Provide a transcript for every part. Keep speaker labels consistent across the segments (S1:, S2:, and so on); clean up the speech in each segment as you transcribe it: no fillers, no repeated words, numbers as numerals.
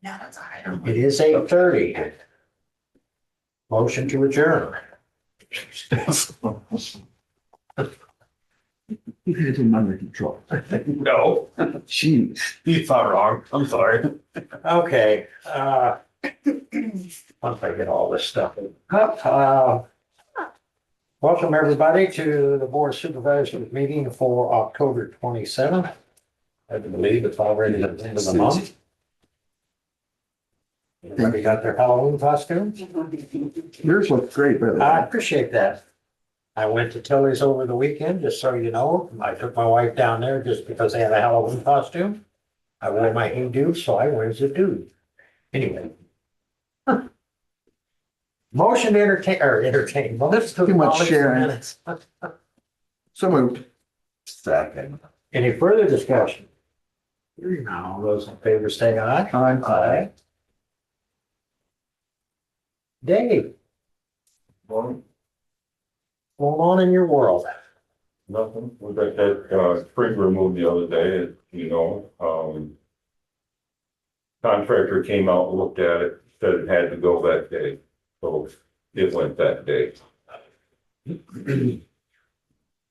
S1: It is 8:30. Motion to adjourn.
S2: You had him under control.
S1: No.
S2: Jeez.
S1: You thought wrong. I'm sorry. Okay, once I get all this stuff. Welcome everybody to the Board of Supervisors meeting for October 27th. I believe it's already the end of the month. Everybody got their Halloween costumes?
S2: Yours looks great, by the
S1: I
S2: way.
S1: appreciate that. I went to Tilly's over the weekend, just so you know. I took my wife down there just because they had a Halloween costume. I wore my hey dude, so I wears a dude. Anyway. Motion to entertain. Well, this took
S2: Too much
S1: all these
S2: sharing.
S1: minutes.
S2: So moved.
S3: Second.
S1: Any further discussion? Hearing none, all those in favor say aye.
S2: Aye.
S1: Dave,
S3: Well,
S1: what's going on in your world?
S3: nothing. We got that, spring removed the other day, you know, contractor came out and looked at it, said it had to go that day. So it went that day.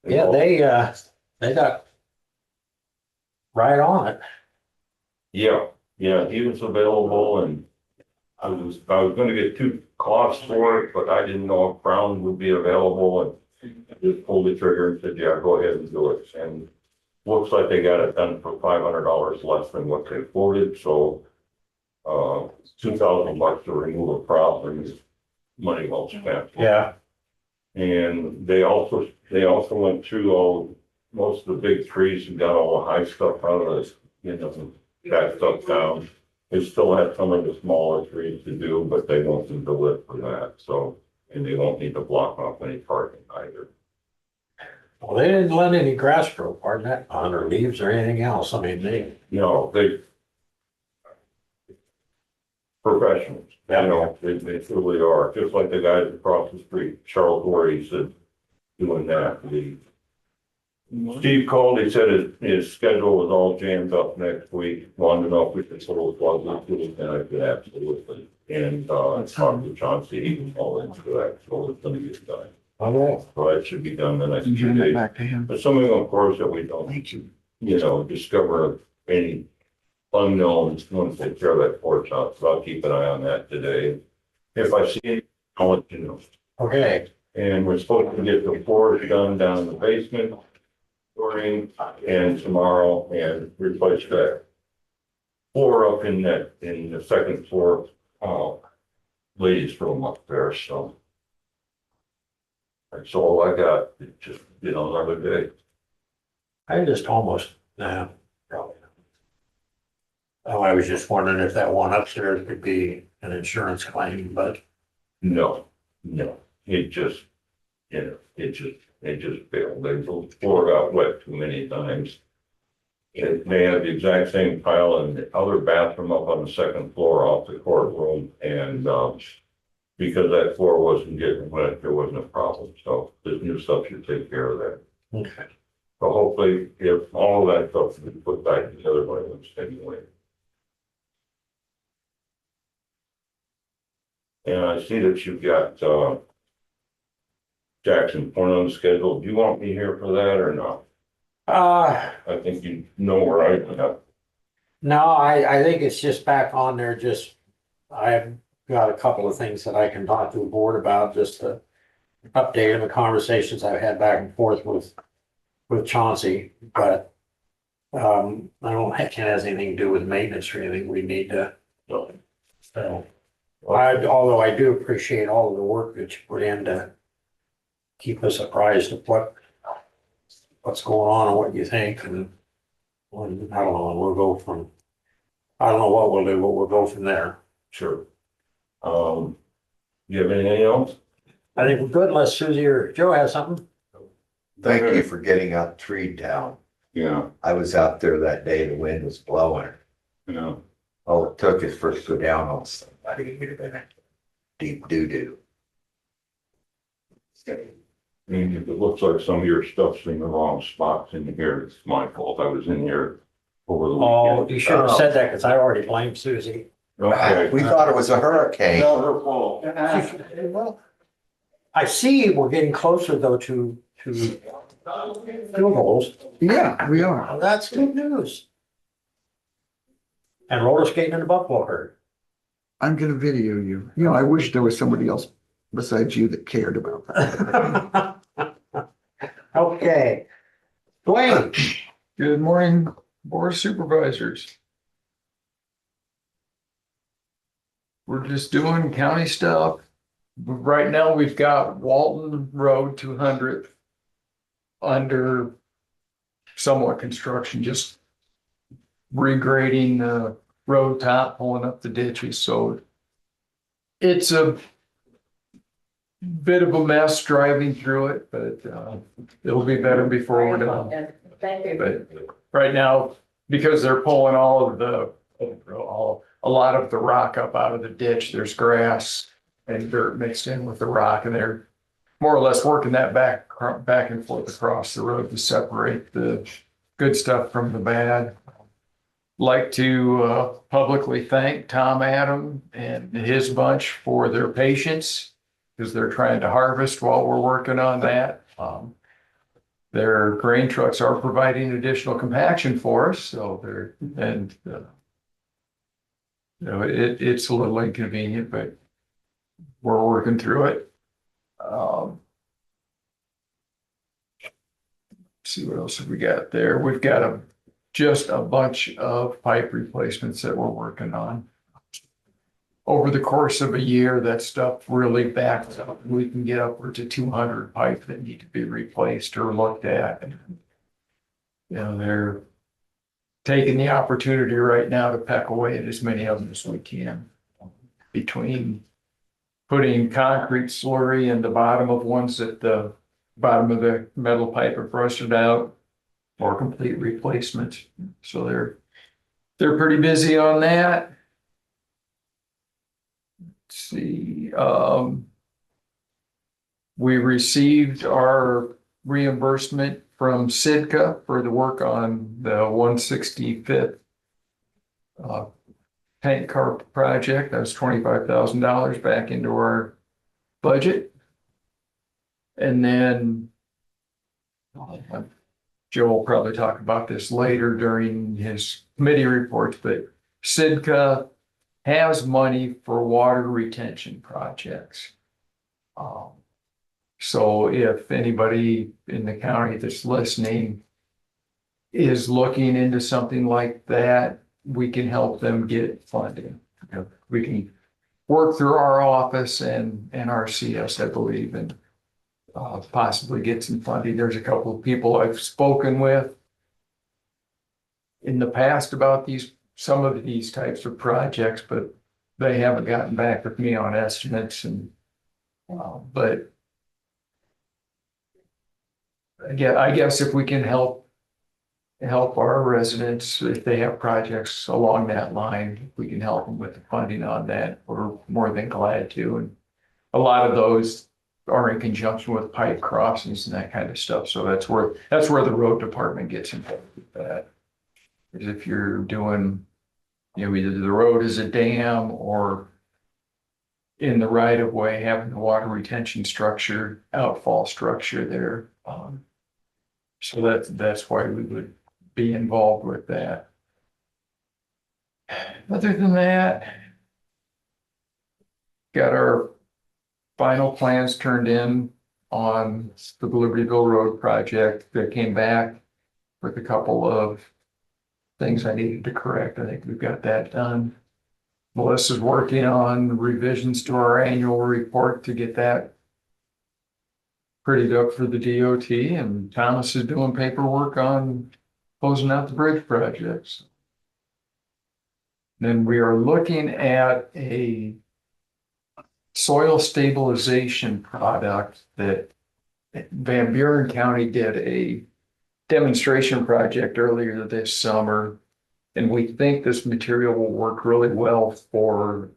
S1: Yeah, they got right on it.
S3: Yeah, he was available and I was gonna get two costs for it, but I didn't know if Brown would be available and just pulled the trigger and said, yeah, go ahead and do it. And looks like they got it done for $500 less than what they quoted, so $2,000 to remove a problem is money well spent.
S1: Yeah.
S3: And they also went through most of the big trees and got all the high stuff out of this, that stuff down. They still have some of the smaller trees to do, but they won't need to lift for that, so, and they won't need to block off any parking either.
S1: Well, they didn't let any grass grow, pardon that, on or leaves or anything else. I mean, they,
S3: They professionals, they truly are, just like the guys across the street, Charles Voorhees is doing that. Steve called, he said his schedule was all jammed up next week, wanted to know if we could sort of plug into it, and I said absolutely. And talked to Chauncey, he was all into that, so it's gonna get done.
S1: okay.
S3: So that should be done the next
S2: You
S3: few
S2: hand it
S3: days.
S2: back to him.
S3: But some of them, of course, that we don't,
S2: Thank you.
S3: discover any unknowns, want to take care of that porch out, so I'll keep an eye on that today. If I see it, I'll let you know.
S1: Okay,
S3: And we're supposed to get the floors done down in the basement during and tomorrow and replace that floor up in the second floor, ladies room up there, so. That's all I got, just, another day.
S1: I just almost, no, probably not. Oh, I was just wondering if that one upstairs could be an insurance claim, but
S3: No, it just, it just failed. The floor got wet too many times. They had the exact same tile in the other bathroom up on the second floor off the courtroom, and because that floor wasn't getting wet, there wasn't a problem. So this new stuff should take care of that.
S1: okay.
S3: So hopefully, if all of that stuff can be put back together by Wednesday anyway. And I see that you've got Jackson Point on the schedule. Do you want me here for that or not? I think you know where I am.
S1: No, I think it's just back on there, just, I've got a couple of things that I can talk to the board about, just to update on the conversations I've had back and forth with Chauncey, but I don't think it has anything to do with maintenance or anything we need to, so. Although I do appreciate all of the work that you put in to keep us apprised of what's going on and what you think, and I don't know, I don't know what we'll do, but we'll go from there.
S3: Sure. You have anything else?
S1: I think we're good unless Susie or Joe has something.
S4: Thank you for getting that tree down.
S3: Yeah,
S4: I was out there that day, the wind was blowing. All it took is for it to go down on somebody, it'd have been a deep doo-doo.
S3: I mean, if it looks like some of your stuff's in the wrong spots in here, it's my fault. I was in here over the
S1: Oh,
S3: weekend.
S1: you should have said that, because I already blamed Susie.
S3: Okay.
S4: We thought it was a hurricane.
S3: Not her fault.
S1: Well, I see we're getting closer though to field goals.
S2: Yeah, we are.
S1: Well, that's good news. And roller skating in the Buffalo herd.
S2: I'm gonna video you. You know, I wish there was somebody else besides you that cared about that.
S1: Okay. Dwayne,
S5: Good morning, Board of Supervisors. We're just doing county stuff. Right now, we've got Walton Road 200th under somewhat construction, just regrading the road top, pulling up the ditches, so it's a bit of a mess driving through it, but it'll be better before we're done.
S6: Thank you.
S5: But right now, because they're pulling a lot of the rock up out of the ditch, there's grass and dirt mixed in with the rock, and they're more or less working that back and forth across the road to separate the good stuff from the bad. Like to publicly thank Tom Adam and his bunch for their patience, because they're trying to harvest while we're working on that. Their grain trucks are providing additional compaction for us, so it's a little inconvenient, but we're working through it. See what else have we got there? We've got just a bunch of pipe replacements that we're working on. Over the course of a year, that stuff really backs up. We can get upwards of 200 pipe that need to be replaced or looked at. They're taking the opportunity right now to peck away at as many of them as we can. Between putting concrete slurry in the bottom of ones at the bottom of the metal pipe are rusted out, or complete replacement. So they're pretty busy on that. Let's see, we received our reimbursement from Sidca for the work on the 165th tank car project. That was $25,000 back into our budget. And then Joe will probably talk about this later during his committee reports, but Sidca has money for water retention projects. So if anybody in the county that's listening is looking into something like that, we can help them get funding. We can work through our office and RCS, I believe, and possibly get some funding. There's a couple of people I've spoken with in the past about some of these types of projects, but they haven't gotten back with me on estimates. And but again, I guess if we can help our residents, if they have projects along that line, if we can help them with the funding on that, we're more than glad to. And a lot of those are in conjunction with pipe crossings and that kind of stuff. So that's where the road department gets involved with that. Is if you're doing, either the road is a dam or in the right of way, having the water retention structure, outfall structure there. So that's why we would be involved with that. Other than that, got our final plans turned in on the Libertyville Road project. That came back with a couple of things I needed to correct. I think we've got that done. Melissa's working on revisions to our annual report to get that prettied up for the DOT, and Thomas is doing paperwork on closing out the bridge projects. Then we are looking at a soil stabilization product that Van Buren County did a demonstration project earlier this summer. And we think this material will work really well for,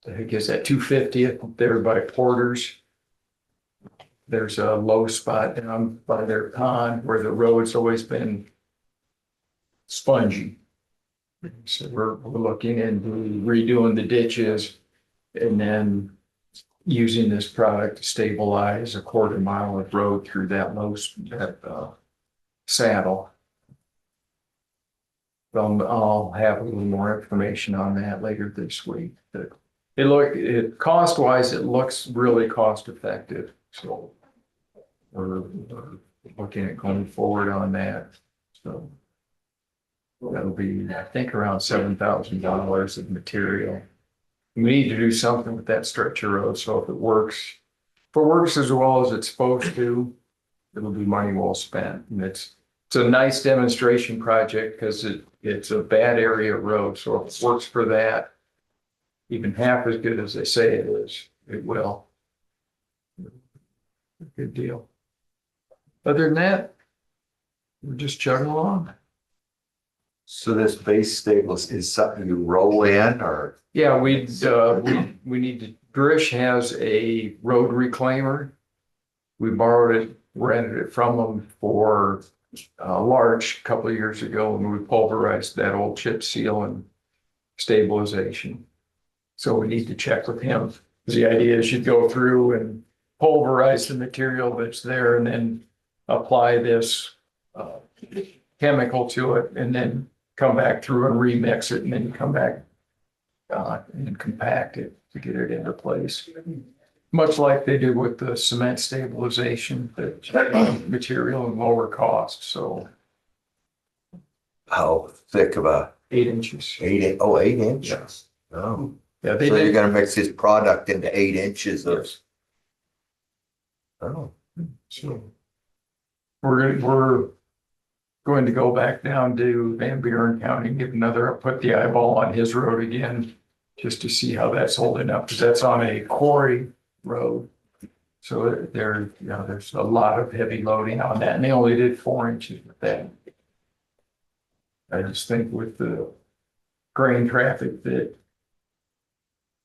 S5: I guess, at 250th there by Porter's. There's a low spot down by their pond where the road's always been spongy. So we're looking into redoing the ditches and then using this product to stabilize a 1/4 mile of road through that saddle. I'll have a little more information on that later this week. But it cost wise, it looks really cost effective. So we're looking at going forward on that. So that'll be, I think, around $7,000 of material. We need to do something with that stretch of road. So if it works as well as it's supposed to, it'll be money well spent. And it's a nice demonstration project because it's a bad area road. So if it works for that, even half as good as they say it is, it will. Good deal. Other than that, we're just chugging along.
S4: So this base stable is something you roll in or?
S5: Yeah, we need to, Drish has a road reclaimer. We borrowed it, rented it from them for Larch a couple of years ago, and we pulverized that old chip seal and stabilization. So we need to check with him. The idea is you go through and pulverize the material that's there and then apply this chemical to it and then come back through and remix it and then come back and compact it to get it into place. Much like they did with the cement stabilization, the material and lower cost. So
S4: How thick of a
S5: 8 inches.
S4: 8 inches? Oh,
S5: Yeah,
S4: so
S5: they
S4: you're
S5: did.
S4: gonna mix this product into 8 inches of,
S5: Yes.
S4: oh,
S5: So we're going to go back down to Van Buren County, and give put the eyeball on his road again, just to see how that's holding up, because that's on a quarry road. So there's a lot of heavy loading on that, and they only did 4 inches with that. I just think with the grain traffic that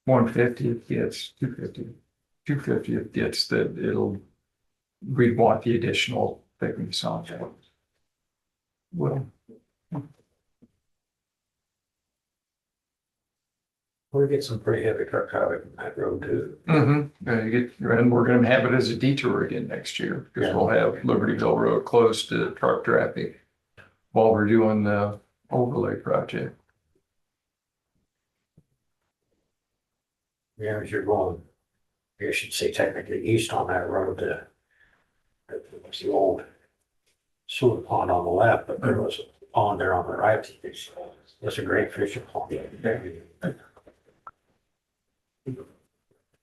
S5: 150th gets, 250th gets, that we'd want the additional thickness on that. Well,
S1: We get some pretty heavy truck traffic on that road too.
S5: and we're gonna have it as a detour again next year, because we'll have Libertyville Road closed to truck traffic while we're doing the overlay project.
S1: Yeah, as you're going, I should say technically east on that road, it's the old sewer pond on the left, but there was a pond there on the right. It's a great fishing pond.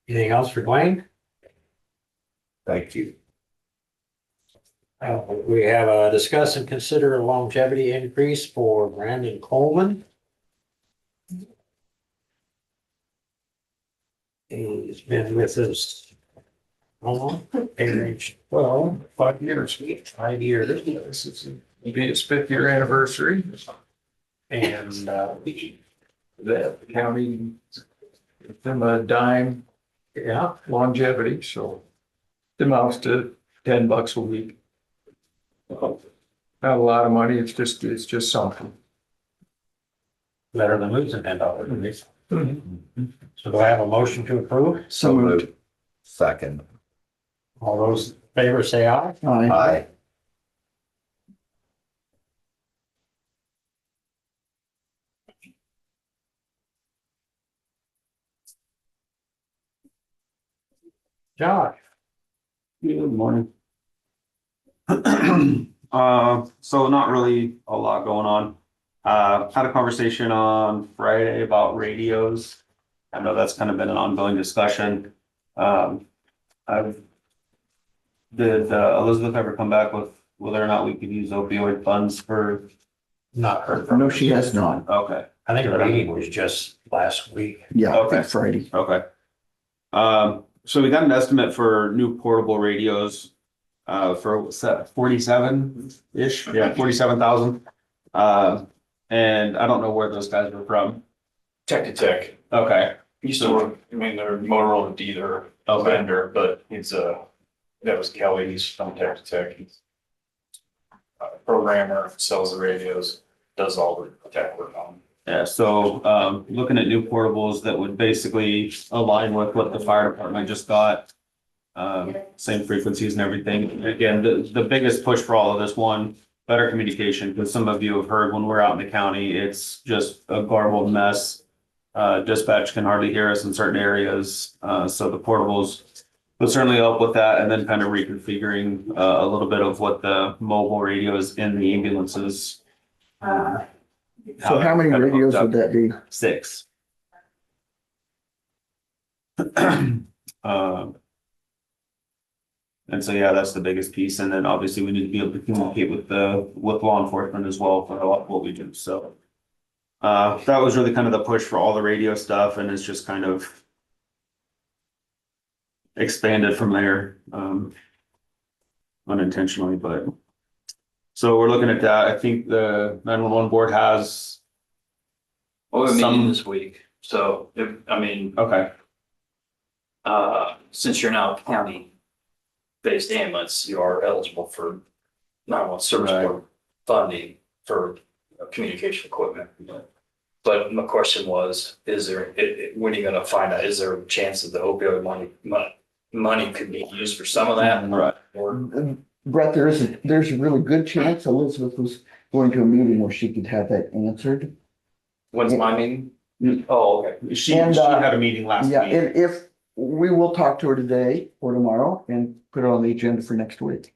S1: Anything else for Dwayne?
S4: thank you.
S1: We have a discuss and consider a longevity increase for Brandon Coleman. He's been with us, how long? 5 years. 5 years.
S5: This will be his 5th year anniversary.
S1: And,
S5: That the county gave them a dime
S1: yeah,
S5: longevity, so it amounts to $10 a week. Not a lot of money, it's just something.
S1: better than losing $10 at least. So do I have a motion to approve?
S2: So moved.
S4: Second.
S1: All those in favor say aye.
S2: Aye.
S4: Aye.
S1: Josh?
S6: Good morning. So not really a lot going on. Had a conversation on Friday about radios. I know that's kind of been an ongoing discussion. Did Elizabeth ever come back with whether or not we could use opioid funds for?
S1: Not heard from
S2: No,
S1: her.
S2: she has not.
S6: Okay,
S1: I think the meeting was just last week.
S2: Yeah, I
S6: Okay.
S2: think Friday.
S6: okay. So we got an estimate for new portable radios, for what's that, 47-ish? Yeah, 47,000. And I don't know where those guys were from.
S7: Tech to Tech.
S6: Okay,
S7: Used to work, I mean, they're Motorola dealer, a vendor, but it's that was Kelly, he's from Tech to Tech. He's a programmer, sells the radios, does all the tech work on them.
S6: Yeah, so, looking at new portables that would basically align with what the fire department just got. Same frequencies and everything. Again, the biggest push for all of this, one, better communication, because some of you have heard when we're out in the county, it's just a garbled mess. Dispatch can hardly hear us in certain areas, so the portables will certainly help with that, and then kind of reconfiguring, a little bit of what the mobile radios in the ambulances.
S2: So how many radios would that be?
S6: 6. And so, yeah, that's the biggest piece. And then obviously we need to be able to communicate with law enforcement as well for a lot of what we do. So, that was really kind of the push for all the radio stuff, and it's just kind of expanded from there, unintentionally, but. So we're looking at that. I think the 911 board has,
S7: Well, we're
S6: Some-
S7: meeting this week, so,
S6: okay,
S7: since you're now county-based ambulance, you are eligible for 911 service
S6: Right.
S7: board funding for communication equipment. But my question was, is there, when are you gonna find out, is there a chance that the opioid money could be used for some of that?
S6: right.
S7: Or,
S2: Brett, there's a really good chance Elizabeth was going to a meeting where she could have that answered.
S7: when's my meeting? Oh, okay.
S6: She
S2: And,
S6: had a meeting last
S2: Yeah,
S6: week.
S2: and if, we will talk to her today or tomorrow and put it on the agenda for next week.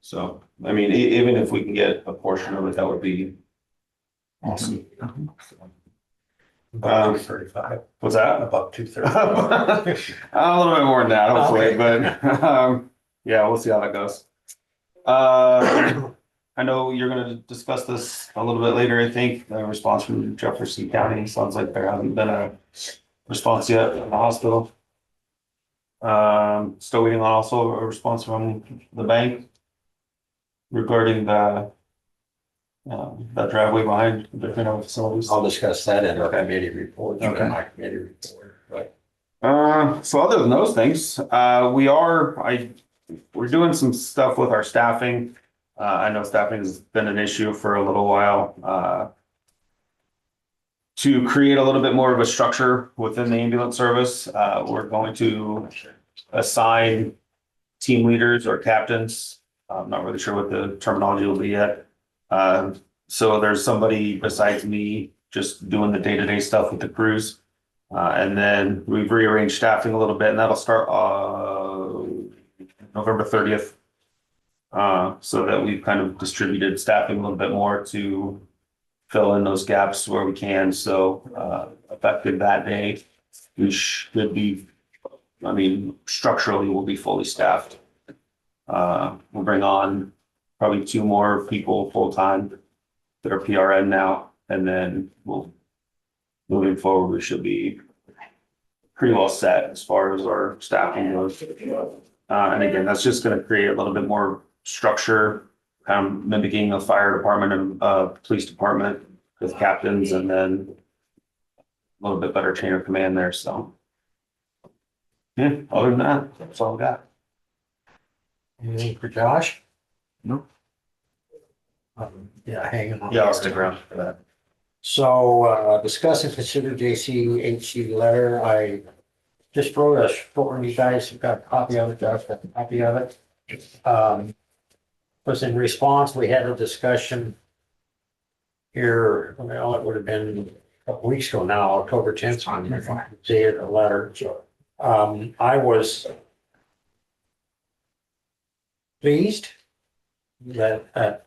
S6: So, I mean, even if we can get a portion of it, that would be awesome.
S1: About 235,
S6: What's that?
S1: about 230.
S6: A little bit more than that, hopefully,
S1: Okay.
S6: but, yeah, we'll see how that goes. I know you're gonna discuss this a little bit later, I think, the response from Jefferson County, sounds like there hasn't been a response yet from the hospital. Still waiting on also a response from the bank regarding that driveway behind the different facilities.
S1: I'll discuss that in our
S6: Okay.
S1: committee report.
S6: Okay.
S1: My committee report, right.
S6: So other than those things, we're doing some stuff with our staffing. I know staffing has been an issue for a little while. To create a little bit more of a structure within the ambulance service, we're going to assign team leaders or captains. I'm not really sure what the terminology will be yet. So there's somebody besides me just doing the day-to-day stuff with the crews. And then we've rearranged staffing a little bit, and that'll start November 30th. So that we've kind of distributed staffing a little bit more to fill in those gaps where we can. So effective that day, we should be, structurally we'll be fully staffed. We'll bring on probably 2 more people full-time that are PRN now, and then moving forward, we should be pretty well set as far as our staffing goes. And again, that's just gonna create a little bit more structure, kind of mimicking the fire department and police department with captains, and then a little bit better chain of command there, so. Yeah, other than that, that's all I got.
S1: Anything for Josh?
S2: No.
S1: Yeah, hanging on.
S6: Yeah, I'll stick around for that.
S1: So, discuss and consider JCHC letter. I just wrote a short, you guys have got a copy of it, Josh got a copy of it. Was in response, we had a discussion here, well, it would have been a couple weeks ago now, October 10th, see it, a letter. I was pleased that,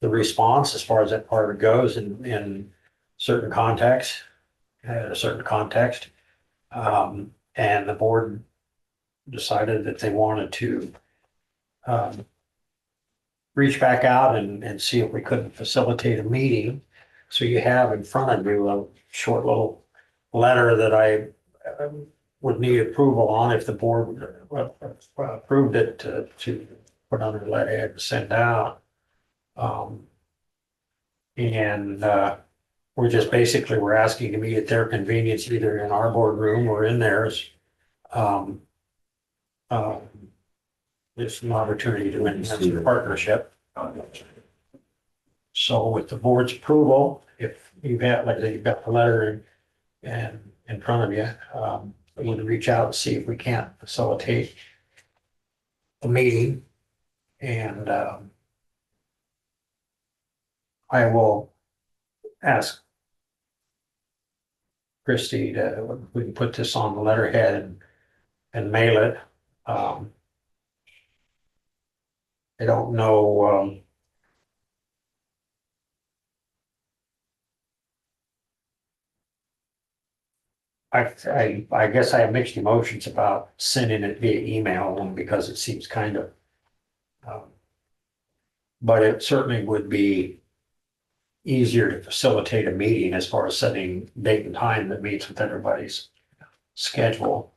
S1: the response as far as that part of it goes in certain contexts, a certain context. And the board decided that they wanted to reach back out and see if we couldn't facilitate a meeting. So you have in front of you a short little letter that I would need approval on if the board approved it to put on a letterhead and send out. We're just basically, we're asking to meet at their convenience, either in our boardroom or in theirs. There's an opportunity to enhance the partnership. So with the board's approval, if you've had, like, I said, you've got the letter and in front of you, we would reach out and see if we can't facilitate a meeting. And I will ask Christie to, we can put this on the letterhead and mail it. I don't know, I guess I have mixed emotions about sending it via email because it seems kind of, but it certainly would be easier to facilitate a meeting as far as setting date and time that meets with everybody's schedule.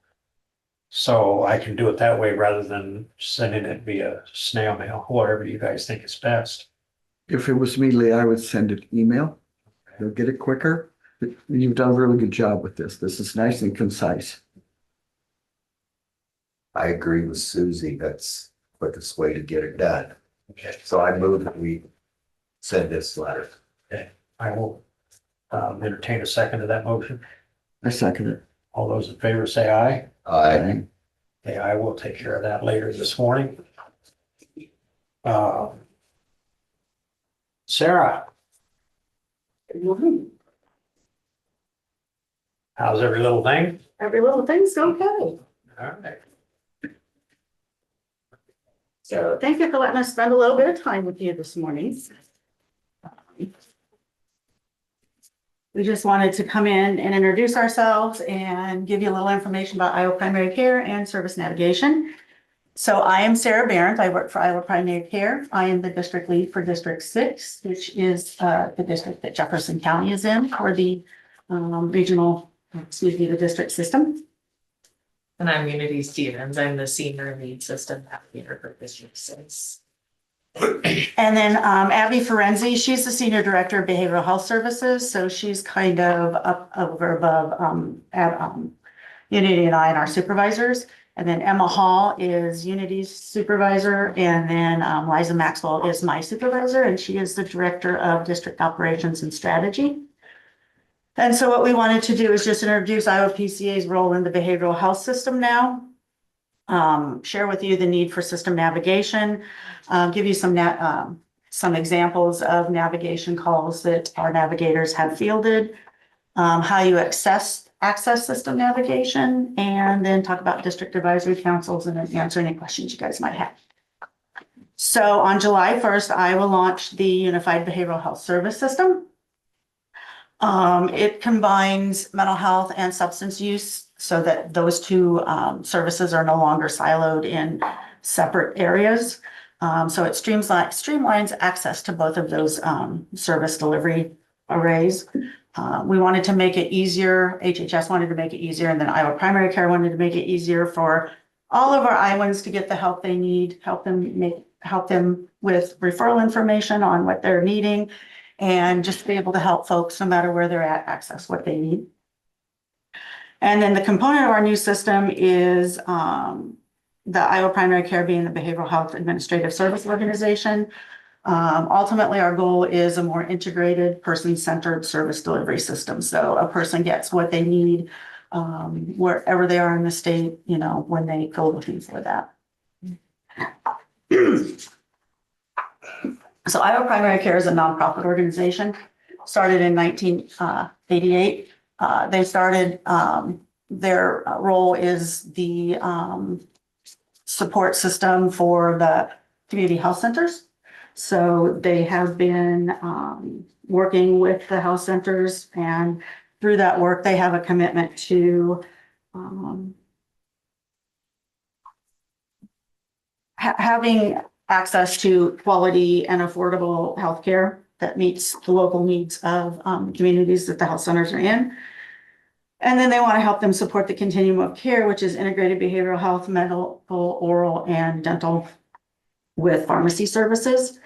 S1: So I can do it that way rather than sending it via snail mail, whatever you guys think is best.
S2: If it was me, Lee, I would send it email. You'll get it quicker. You've done a really good job with this. This is nice and concise.
S4: I agree with Susie. That's the quickest way to get it done.
S1: Okay.
S4: So I move that we send this letter.
S1: I will entertain a second to that motion.
S2: I second it.
S1: All those in favor say aye.
S4: I
S1: Okay, I will take care of that later this morning. Sarah, how's every little thing?
S8: Every little thing's okay.
S1: All right.
S8: So thank you for letting us spend a little bit of time with you this morning. We just wanted to come in and introduce ourselves and give you a little information about Iowa Primary Care and Service Navigation. So I am Sarah Barrett. I work for Iowa Primary Care. I am the district lead for District 6, which is the district that Jefferson County is in for the the district system.
S9: And I'm Unity Stevens. I'm the senior lead system navigator for District 6.
S8: And then Abby Ferenzi, she's the senior director of behavioral health services. So she's kind of up over above Unity and I and our supervisors. And then Emma Hall is Unity's supervisor. And then Liza Maxwell is my supervisor, and she is the director of district operations and strategy. And so what we wanted to do is just introduce Iowa PCA's role in the behavioral health system now. Share with you the need for system navigation, give you some examples of navigation calls that our navigators have fielded, how you access system navigation, and then talk about district advisory councils and then answer any questions you guys might have. So on July 1st, I will launch the Unified Behavioral Health Service System. It combines mental health and substance use so that those two services are no longer siloed in separate areas. So it streamlines access to both of those service delivery arrays. We wanted to make it easier. HHS wanted to make it easier, and then Iowa Primary Care wanted to make it easier for all of our Iowans to get the help they need, help them with referral information on what they're needing, and just be able to help folks no matter where they're at access what they need. And then the component of our new system is the Iowa Primary Care being the Behavioral Health Administrative Service Organization. Ultimately, our goal is a more integrated, person-centered service delivery system. So a person gets what they need wherever they are in the state, when they go looking for that. So Iowa Primary Care is a nonprofit organization, started in 1988. They started, their role is the support system for the community health centers. So they have been working with the health centers, and through that work, they have a commitment to having access to quality and affordable healthcare that meets the local needs of communities that the health centers are in. And then they want to help them support the continuum of care, which is integrated behavioral health, medical, oral, and dental with pharmacy services.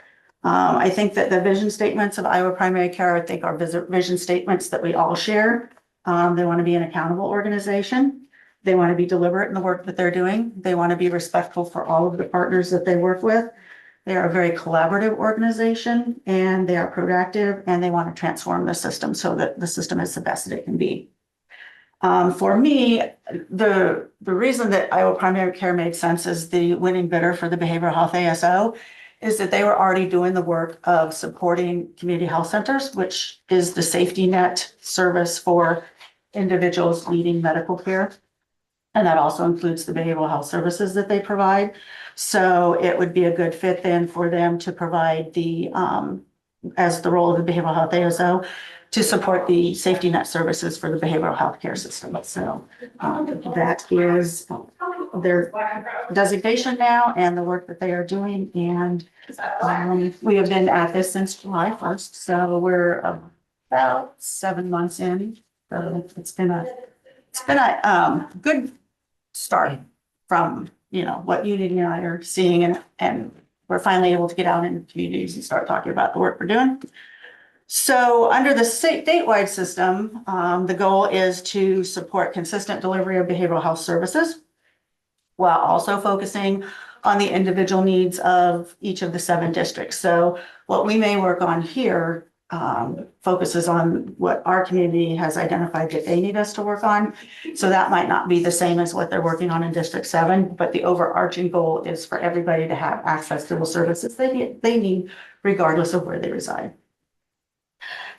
S8: I think that the vision statements of Iowa Primary Care, are vision statements that we all share. They want to be an accountable organization. They want to be deliberate in the work that they're doing. They want to be respectful for all of the partners that they work with. They are a very collaborative organization and they are proactive and they want to transform the system so that the system is the best that it can be. For me, the reason that Iowa Primary Care made sense as the winning bidder for the behavioral health ASO is that they were already doing the work of supporting community health centers, which is the safety net service for individuals needing medical care. And that also includes the behavioral health services that they provide. So it would be a good fit then for them to provide the, as the role of the behavioral health ASO, to support the safety net services for the behavioral health care system. So that is their designation now and the work that they are doing. And we have been at this since July 1st. So we're about 7 months in. So it's been a good start from, you know, what Unity and I are seeing, and we're finally able to get out into communities and start talking about the work we're doing. So under the statewide system, the goal is to support consistent delivery of behavioral health services while also focusing on the individual needs of each of the 7 districts. So what we may work on here focuses on what our community has identified that they need us to work on. So that might not be the same as what they're working on in District 7, but the overarching goal is for everybody to have access to the services they need regardless of where they reside.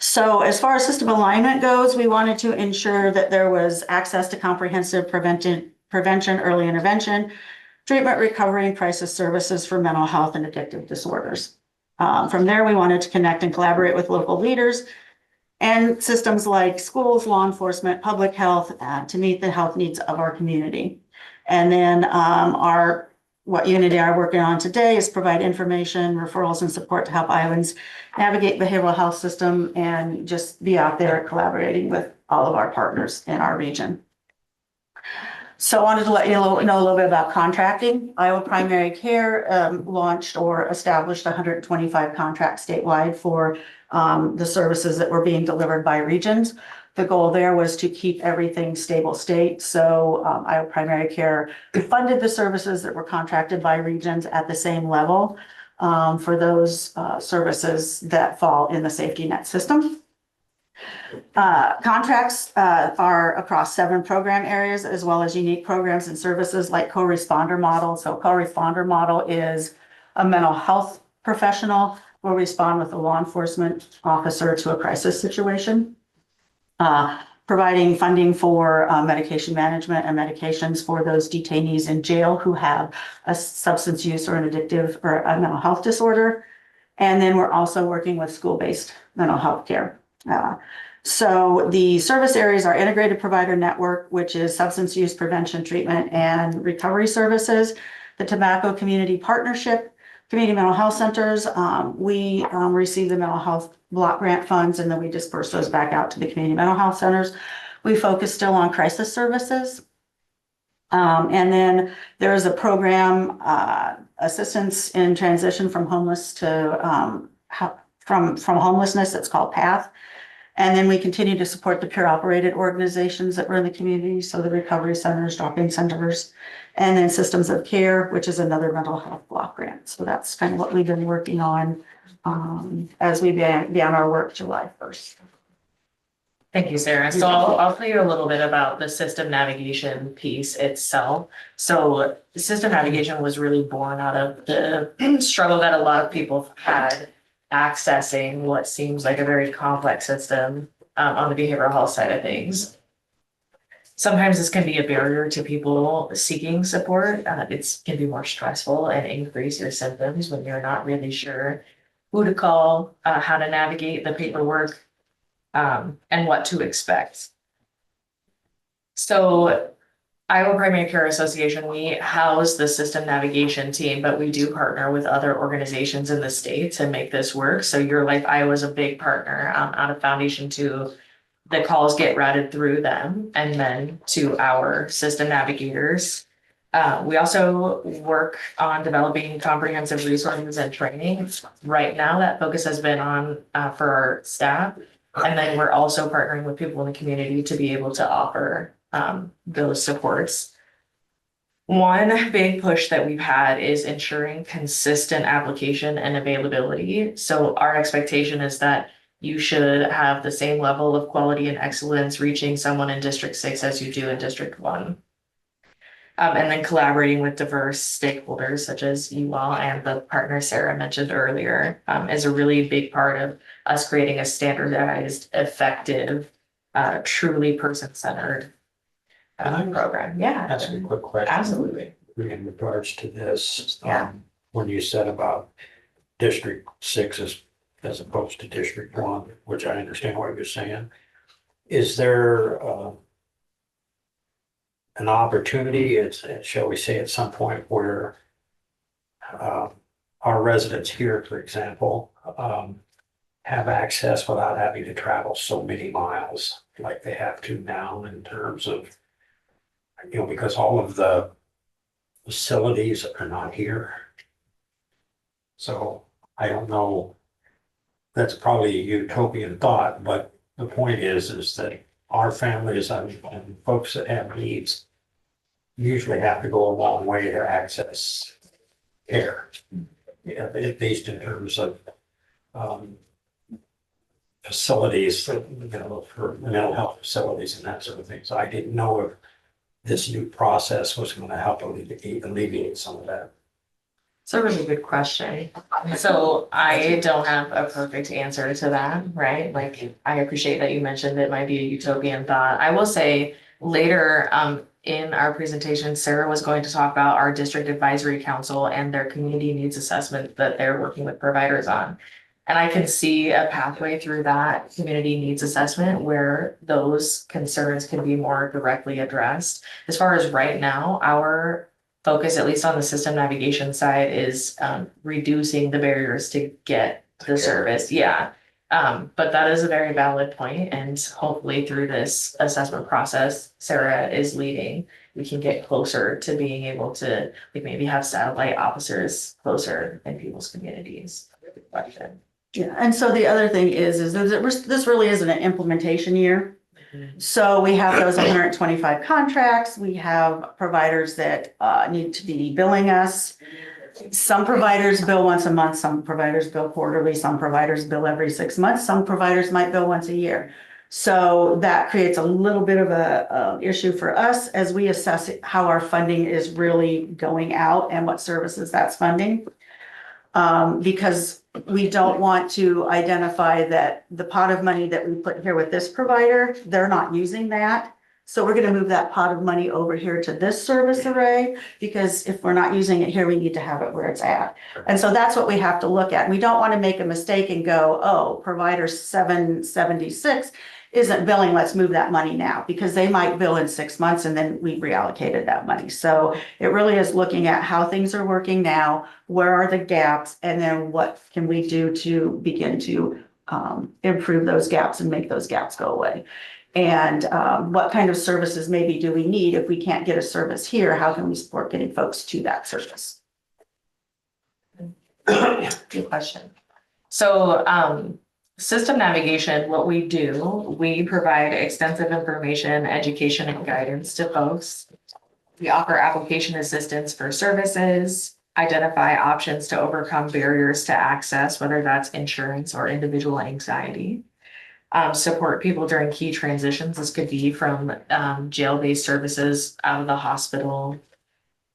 S8: So as far as system alignment goes, we wanted to ensure that there was access to comprehensive prevention, early intervention, treatment, recovery, and crisis services for mental health and addictive disorders. From there, we wanted to connect and collaborate with local leaders and systems like schools, law enforcement, public health to meet the health needs of our community. And then what Unity are working on today is provide information, referrals, and support to help Iowans navigate behavioral health system and just be out there collaborating with all of our partners in our region. So I wanted to let you know a little bit about contracting. Iowa Primary Care launched or established 125 contracts statewide for the services that were being delivered by regions. The goal there was to keep everything stable state. So Iowa Primary Care funded the services that were contracted by regions at the same level for those services that fall in the safety net system. Contracts are across 7 program areas, as well as unique programs and services like co-responder model. So co-responder model is a mental health professional will respond with a law enforcement officer to a crisis situation. Providing funding for medication management and medications for those detainees in jail who have a substance use or an addictive or a mental health disorder. And then we're also working with school-based mental health care. So the service areas are integrated provider network, which is substance use prevention, treatment, and recovery services. The Tobacco Community Partnership, Community Mental Health Centers. We receive the mental health block grant funds and then we disperse those back out to the community mental health centers. We focus still on crisis services. And then there is a program, assistance in transition from homeless to from homelessness. It's called PATH. And then we continue to support the peer operated organizations that were in the community. So the recovery centers, drop-in centers, and then systems of care, which is another mental health block grant. So that's kind of what we've been working on as we began our work July 1st.
S9: Thank you, Sarah. So I'll tell you a little bit about the system navigation piece itself. So the system navigation was really born out of the struggle that a lot of people had accessing what seems like a very complex system on the behavioral health side of things. Sometimes this can be a barrier to people seeking support. It can be more stressful and increase your symptoms when you're not really sure who to call, how to navigate the paperwork, and what to expect. So Iowa Primary Care Association, we house the system navigation team, but we do partner with other organizations in the state to make this work. So Your Life Iowa is a big partner out of Foundation 2. The calls get routed through them and then to our system navigators. We also work on developing comprehensive resources and training. Right now, that focus has been on for our staff. And then we're also partnering with people in the community to be able to offer those supports. One big push that we've had is ensuring consistent application and availability. So our expectation is that you should have the same level of quality and excellence reaching someone in District 6 as you do in District 1. And then collaborating with diverse stakeholders such as you all and the partner Sarah mentioned earlier, is a really big part of us creating a standardized, effective, truly person-centered program. Yeah.
S1: That's a quick question.
S9: Absolutely.
S1: In regards to this,
S9: Yeah.
S1: when you said about District 6 as opposed to District 1, which I understand what you're saying, is there an opportunity, shall we say, at some point where our residents here, for example, have access without having to travel so many miles like they have to now in terms of, because all of the facilities are not here. So I don't know, that's probably a utopian thought, but the point is that our families and folks that have needs usually have to go a long way to access care. Yeah, at least in terms of facilities, for mental health facilities and that sort of thing. So I didn't know if this new process was going to help alleviate some of that.
S9: It's a really good question. So I don't have a perfect answer to that, right? Like, I appreciate that you mentioned it might be a utopian thought. I will say later, in our presentation, Sarah was going to talk about our district advisory council and their community needs assessment that they're working with providers on. And I can see a pathway through that community needs assessment where those concerns can be more directly addressed. As far as right now, our focus, at least on the system navigation side, is reducing the barriers to get the service. Yeah. But that is a very valid point, and hopefully through this assessment process Sarah is leading, we can get closer to being able to like maybe have satellite officers closer in people's communities. Good question.
S8: Yeah, and so the other thing is that this really isn't an implementation year. So we have those 125 contracts, we have providers that need to be billing us. Some providers bill once a month, some providers bill quarterly, some providers bill every 6 months, some providers might bill once a year. So that creates a little bit of a issue for us as we assess how our funding is really going out and what services that's funding. Because we don't want to identify that the pot of money that we put here with this provider, they're not using that. So we're gonna move that pot of money over here to this service array, because if we're not using it here, we need to have it where it's at. And so that's what we have to look at. We don't want to make a mistake and go, oh, provider 776 isn't billing, let's move that money now, because they might bill in 6 months and then we reallocated that money. So it really is looking at how things are working now, where are the gaps, and then what can we do to begin to improve those gaps and make those gaps go away. And what kind of services maybe do we need if we can't get a service here? How can we support getting folks to that service?
S9: Good question. So system navigation, what we do, we provide extensive information, education, and guidance to folks. We offer application assistance for services, identify options to overcome barriers to access, whether that's insurance or individual anxiety. Support people during key transitions. This could be from jail-based services out of the hospital,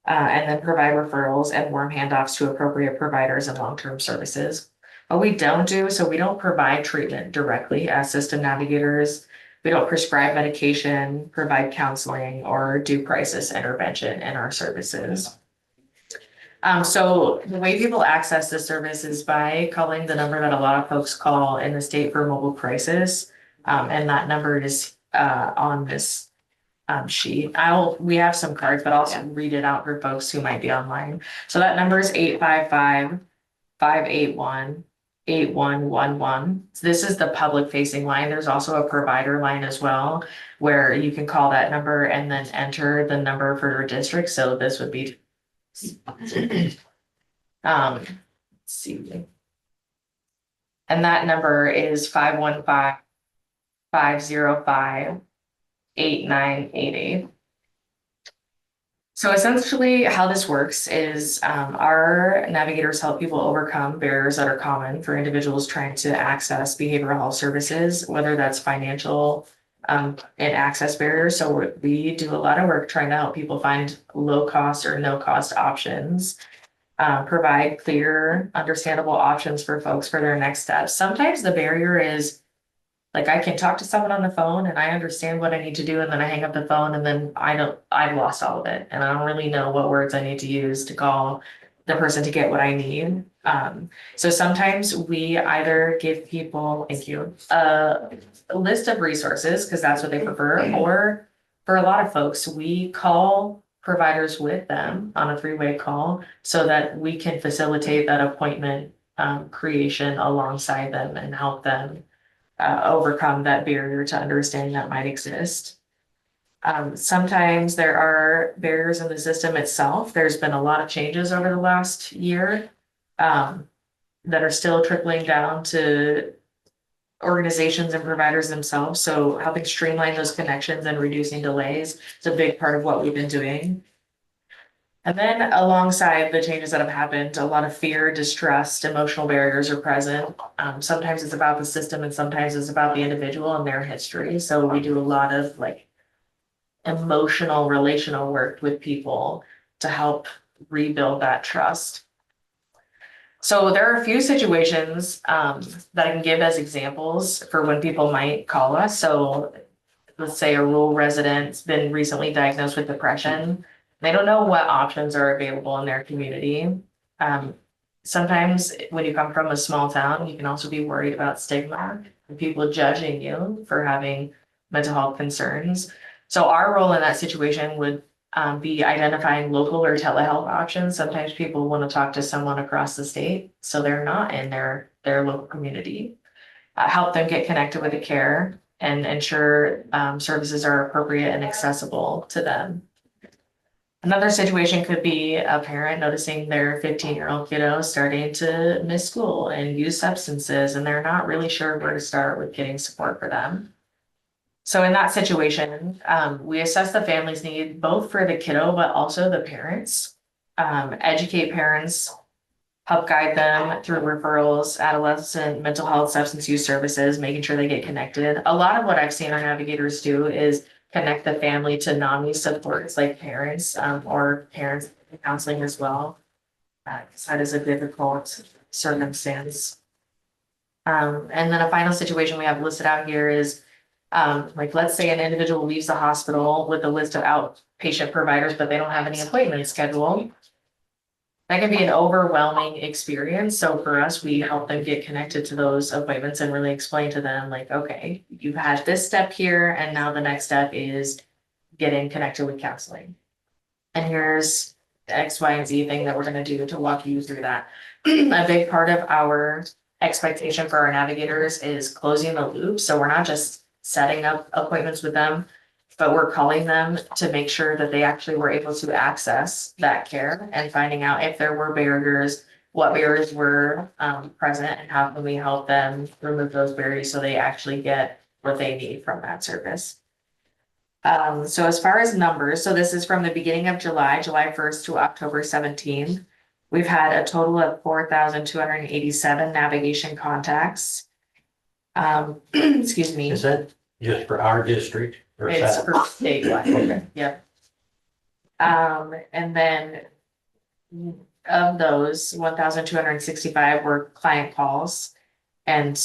S9: and then provide referrals and warm handoffs to appropriate providers and long-term services. What we don't do, so we don't provide treatment directly as system navigators. We don't prescribe medication, provide counseling, or do crisis intervention in our services. So the way people access this service is by calling the number that a lot of folks call in the state for mobile crisis. And that number is on this sheet. We have some cards, but I'll also read it out for folks who might be online. So that number is 855-581-8111. This is the public facing line. There's also a provider line as well, where you can call that number and then enter the number for your district. So this would be let's see. And that number is 515-505-8988. So essentially how this works is our navigators help people overcome barriers that are common for individuals trying to access behavioral health services, whether that's financial and access barriers. So we do a lot of work trying to help people find low cost or no cost options, provide clear, understandable options for folks for their next steps. Sometimes the barrier is like I can talk to someone on the phone and I understand what I need to do, and then I hang up the phone and then I've lost all of it. And I don't really know what words I need to use to call the person to get what I need. So sometimes we either give people, thank you, a list of resources because that's what they prefer, or for a lot of folks, we call providers with them on a three-way call so that we can facilitate that appointment creation alongside them and help them overcome that barrier to understanding that might exist. Sometimes there are barriers in the system itself. There's been a lot of changes over the last year that are still trickling down to organizations and providers themselves. So helping streamline those connections and reducing delays is a big part of what we've been doing. And then alongside the changes that have happened, a lot of fear, distrust, emotional barriers are present. Sometimes it's about the system and sometimes it's about the individual and their history. So we do a lot of like emotional, relational work with people to help rebuild that trust. So there are a few situations that I can give as examples for when people might call us. So let's say a rural resident's been recently diagnosed with depression. They don't know what options are available in their community. Sometimes when you come from a small town, you can also be worried about stigma and people judging you for having mental health concerns. So our role in that situation would be identifying local or telehealth options. Sometimes people want to talk to someone across the state, so they're not in their local community. Help them get connected with the care and ensure services are appropriate and accessible to them. Another situation could be a parent noticing their 15-year-old kiddo starting to miss school and use substances, and they're not really sure where to start with getting support for them. So in that situation, we assess the family's need both for the kiddo, but also the parents, educate parents, help guide them through referrals, adolescent mental health, substance use services, making sure they get connected. A lot of what I've seen our navigators do is connect the family to NAMI supports like parents or parents counseling as well. Because that is a difficult circumstance. And then a final situation we have listed out here is like, let's say an individual leaves the hospital with a list of outpatient providers, but they don't have any appointments scheduled. That can be an overwhelming experience. So for us, we help them get connected to those appointments and really explain to them like, okay, you've had this step here, and now the next step is getting connected with counseling. And here's the X, Y, and Z thing that we're gonna do to walk you through that. A big part of our expectation for our navigators is closing the loop. So we're not just setting up appointments with them, but we're calling them to make sure that they actually were able to access that care and finding out if there were barriers, what barriers were present, and how can we help them remove those barriers so they actually get what they need from that service. So as far as numbers, so this is from the beginning of July 1st to October 17th. We've had a total of 4,287 navigation contacts. Excuse me.
S1: Is that just for our district? Or is
S9: It's
S1: that-
S9: for statewide,
S1: Okay.
S9: yep. And then of those, 1,265 were client calls. And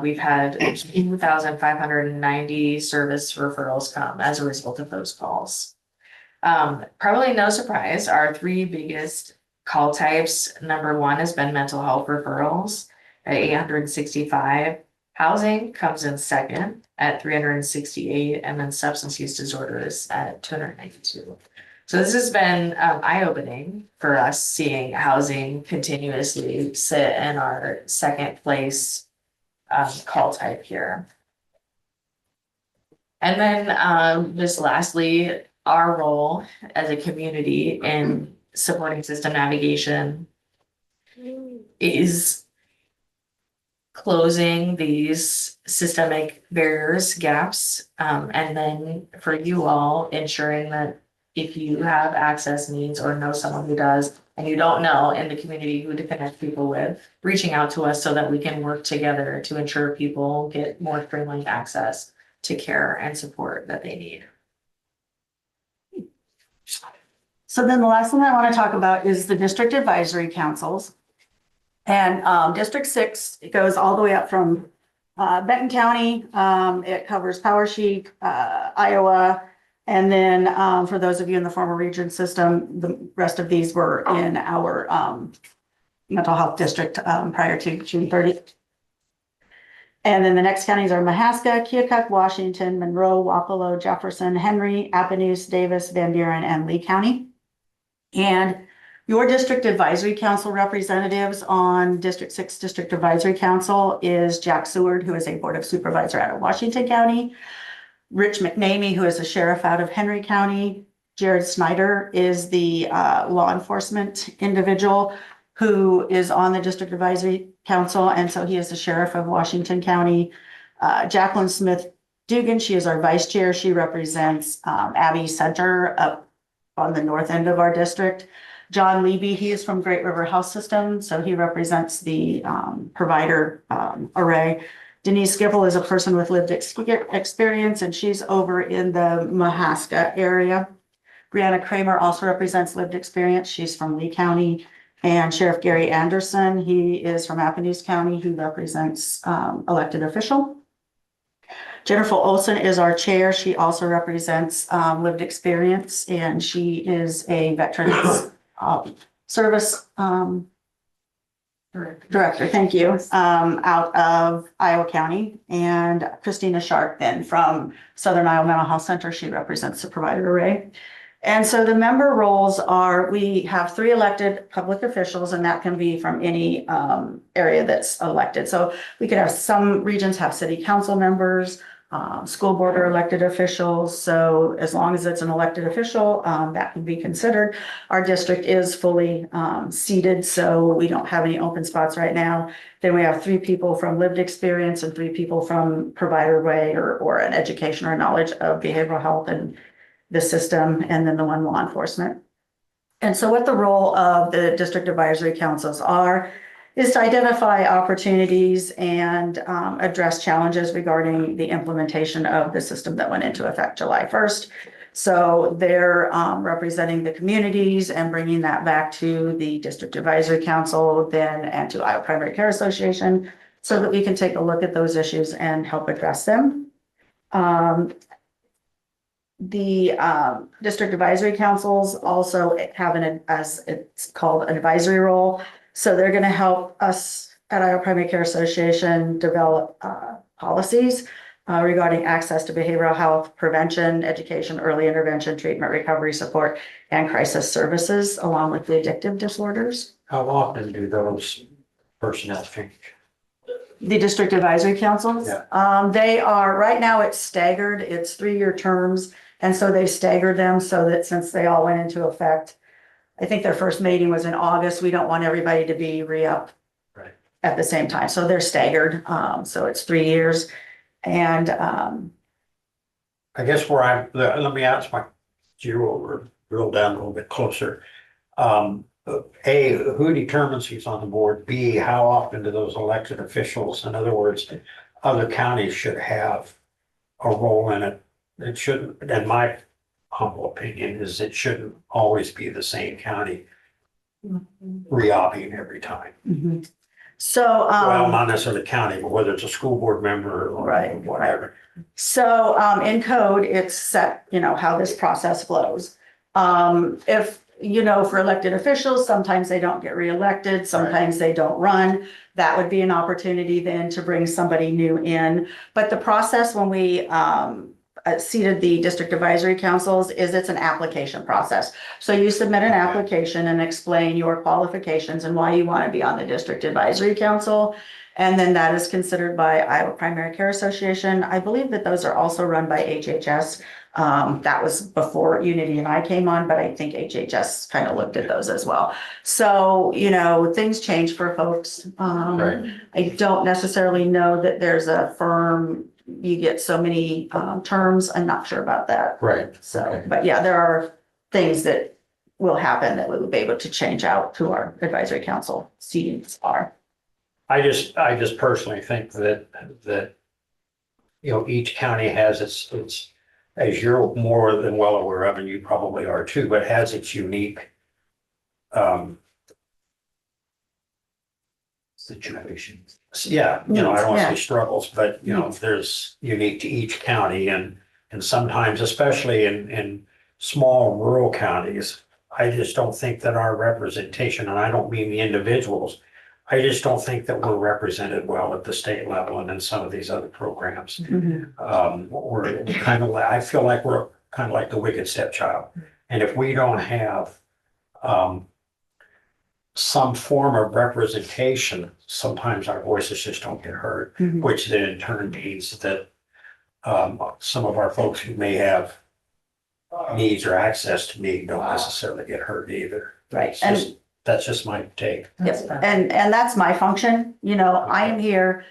S9: we've had 2,590 service referrals come as a result of those calls. Probably no surprise, our three biggest call types, number one has been mental health referrals at 865. Housing comes in second at 368, and then substance use disorders at 292. So this has been eye-opening for us, seeing housing continuously sit in our second place call type here. And then just lastly, our role as a community in supporting system navigation is closing these systemic barriers, gaps, and then for you all ensuring that if you have access needs or know someone who does, and you don't know in the community who to connect people with, reaching out to us so that we can work together to ensure people get more streamlined access to care and support that they need.
S8: So then the last one I want to talk about is the district advisory councils. And District 6, it goes all the way up from Benton County. It covers Poweshiek, Iowa. And then for those of you in the former region system, the rest of these were in our mental health district prior to June 30th. And then the next counties are Mahaska, Keokuk, Washington, Monroe, Wapello, Jefferson, Henry, Appanoose, Davis, Van Buren, and Lee County. And your district advisory council representatives on District 6 District Advisory Council is Jack Seward, who is a board of supervisor out of Washington County. Rich McNamee, who is a sheriff out of Henry County. Jared Snyder is the law enforcement individual who is on the District Advisory Council, and so he is the sheriff of Washington County. Jacqueline Smith Dugan, she is our vice chair. She represents Abbey Center up on the north end of our district. John Leby, he is from Great River Health System, so he represents the provider array. Denise Skibble is a person with lived experience, and she's over in the Mahaska area. Brianna Kramer also represents lived experience. She's from Lee County. And Sheriff Gary Anderson, he is from Appanoose County, who represents elected official. Jennifer Olson is our chair. She also represents lived experience, and she is a veterans service director, thank you, out of Iowa County. And Christina Sharp then from Southern Iowa Mental Health Center, she represents the provider array. And so the member roles are, we have 3 elected public officials, and that can be from any area that's elected. So we could have, some regions have city council members, school board or elected officials. So as long as it's an elected official, that can be considered. Our district is fully seated, so we don't have any open spots right now. Then we have 3 people from lived experience and 3 people from provider way or an education or knowledge of behavioral health and the system, and then the 1 law enforcement. And so what the role of the district advisory councils are is to identify opportunities and address challenges regarding the implementation of the system that went into effect July 1st. So they're representing the communities and bringing that back to the district advisory council then and to Iowa Primary Care Association so that we can take a look at those issues and help address them. The district advisory councils also have as it's called, an advisory role. So they're going to help us at Iowa Primary Care Association develop policies regarding access to behavioral health, prevention, education, early intervention, treatment, recovery support, and crisis services, along with the addictive disorders.
S1: How often do those personnel change?
S8: The district advisory councils, they are, right now it's staggered, it's 3-year terms. And so they've staggered them so that since they all went into effect, I think their first meeting was in August. We don't want everybody to be re-up at the same time. So they're staggered. So it's 3 years. And
S1: I guess let me ask my drill down a little bit closer. A, who determines who's on the board? B, how often do those elected officials, in other words, other counties should have a role in it? It shouldn't, in my humble opinion, is it shouldn't always be the same county re-opping every time.
S8: So,
S1: Well, not necessarily county, but whether it's a school board member or whatever.
S8: So in code, it's set, how this process flows. If, for elected officials, sometimes they don't get reelected, sometimes they don't run. That would be an opportunity then to bring somebody new in. But the process when we seated the district advisory councils is it's an application process. So you submit an application and explain your qualifications and why you want to be on the district advisory council. And then that is considered by Iowa Primary Care Association. I believe that those are also run by HHS. That was before Unity and I came on, but I think HHS kind of looked at those as well. So, things change for folks. I don't necessarily know that there's a firm, you get so many terms. I'm not sure about that.
S1: Right.
S8: So, but yeah, there are things that will happen that we will be able to change out to our advisory council seats are.
S1: I just personally think that, each county has its, as you're more than well aware of, and you probably are too, but has its unique,
S4: Situations.
S1: yeah, I don't want to
S8: Yeah.
S1: say struggles, but, there's unique to each county and sometimes, especially in small rural counties, I just don't think that our representation, and I don't mean the individuals, I just don't think that we're represented well at the state level and in some of these other programs. We're kind of like, I feel like we're kind of like the wicked stepchild. And if we don't have, some form of representation, sometimes our voices just don't get heard, which then in turn means that some of our folks who may have needs or access to need don't necessarily get heard either.
S8: Right,
S1: That's just my take.
S8: Yes, and that's my function, I am here.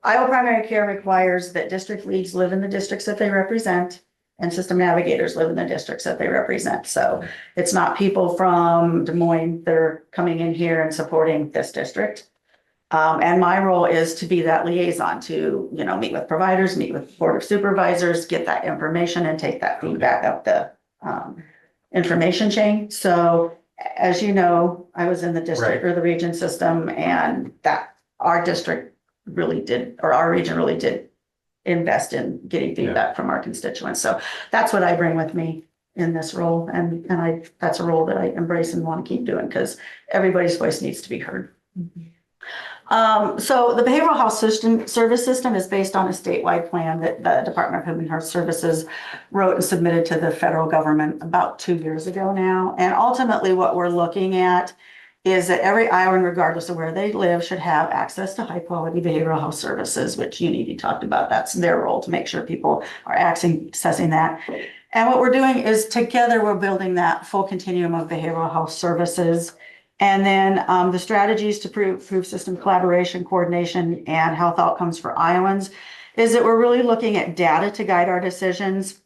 S8: Iowa primary care requires that district leads live in the districts that they represent and system navigators live in the districts that they represent. So it's not people from Des Moines that are coming in here and supporting this district. And my role is to be that liaison to, meet with providers, meet with board of supervisors, get that information and take that feedback up the information chain. So as you know, I was in the district or the region system, and that our district really did, or our region really did invest in getting feedback from our constituents. So that's what I bring with me in this role. And that's a role that I embrace and want to keep doing because everybody's voice needs to be heard. So the behavioral health service system is based on a statewide plan that the Department of Human Health Services wrote and submitted to the federal government about 2 years ago now. And ultimately what we're looking at is that every Iowan, regardless of where they live, should have access to high quality behavioral health services, which Unity talked about. That's their role, to make sure people are accessing that. And what we're doing is together we're building that full continuum of behavioral health services. And then the strategies to improve system collaboration, coordination, and health outcomes for Iowans is that we're really looking at data to guide our decisions.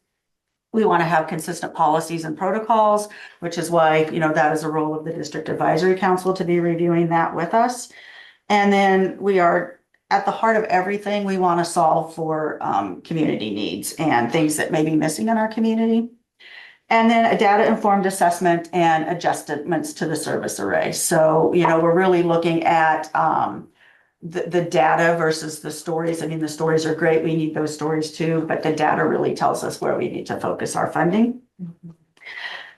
S8: We want to have consistent policies and protocols, which is why, that is a role of the District Advisory Council to be reviewing that with us. And then we are at the heart of everything. We want to solve for community needs and things that may be missing in our community. And then a data-informed assessment and adjustments to the service array. So, we're really looking at the data versus the stories. I mean, the stories are great. We need those stories too, but the data really tells us where we need to focus our funding.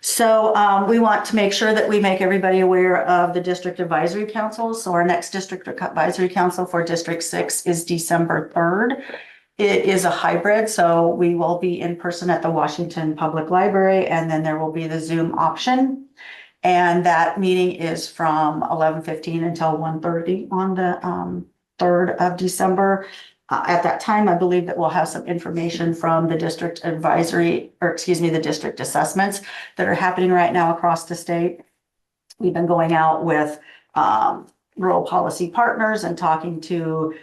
S8: So we want to make sure that we make everybody aware of the District Advisory Council. So our next District Advisory Council for District 6 is December 3rd. It is a hybrid, so we will be in person at the Washington Public Library, and then there will be the Zoom option. And that meeting is from 11:15 until 1:30 on the 3rd of December. At that time, I believe that we'll have some information from the district the district assessments that are happening right now across the state. We've been going out with rural policy partners and talking to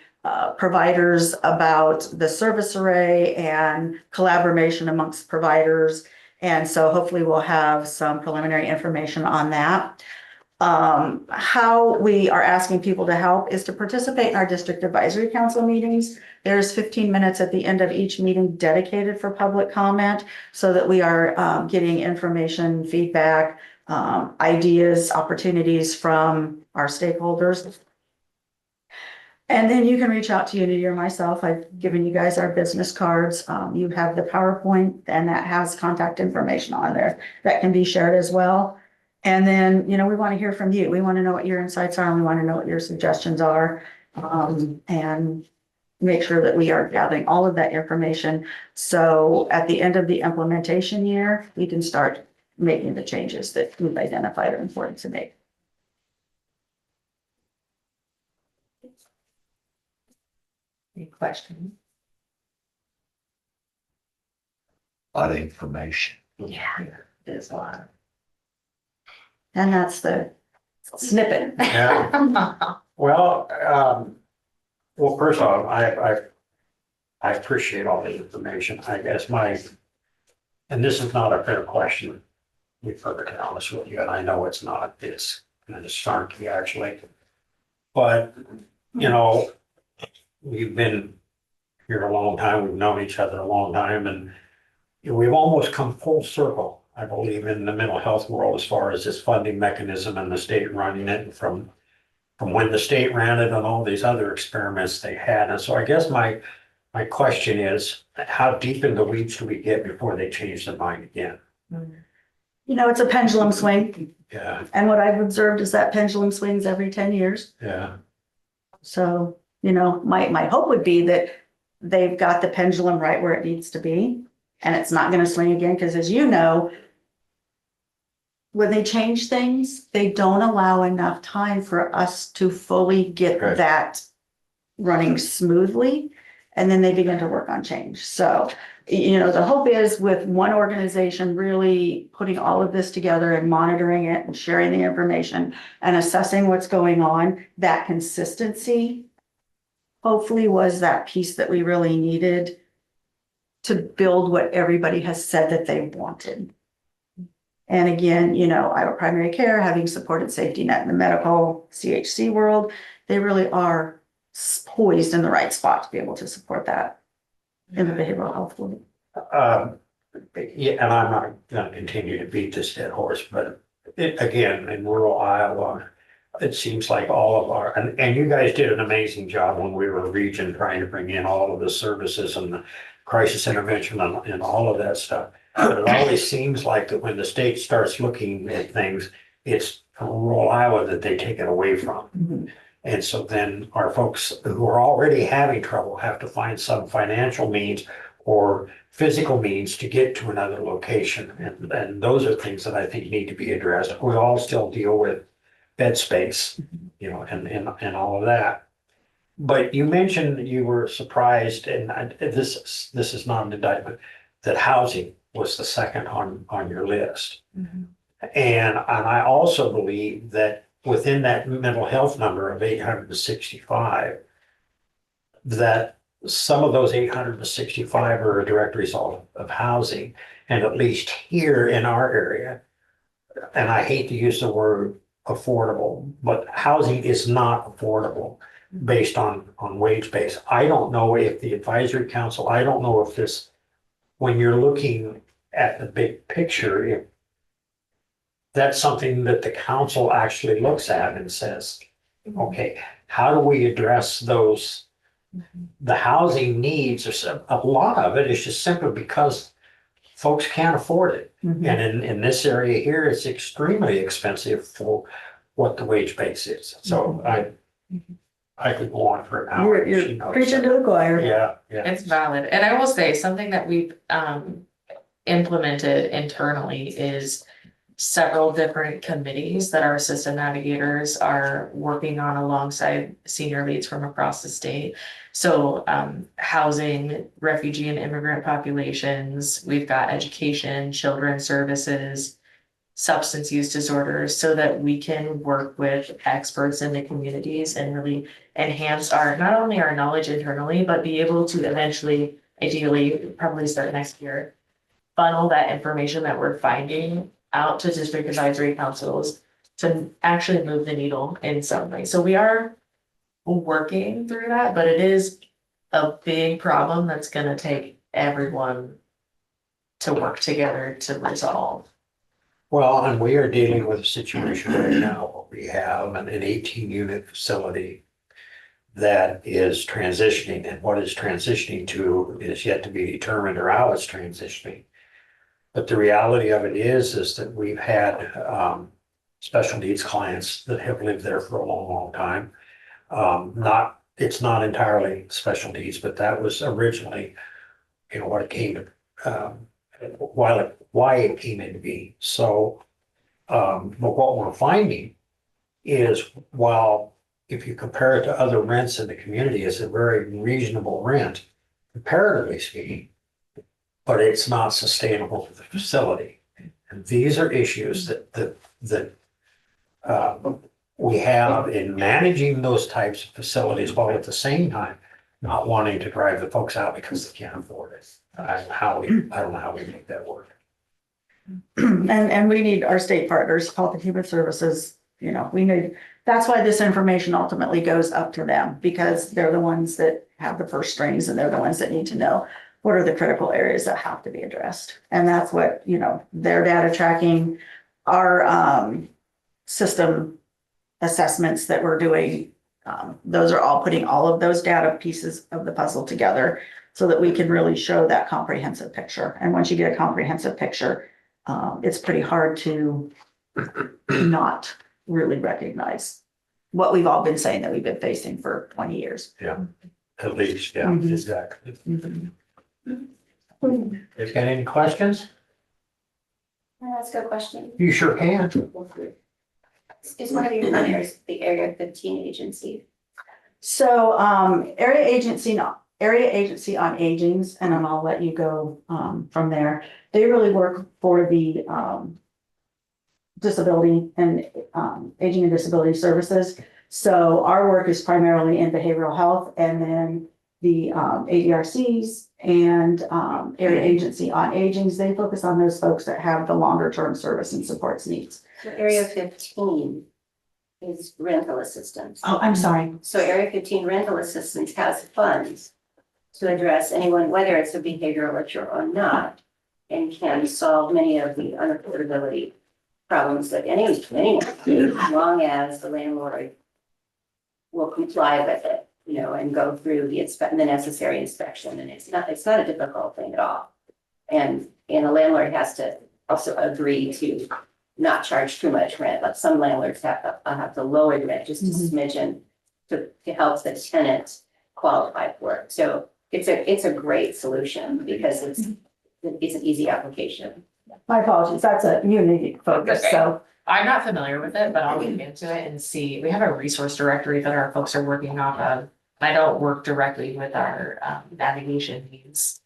S8: providers about the service array and collaboration amongst providers. And so hopefully we'll have some preliminary information on that. How we are asking people to help is to participate in our district advisory council meetings. There's 15 minutes at the end of each meeting dedicated for public comment so that we are getting information, feedback, ideas, opportunities from our stakeholders. And then you can reach out to Unity or myself. I've given you guys our business cards. You have the PowerPoint, and that has contact information on there that can be shared as well. And then, we want to hear from you. We want to know what your insights are, and we want to know what your suggestions are, and make sure that we are gathering all of that information. So at the end of the implementation year, we can start making the changes that we've identified are important to make. Any questions?
S4: A lot of information.
S8: Yeah, it is a lot. And that's the snippet.
S1: Yeah. Well, first off, I appreciate all the information. I guess and this is not a fair question, be perfectly honest with you, and I know it's not, it's kind of snarky actually. But, you know, we've been here a long time, we've known each other a long time, and we've almost come full circle, I believe, in the mental health world as far as this funding mechanism and the state running it from when the state ran it and all these other experiments they had. And so I guess my question is, how deep in the weeds do we get before they change their mind again?
S8: You know, it's a pendulum swing.
S1: Yeah,
S8: And what I've observed is that pendulum swings every 10 years.
S1: yeah,
S8: So, you know, my hope would be that they've got the pendulum right where it needs to be. And it's not gonna swing again, because as you know, when they change things, they don't allow enough time for us to fully get
S1: Right.
S8: that running smoothly. And then they begin to work on change. So, you know, the hope is with one organization really putting all of this together and monitoring it and sharing the information and assessing what's going on, that consistency hopefully was that piece that we really needed to build what everybody has said that they wanted. And again, you know, Iowa Primary Care, having supported safety net in the medical CHC world, they really are poised in the right spot to be able to support that in the behavioral health world.
S1: yeah, and I'm not gonna continue to beat this dead horse, but again, in rural Iowa, it seems like all of our, and you guys did an amazing job when we were a region trying to bring in all of the services and the crisis intervention and all of that stuff. But it always seems like that when the state starts looking at things, it's from rural Iowa that they take it away from. And so then our folks who are already having trouble have to find some financial means or physical means to get to another location. And those are things that I think need to be addressed. We all still deal with bed space, you know, and all of that. But you mentioned you were surprised, and this is not an indictment, that housing was the second on your list. And I also believe that within that mental health number of 865, that some of those 865 are a direct result of housing. And at least here in our area, and I hate to use the word affordable, but housing is not affordable based on wage base. I don't know if the advisory council, I don't know if this, when you're looking at the big picture, if that's something that the council actually looks at and says, okay, how do we address those? The housing needs, a lot of it is just simply because folks can't afford it. And in this area here, it's extremely expensive for what the wage base is. So I could go on for an hour.
S8: You're preaching to the choir.
S1: Yeah, yeah.
S9: It's valid. And I will say, something that we've implemented internally is several different committees that our system navigators are working on alongside senior leads from across the state. So housing, refugee and immigrant populations, we've got education, children's services, substance use disorders, so that we can work with experts in the communities and really enhance our, not only our knowledge internally, but be able to eventually, ideally, probably start next year, funnel that information that we're finding out to district advisory councils to actually move the needle in some way. So we are working through that, but it is a big problem that's gonna take everyone to work together to resolve.
S1: Well, and we are dealing with a situation right now where we have an 18-unit facility that is transitioning, and what it's transitioning to is yet to be determined, or how it's transitioning. But the reality of it is that we've had special needs clients that have lived there for a long, long time. It's not entirely special needs, but that was originally, you know, what it came to, why it came into being. So, but what we're finding is, while if you compare it to other rents in the community, it's a very reasonable rent, comparatively speaking, but it's not sustainable for the facility. And these are issues that we have in managing those types of facilities, while at the same time not wanting to drive the folks out because they can't afford it. I don't know how we make that work.
S8: And we need our state partners, Health and Human Services, you know, we need, that's why this information ultimately goes up to them, because they're the ones that have the purse strings and they're the ones that need to know what are the critical areas that have to be addressed. And that's what, you know, their data tracking, our system assessments that we're doing, those are all putting all of those data pieces of the puzzle together so that we can really show that comprehensive picture. And once you get a comprehensive picture, it's pretty hard to not really recognize what we've all been saying that we've been facing for 20 years.
S1: At least, yeah,
S8: Mhm.
S1: exactly.
S8: Mhm.
S1: If you got any questions,
S10: That's a good question.
S1: you sure can.
S10: Is one of your partners the Area 15 agency?
S8: So, area agency on agings, and then I'll let you go, from there. They really work for the, disability and, aging and disability services. So our work is primarily in behavioral health, and then the, ADRCs and, area agency on agings, they focus on those folks that have the longer term service and supports needs.
S10: So Area 15 is rental assistance.
S8: Oh, I'm sorry.
S10: So Area 15 rental assistance has funds to address anyone, whether it's a behavioral issue or not, and can solve many of the unaffordability problems that anyone, as long as the landlord will comply with it, you know, and go through the necessary inspection. And it's not a difficult thing at all. And a landlord has to also agree to not charge too much rent. Like some landlords have to lower the rent just a smidgen to help the tenant qualify for it. So it's a great solution because it's an easy application.
S8: My apologies, that's a unique focus,
S9: Okay.
S8: so.
S9: I'm not familiar with it, but I'll look into it and see. We have a resource directory that our folks are working off of. I don't work directly with our navigation needs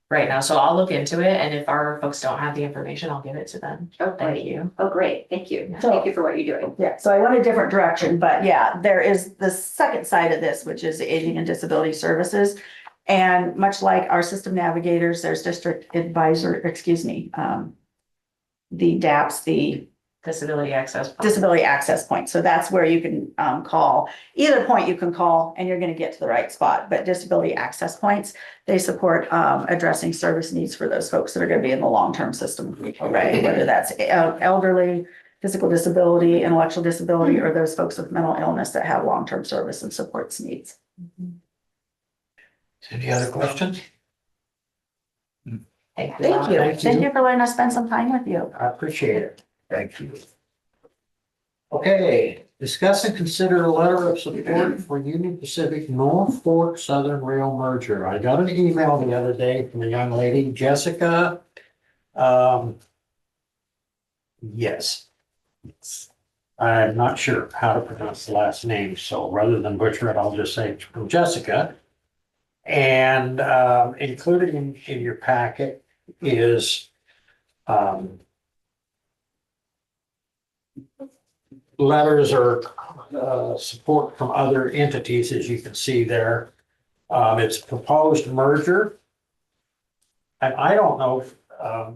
S9: right now, so I'll look into it, and if our folks don't have the information, I'll give it to them. Thank
S10: Okay.
S9: you.
S10: Oh, great. Thank you.
S8: So-
S10: Thank you for what you're doing.
S8: Yeah, so I went a different direction, but yeah, there is the second side of this, which is aging and disability services. And much like our system navigators, there's district advisor, the DAPS, the
S9: Disability access.
S8: disability access point. So that's where you can call, either point you can call and you're gonna get to the right spot. But disability access points, they support addressing service needs for those folks that are gonna be in the long-term system, right? Whether that's elderly, physical disability, intellectual disability, or those folks with mental illness that have long-term service and supports needs.
S1: Any other questions?
S9: Thank
S8: Thank you.
S1: Thank you.
S8: Thank you for letting us spend some time with you.
S1: I appreciate it. Thank you. Okay, discuss and consider a letter of support for Union Pacific North Fork Southern Rail merger. I got an email the other day from a young lady, Jessica. Yes. I'm not sure how to pronounce the last name, so rather than butcher it, I'll just say it's from Jessica. And included in your packet is letters or support from other entities, as you can see there. It's proposed merger. And I don't know, I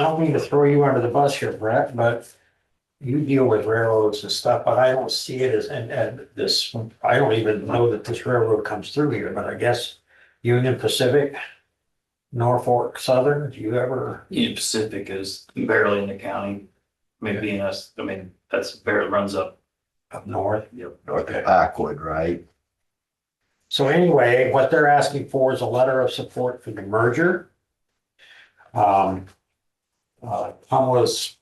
S1: don't mean to throw you under the bus here, Brett, but you deal with railroads and stuff, but I don't see it as, and this, I don't even know that this railroad comes through here, but I guess Union Pacific, Norfolk Southern, do you ever?
S7: Union Pacific is barely in the county, maybe in us, I mean, that's barely runs up.
S1: Up north.
S4: North of Packwood, right?
S1: So anyway, what they're asking for is a letter of support for the merger. Tom was,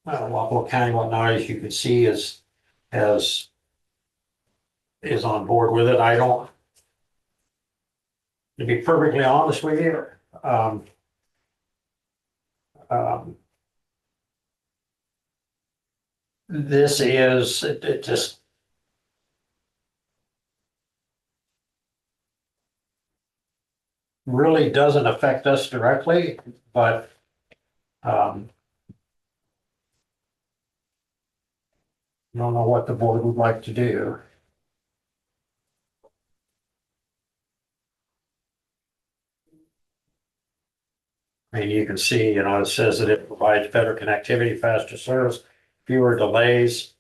S1: Wapello County, whatnot, as you can see, is on board with it. I don't, to be perfectly honest with you, this is, it just really doesn't affect us directly, but I don't know what the board would like to do. I mean, you can see, it says that it provides better connectivity, faster service, fewer delays.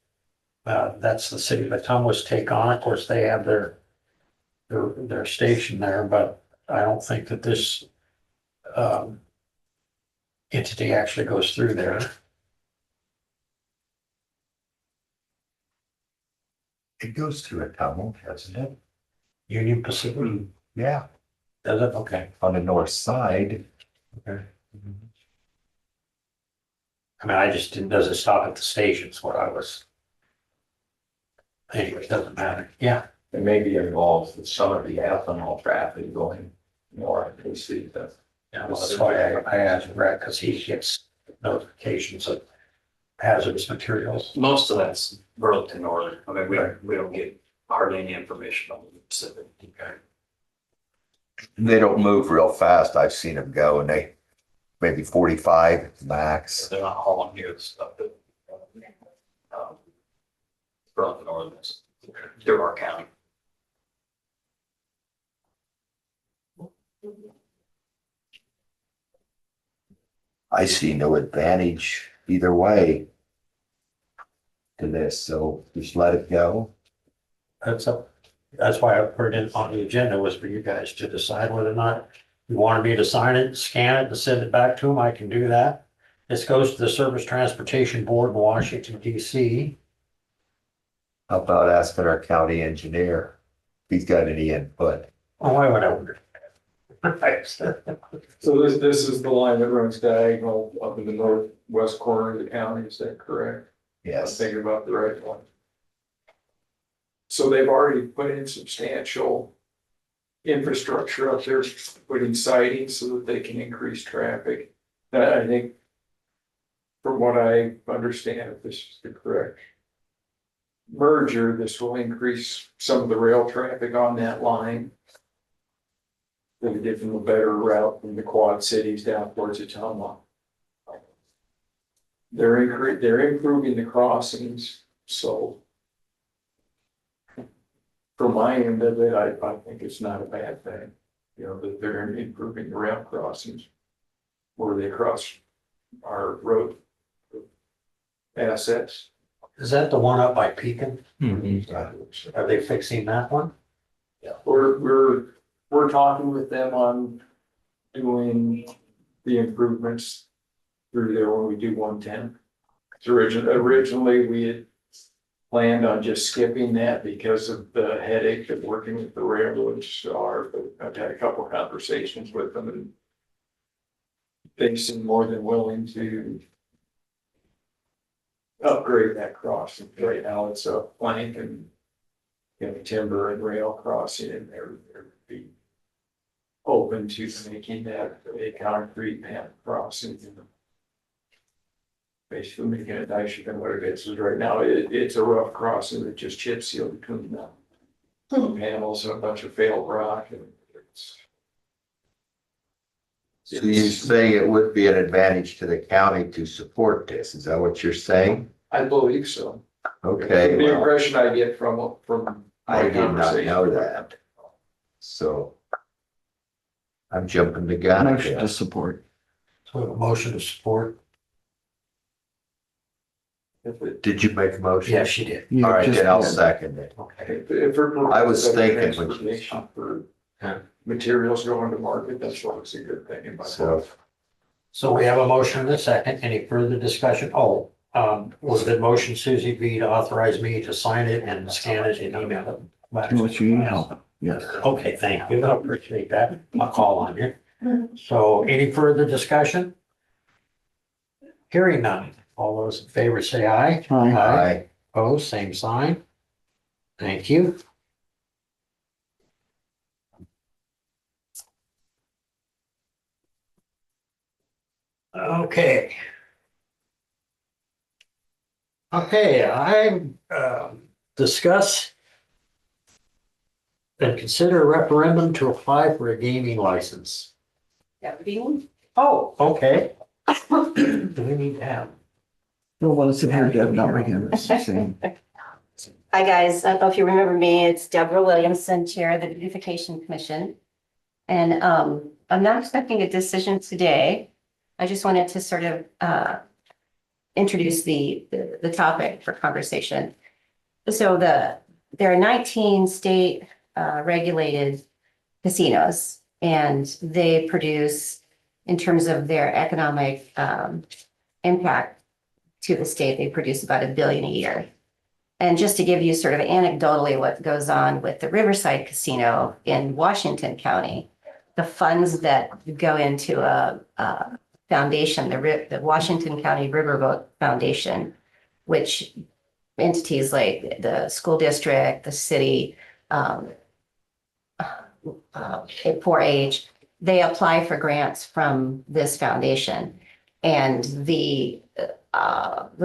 S1: That's the city of Atumwa's take on it. Of course, they have their station there, but I don't think that this entity actually goes through there.
S4: It goes through a tunnel, doesn't it?
S1: Union Pacific,
S4: Yeah,
S1: does it? Okay.
S4: on the north side.
S1: Okay. I mean, I just didn't, does it stop at the stations where I was? Anyway, it doesn't matter. Yeah.
S5: It may be involved with some of the ethanol traffic going north. We see that.
S1: Yeah, well, that's why I asked Brett, because he gets notifications of hazardous materials.
S7: Most of that's Burlington Northern. I mean, we don't get hardly any information on the Pacific.
S1: Okay.
S4: They don't move real fast. I've seen them go and they maybe 45 max.
S7: They're not hauling near the stuff that Burlington Northern is through our county.
S4: I see no advantage either way to this, so just let it go.
S1: That's why I put it in on the agenda, was for you guys to decide whether or not you wanted me to sign it, scan it, and send it back to them. I can do that. This goes to the Surface Transportation Board in Washington, DC.
S4: How about asking our county engineer if he's got any input?
S1: Oh, why would I wonder?
S5: So this is the line that runs diagonal up in the northwest corner of the county, is that correct? I'm
S4: Yes.
S5: thinking about the right one. So they've already put in substantial infrastructure up there, putting siding so that they can increase traffic. I think, from what I understand, if this is the correct merger, this will increase some of the rail traffic on that line. It'll give them a better route from the Quad Cities down towards Ottumwa. They're improving the crossings, so from my end of it, I think it's not a bad thing, that they're improving the rail crossings where they cross our road assets.
S1: Is that the one up by Pekin? Are they fixing that one?
S5: We're talking with them on doing the improvements through there when we do 110. So originally, we had planned on just skipping that because of the headache of working with the railroads are, but I've had a couple of conversations with them and they seem more than willing to upgrade that crossing. Right now, it's a plank and timber and rail crossing, and they're be open to making that a concrete path crossing. Basically making it nicer than what it is right now. It's a rough crossing that just chip sealed between the panels and a bunch of failed rock, and
S4: So you're saying it would be an advantage to the county to support this? Is that what you're saying?
S5: I believe so.
S4: Okay,
S5: The
S4: well,
S5: impression I get from
S4: I
S5: my
S4: did not
S5: conversation
S4: know
S5: with them.
S4: that. So I'm jumping the gun. I
S2: Motion to
S4: guess.
S2: support.
S1: So we have a motion to support.
S4: Did you make a motion?
S1: Yes, she did.
S2: You
S4: All right,
S2: just
S4: then I'll
S2: did.
S4: second it.
S1: Okay.
S4: I was thinking when-
S5: Transportation for
S1: Yeah.
S5: materials going to market, that's always a good thing in my
S4: So-
S5: book.
S1: So we have a motion and a second. Any further discussion? Was the motion, Susie B, to authorize me to sign it and scan it and email it back?
S2: Unless you need help. Yes.
S1: Okay, thank you. I appreciate that. I'll call on you. So any further discussion? Hearing none. All those in favor say aye.
S2: Aye.
S4: Aye.
S1: Opposed, same sign. Thank you. Okay. Okay, discuss and consider a referendum to apply for a gaming license.
S10: That would be one.
S1: Oh, okay. Do we need to have?
S2: No, well, it's in here, Deb, not right here. It's the same.
S10: Hi, guys. I don't know if you remember me. It's Deborah Williamson, Chair of the Beautification Commission. And I'm not expecting a decision today. I just wanted to sort of introduce the topic for conversation. So there are 19 state regulated casinos, and they produce, in terms of their economic impact to the state, they produce about $1 billion a year. And just to give you sort of anecdotally what goes on with the Riverside Casino in Washington County, the funds that go into a foundation, the Washington County Riverboat Foundation, which entities like the school district, the city, 4-H, they apply for grants from this foundation. And the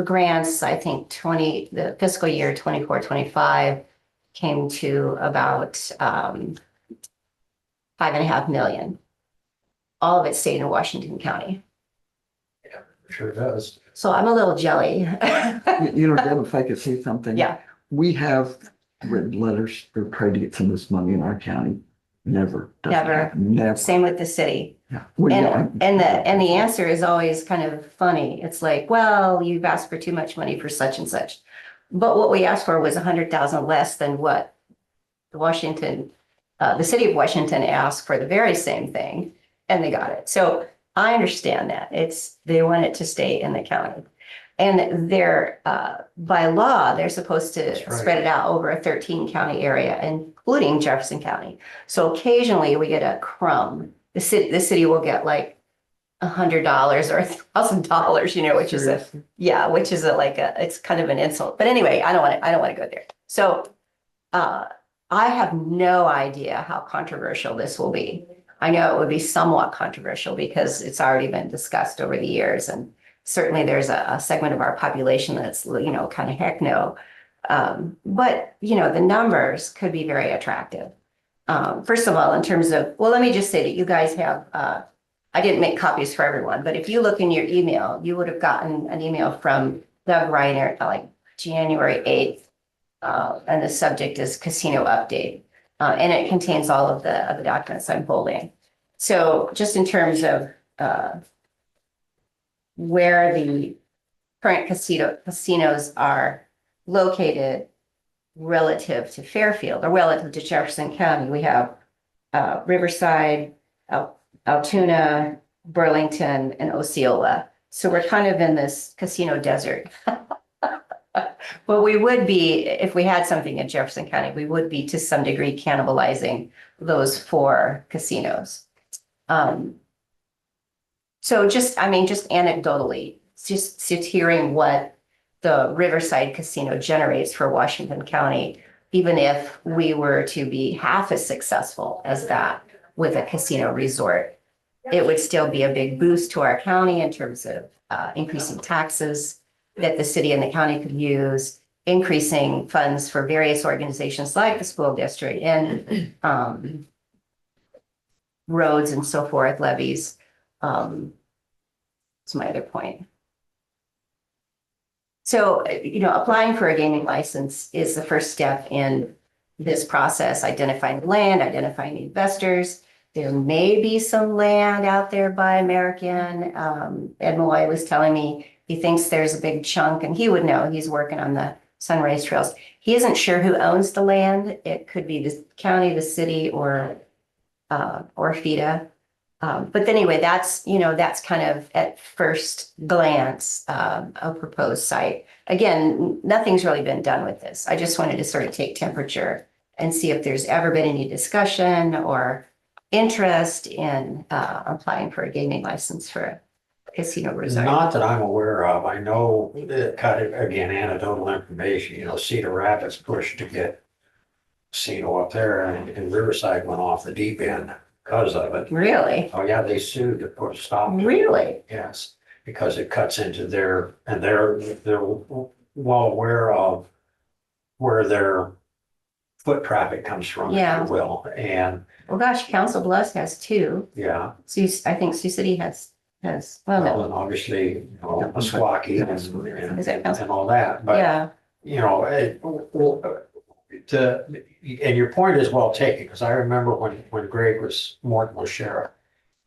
S10: grants, I think the fiscal year 24-25 came to about $5.5 million. All of it stayed in Washington County.
S1: Sure does.
S10: So I'm a little jelly.
S2: You know, Deb, if I could say something.
S10: Yeah.
S2: We have written letters or tried to get some of this money in our county. Never. Doesn't
S10: Never.
S2: happen. Never.
S10: Same with the city.
S2: Yeah. Well, yeah,
S10: And the answer is always kind of funny. It's like, well, you've asked for too much money for such and such. But what we asked for was 100,000 less than what the city of Washington asked for the very same thing, and they got it. So I understand that. They want it to stay in the county. And they're, by law, they're supposed to
S1: That's right.
S10: spread it out over a 13 county area, including Jefferson County. So occasionally we get a crumb. The city will get like $100 or $1,000, you know, which is it's kind of an insult. But anyway, I don't want to go there. So I have no idea how controversial this will be. I know it would be somewhat controversial because it's already been discussed over the years, and certainly there's a segment of our population that's, you know, kind of heck no. But, you know, the numbers could be very attractive. First of all, in terms of, well, let me just say that you guys have, I didn't make copies for everyone, but if you look in your email, you would have gotten an email from Doug Reiner, like January 8th. And the subject is casino update. And it contains all of the documents I'm holding. So just in terms of where the current casinos are located relative to Fairfield or relative to Jefferson County, we have Riverside, Altoona, Burlington, and Osceola. So we're kind of in this casino desert. But we would be, if we had something in Jefferson County, we would be to some degree cannibalizing those 4 casinos. So just anecdotally, just hearing what the Riverside Casino generates for Washington County, even if we were to be half as successful as that with a casino resort, it would still be a big boost to our county in terms of increasing taxes that the city and the county could use, increasing funds for various organizations like the school district and roads and so forth, levies. That's my other point. So, you know, applying for a gaming license is the first step in this process, identifying the land, identifying the investors. There may be some land out there by American. Ed Malloy was telling me he thinks there's a big chunk, and he would know, he's working on the Sunrise Trails. He isn't sure who owns the land. It could be the county, the city, or FIDA. But anyway, that's kind of at first glance a proposed site. Again, nothing's really been done with this. I just wanted to sort of take temperature and see if there's ever been any discussion or interest in applying for a gaming license for a casino resort.
S1: Not that I'm aware of. I know that kind of, again, anecdotal information, you know, Cedar Rapids pushed to get casino up there, and Riverside went off the deep end because of it.
S10: Really?
S1: Oh, yeah, they sued to put a stop to it.
S10: Really?
S1: Yes, because it cuts into they're well aware of where their foot traffic comes from, if
S10: Yeah.
S1: you will. And
S10: Well, gosh, Council Bluffs has 2.
S1: yeah,
S10: I think Sioux City has,
S1: well,
S10: no,
S1: and obviously, you know, Meskwaki
S10: Is that Council?
S1: and all that, but
S10: yeah,
S1: you know, and your point is well taken, because I remember when Greg Morton was sheriff,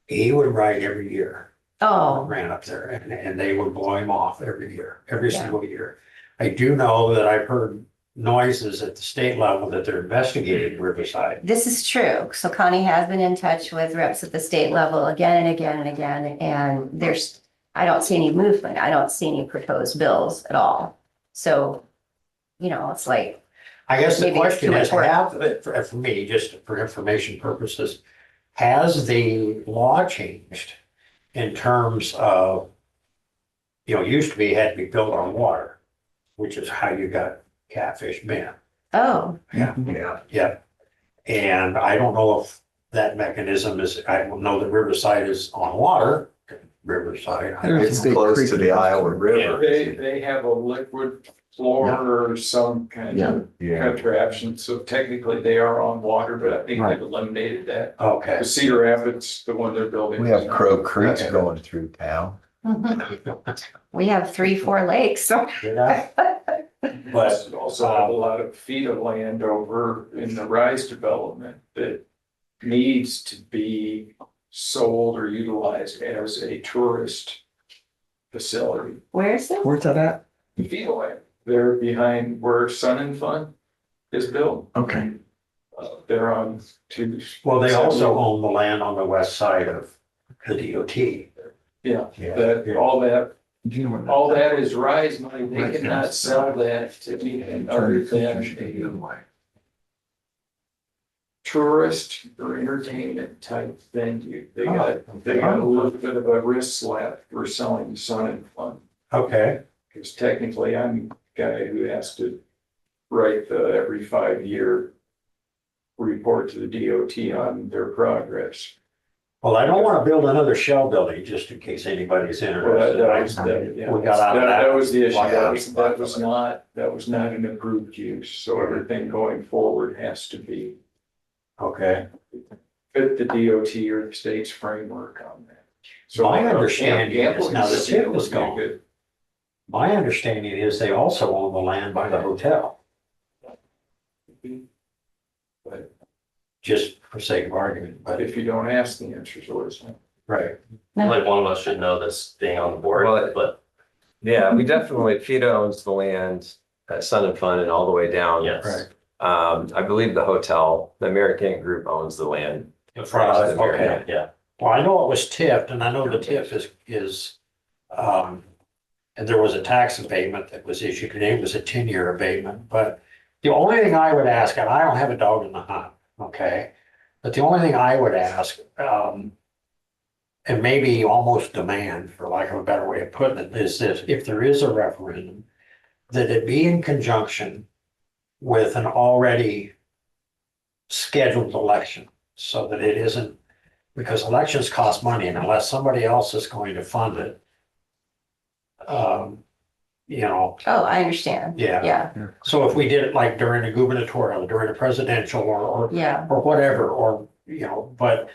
S1: he would write every year
S10: Oh,
S1: ran up there and they would blow him off every year, every
S10: Yeah.
S1: single year. I do know that I've heard noises at the state level that they're investigating Riverside.
S10: this is true. So Connie has been in touch with reps at the state level again and again and again, and I don't see any movement. I don't see any proposed bills at all. So, it's like,
S1: I guess the
S10: Maybe it's
S1: question
S10: too
S1: is,
S10: much
S1: for me, just for information purposes, has the law changed in terms of, used to be, had to be built on water, which is how you got catfish banned.
S10: oh,
S1: Yeah. And I don't know if that mechanism is, I don't know that Riverside is on water, Riverside.
S2: There's
S4: It's
S2: a big
S4: close
S2: creek
S4: to the Iowa River.
S5: They have a liquid floor or some kind of
S4: Yeah.
S5: contraption, so technically they are on water, but I think
S2: Right.
S5: they've eliminated that.
S1: Okay.
S5: The Cedar Rapids, the one they're building.
S4: We have Crow Creek going through town.
S10: we have 3, 4 lakes. So
S1: Yeah.
S5: But
S1: But,
S5: also have a lot of feet of land over in the Rise development that needs to be sold or utilized as a tourist facility.
S10: where is it?
S2: Where's that at?
S5: Feet of land, they're behind where Sun and Fun is built.
S2: Okay.
S5: They're on two.
S1: well, they also own the land on the west side of the DOT.
S5: Yeah,
S1: Yeah.
S5: all that is Rise money. They cannot sell that to anything other than a tourist or entertainment type venue. They got a little bit of a wrist slap for selling Sun and Fun.
S1: Okay.
S5: Because technically I'm the guy who has to write the every 5-year report to the DOT on their progress.
S1: Well, I don't want to build another shell building just in case anybody's
S5: Well,
S1: interested. We got out of that.
S5: That was the issue.
S1: Yeah.
S5: That was not an approved use. So everything going forward has to be
S1: Okay.
S5: fit the DOT or the state's framework on that. So
S1: My understanding is
S5: gambling
S1: now the
S5: casino
S1: tip is
S5: would be a
S1: gone.
S5: good-
S1: My understanding is they also own the land by the hotel,
S5: But
S1: just for sake of argument, but
S5: if you don't ask, the answer is always no.
S1: right.
S7: Like one of us should know this being on the board,
S11: Well,
S7: but
S11: Yeah, we definitely, PETA owns the land at Sun and Fun and all the way down.
S7: yes.
S1: Right.
S11: I believe the hotel, the American Group owns the land.
S1: In front of it, okay.
S7: Yeah,
S1: Well, I know it was tipped and I know the tip and there was a tax abatement that was issued and it was a 10-year abatement, but the only thing I would ask, and I don't have a dog in the hunt, okay? But the only thing I would ask, and maybe almost demand, for lack of a better way of putting it, is this: if there is a referendum, that it be in conjunction with an already scheduled election, so that it isn't, because elections cost money, and unless somebody else is going to fund it,
S10: Oh, I understand.
S1: yeah.
S10: Yeah,
S1: So if we did it like during a gubernatorial, during a presidential, or
S10: yeah.
S1: whatever, or, but,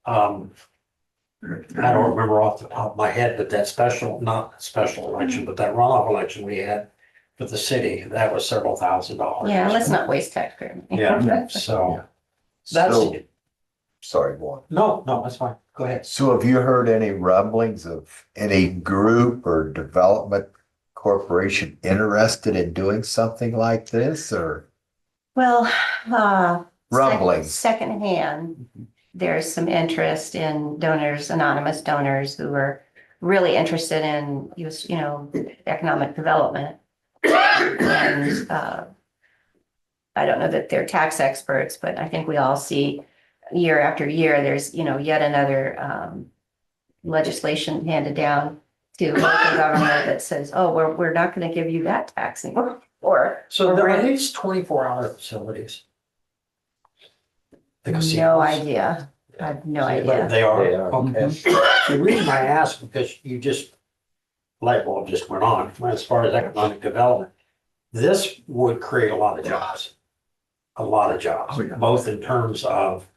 S1: I don't remember off the top of my head, but that not special election, but that runoff election we had for the city, that was several $1,000s.
S10: Yeah, let's not waste taxpayer money.
S1: Yeah, so that's,
S4: So, sorry, Warren.
S1: no, that's fine. Go ahead.
S4: So have you heard any rumblings of any group or development corporation interested in doing something like this, or?
S10: Well,
S4: Rumblings.
S10: secondhand, there's some interest in donors, anonymous donors who are really interested in economic development. And I don't know that they're tax experts, but I think we all see year after year, there's, yet another legislation handed down to local government that says, oh, we're not going to give you that taxing or.
S1: So
S10: or
S1: there
S10: we're
S1: are
S10: gonna-
S1: these 24-hour facilities? The
S10: No
S1: casinos?
S10: idea. I have no
S1: But
S10: idea.
S1: They are,
S11: They are.
S1: okay. The reason I ask, because light bulb just went on, as far as economic development. This would create a lot of jobs. A lot of jobs,
S2: Oh, yeah.
S1: both in terms of,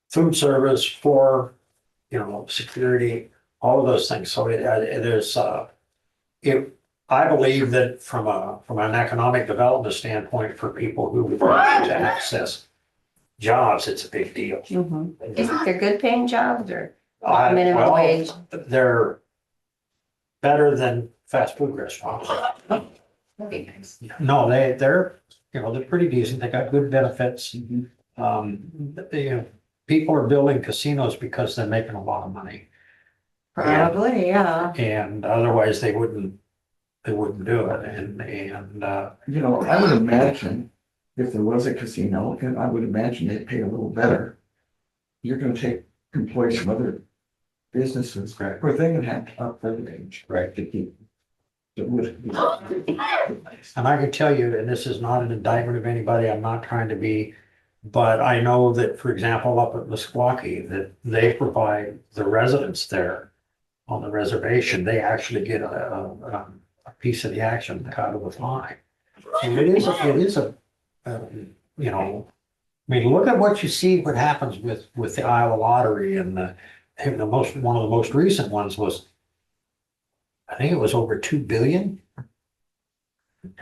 S1: food service, for, security, all of those things. So I believe that from an economic development standpoint, for people who would like to access jobs, it's a big deal.
S10: Isn't there good paying jobs or
S1: I-
S10: minimum
S1: well,
S10: wage?
S1: They're better than fast food restaurants.
S10: That'd be nice.
S1: No, they're, you know, they're pretty decent. They got good benefits. You know, people are building casinos because they're making a lot of money.
S10: Probably, yeah.
S1: And otherwise they wouldn't do it.
S2: You know, I would imagine if there was a casino, and I would imagine they'd pay a little better. You're gonna take employees from other businesses,
S1: Right.
S2: where they're gonna have to up their wage.
S1: Right.
S2: To keep. It would.
S1: And I can tell you, and this is not an indictment of anybody, I'm not trying to be, but I know that, for example, up at Meskwaki, that they provide the residents there on the reservation, they actually get a piece of the action out of the fine. And it is a, you know, I mean, look at what you see, what happens with the Iowa lottery and one of the most recent ones was, I think it was over 2 billion.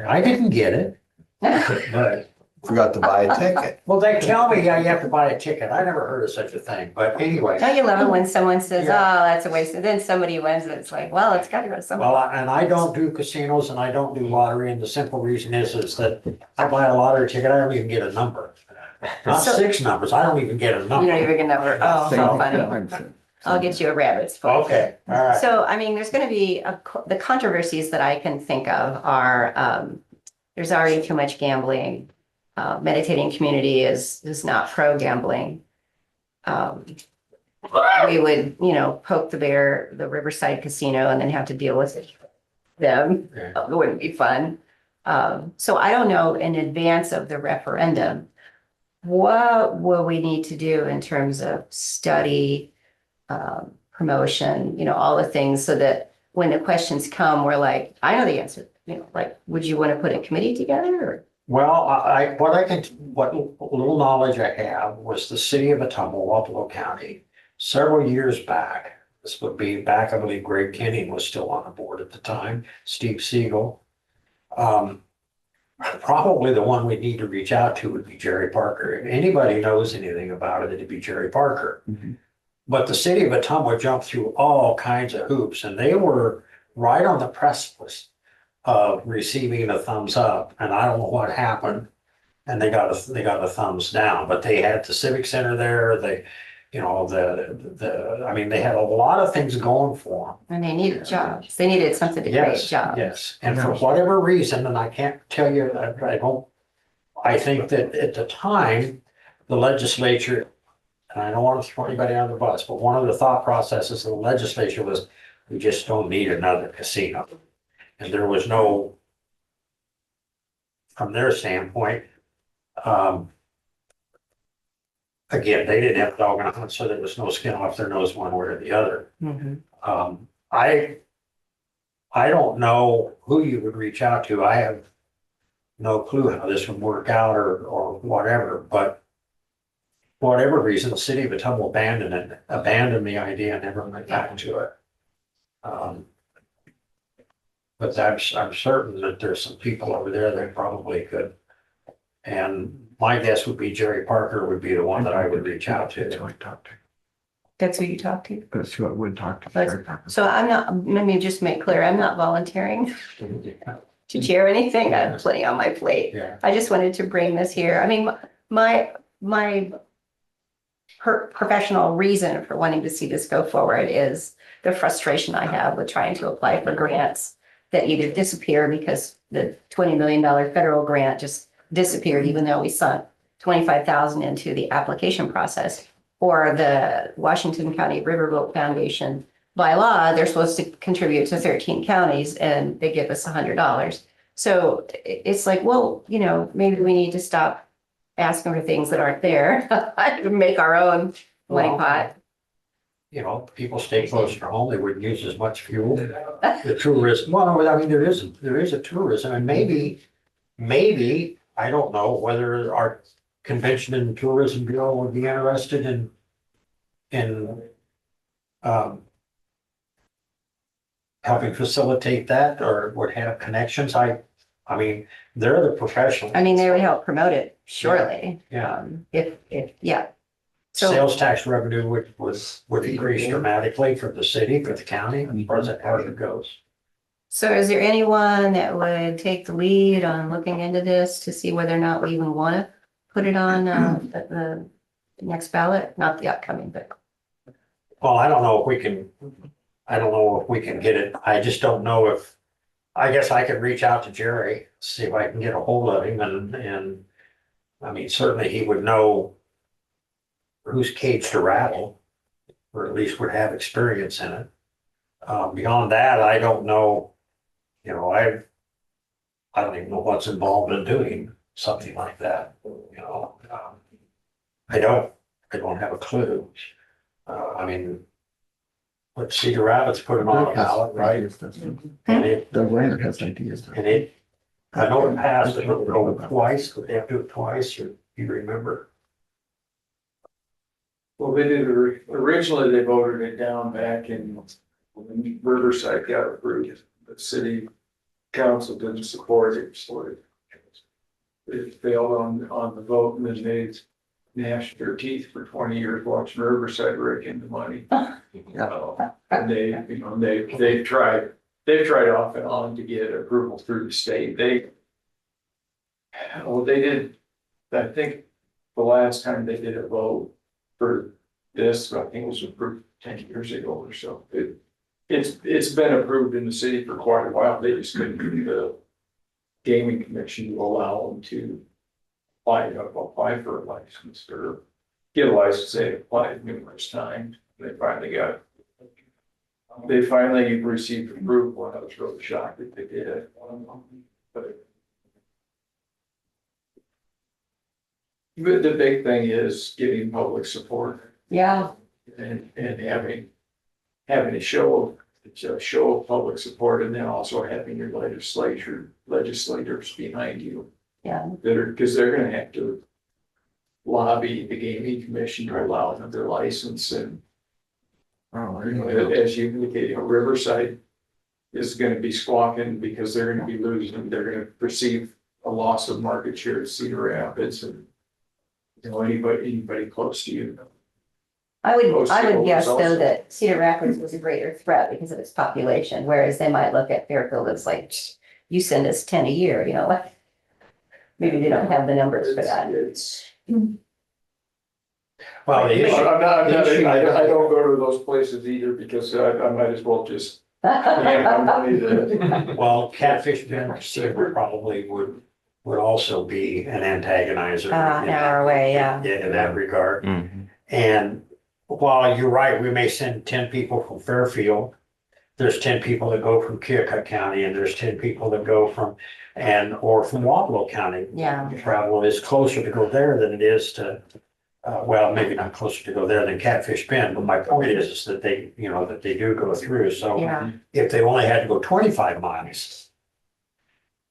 S1: I didn't get it, but,
S4: Forgot to buy a ticket.
S1: well, they tell me, yeah, you have to buy a ticket. I never heard of such a thing, but anyway.
S10: Don't you love it when someone says, oh,
S1: Yeah.
S10: that's a waste, and then somebody wins, and it's like, well, it's gotta go somewhere.
S1: Well, and I don't do casinos and I don't do lottery, and the simple reason is that I buy a lottery ticket, I don't even get a number. Not
S10: So-
S1: 6 numbers, I don't even get a
S10: You don't
S1: number.
S10: even get a number, oh,
S2: Same
S10: how
S2: thing.
S10: funny.
S2: I'm saying.
S10: I'll get you a rabbit's foot.
S1: Okay, all right.
S10: So, I mean, there's gonna be, the controversies that I can think of are, there's already too much gambling. Meditating community is not pro gambling. We would, you know, poke the bear, the Riverside Casino, and then have to deal with them.
S1: Yeah.
S10: It wouldn't be fun. So I don't know in advance of the referendum, what will we need to do in terms of study, promotion, you know, all the things so that when the questions come, we're like, I know the answer, you know, like, would you want to put a committee together or?
S1: Well, what little knowledge I have was the city of Atumwa, Wapello County, several years back. This would be back, I believe Greg Kenning was still on the board at the time, Steve Siegel. Probably the one we need to reach out to would be Jerry Parker. If anybody knows anything about it, it'd be Jerry Parker.
S2: Mhm.
S1: But the city of Atumwa jumped through all kinds of hoops and they were right on the precipice of receiving a thumbs up, and I don't know what happened. And they got a thumbs down, but they had the civic center there, you know, I mean, they had a lot of things going for them.
S10: And they needed jobs. They needed something to create
S1: Yes,
S10: jobs.
S1: yes, and for whatever reason, and I can't tell you, I think that at the time, the legislature, and I don't want to throw anybody on the bus, but one of the thought processes of the legislature was, we just don't need another casino. And there was no, from their standpoint, again, they didn't have a dog in a hunt, so there was no skin off their nose one way or the other.
S10: Mhm.
S1: I don't know who you would reach out to. I have no clue how this would work out or whatever, but for whatever reason, the city of Atumwa abandoned the idea and never went back to it. But I'm certain that there's some people over there that probably could. And my guess would be Jerry Parker would be the one that I would reach out
S2: That's who
S1: to.
S2: I talked to.
S10: That's who you talk to.
S2: That's who I would talk to.
S10: That's- So I'm not, let me just make clear, I'm not volunteering to chair anything. I have plenty on my plate.
S1: Yeah,
S10: I just wanted to bring this here. I mean, my professional reason for wanting to see this go forward is the frustration I have with trying to apply for grants that either disappear because the $20 million federal grant just disappeared, even though we sunk 25,000 into the application process. Or the Washington County Riverboat Foundation, by law, they're supposed to contribute to 13 counties and they give us $100. So it's like, well, you know, maybe we need to stop asking for things that aren't there, make our own money
S1: Well,
S10: pot.
S1: you know, people stay close to home, they wouldn't use as much fuel. The tourism, well, I mean, there is a tourism, and maybe, I don't know whether our convention and tourism bureau would be interested in helping facilitate that or would have connections. I mean, they're the professionals.
S10: I mean, they would help promote it, surely.
S1: Yeah.
S10: Yeah. So,
S1: Sales tax revenue would increase dramatically for the city, for the county, as far as that part it goes.
S10: so is there anyone that would take the lead on looking into this to see whether or not we even want to put it on, the next ballot? Not the upcoming, but.
S1: Well, I don't know if we can get it. I just don't know if, I guess I could reach out to Jerry, see if I can get a hold of him and I mean, certainly he would know whose cage to rattle, or at least would have experience in it. Beyond that, I don't know, I don't even know what's involved in doing something like that, I don't have a clue. I mean, but Cedar Rapids put it on a ballot, right? And it,
S2: Doug Reiner has ideas.
S1: and it, I know it passed, but it'll go twice, but they have to do it twice, or you remember?
S5: Well, they did, originally they voted it down back in when Riverside got approved. The city council didn't support it, so it failed on the vote, and then they gnashed their teeth for 20 years watching Riverside rake in the money. And they've tried off and on to get approval through the state. They did, I think the last time they did a vote for this, I think it was approved 10 years ago or so. It's been approved in the city for quite a while. They just couldn't get the gaming commission to allow them to apply for a license or get a license. They applied numerous times. They finally received approval, and I was really shocked that they did. But the big thing is getting public support
S10: Yeah,
S5: and having a show of public support, and then also having your legislators behind you.
S10: yeah.
S5: Because they're gonna have to lobby the gaming commission to allow them their license, and as you indicated, Riverside is gonna be squawking because they're gonna be losing, they're gonna perceive a loss of market share at Cedar Rapids, and anybody close to you.
S10: I would
S5: Most
S10: guess though
S5: also.
S10: that Cedar Rapids was a greater threat because of its population, whereas they might look at Fairfield as like, you send us 10 a year, Maybe they don't have the numbers for that.
S1: Well, the issue,
S5: I don't go to those places either because I might as well just hand my money to.
S1: well, Catfish Bend receiver probably would also be an antagonizer.
S10: In our way, yeah.
S1: In that regard. And while you're right, we may send 10 people from Fairfield. There's 10 people that go from Keokuk County, and there's 10 people that go from Wapello County.
S10: Yeah.
S1: Travel is closer to go there than it is to, well, maybe not closer to go there than Catfish Bend, but my point is that they do go through. So
S10: Yeah.
S1: if they only had to go 25 miles,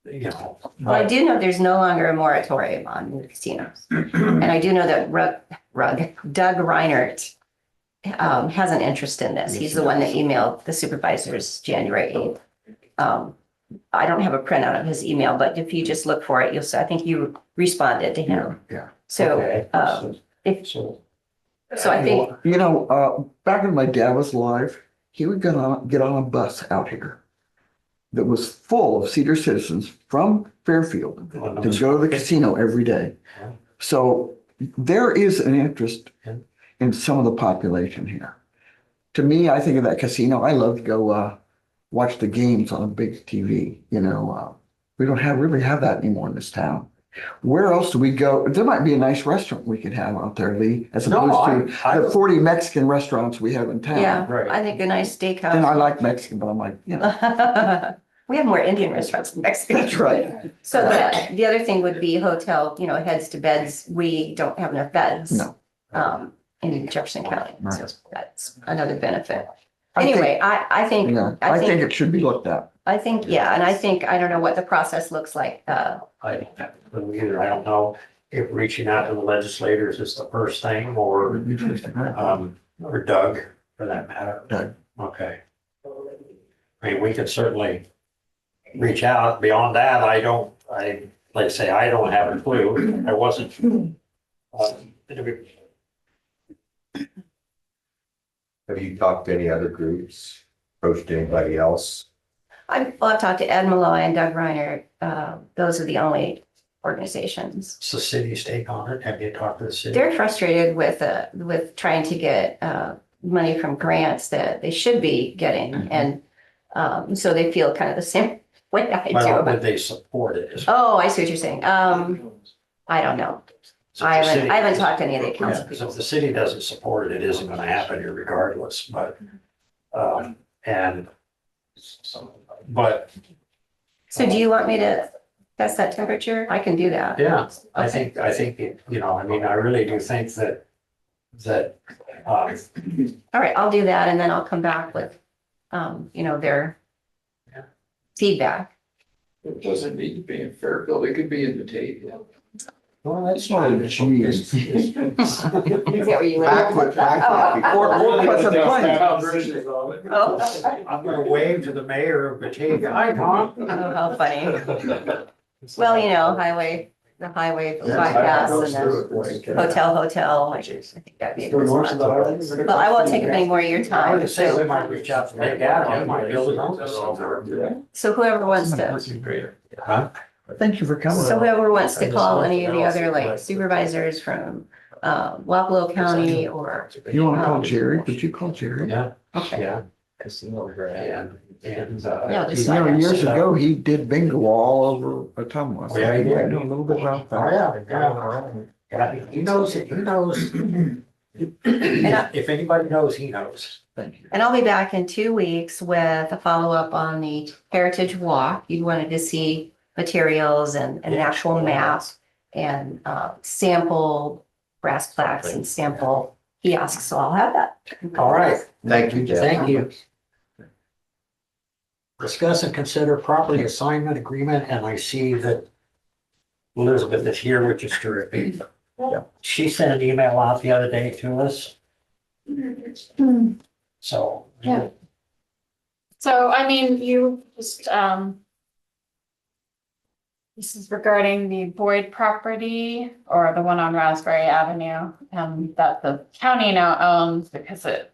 S10: Well, I do know there's no longer a moratorium on casinos. And I do know that Doug Reinert has an interest in this. He's the one that emailed the supervisors January 8th. I don't have a printout of his email, but if you just look for it, you'll see, I think you responded to him.
S2: Yeah.
S10: So,
S1: Okay.
S10: so I think,
S2: Back when my dad was alive, he would get on a bus out here that was full of senior citizens from Fairfield to go to the casino every day. So there is an interest in some of the population here. To me, I think of that casino, I love to go watch the games on a big TV, we don't really have that anymore in this town. Where else do we go? There might be a nice restaurant we could have out there, Lee, as opposed to the 40 Mexican restaurants we have in town.
S10: yeah,
S1: Right.
S10: I think a nice steakhouse.
S2: And I like Mexican, but I'm like,
S10: We have more Indian restaurants than Mexican.
S2: That's right.
S10: So the other thing would be hotel, heads to beds. We don't have enough beds.
S2: No.
S10: In Jefferson County. So
S2: Right.
S10: that's another benefit.
S2: I think-
S10: Anyway, I think,
S2: I think it should be looked at.
S10: yeah, and I don't know what the process looks like.
S1: I don't know if reaching out to the legislators is the first thing, or Doug, for that matter.
S2: Doug.
S1: Okay. I mean, we could certainly reach out. Beyond that, like I say, I don't have a clue. I wasn't.
S4: Have you talked to any other groups, approached anybody else?
S10: I've talked to Ed Malloy and Doug Reiner. Those are the only organizations.
S1: It's the city's take on it. Have you talked to the city?
S10: They're frustrated with trying to get money from grants that they should be getting. And so they feel kind of the same way I do
S1: Well,
S10: about.
S1: would they support it?
S10: Oh, I see what you're saying. I don't know.
S1: So
S10: I
S1: if the
S10: haven't,
S1: city-
S10: I haven't talked to any of the
S1: Yeah,
S10: council
S1: because
S10: people.
S1: if the city doesn't support it, it isn't gonna happen here regardless, but, and, but,
S10: So do you want me to test that temperature? I can do that.
S1: yeah, I
S10: Okay.
S1: think, you know, I mean, I really do think that,
S10: All right, I'll do that and then I'll come back with, their
S1: Yeah.
S10: feedback.
S5: It doesn't need to be in Fairfield, it could be in the Tate.
S1: well, that's
S2: Oh,
S1: fine.
S2: geez.
S10: Is that where you live?
S2: Backward. Or Pleasant Plains.
S10: Oh,
S1: I'm gonna wave to the mayor of Batavia. Hi, Tom.
S10: oh, how funny. Well, the highway bypass and then hotel. I think that'd be a good spot. Well, I won't take up any more of your
S1: I
S10: time.
S1: would say we might reach out to Nick Adams, he might be able to help us.
S10: So whoever wants to,
S1: Huh?
S2: Thank you for coming.
S10: so whoever wants to call any of the other like supervisors from Wapello County or,
S2: You want to call Jerry? Would you call Jerry?
S1: Yeah,
S10: okay.
S1: yeah,
S11: Casino grant.
S1: and,
S10: Yeah, just
S2: You know,
S10: like
S2: years ago, he did bingo all over Ottumwa.
S1: Oh, yeah, he did.
S2: I know a little bit about
S1: Oh,
S2: that.
S1: yeah. He knows it, he knows. If anybody knows, he knows.
S2: Thank you.
S10: And I'll be back in 2 weeks with a follow-up on the Heritage Walk. You wanted to see materials and an actual map and sample brass plaques and sample kiosks, so I'll have that.
S1: All right,
S4: Thank you, Jeff.
S1: thank you. Discuss and consider property assignment agreement, and I see that Elizabeth is here, which is terrific. She sent an email out the other day to us, so.
S12: Yeah. So, I mean, you just, this is regarding the Boyd property or the one on Raspberry Avenue, that the county now owns because it,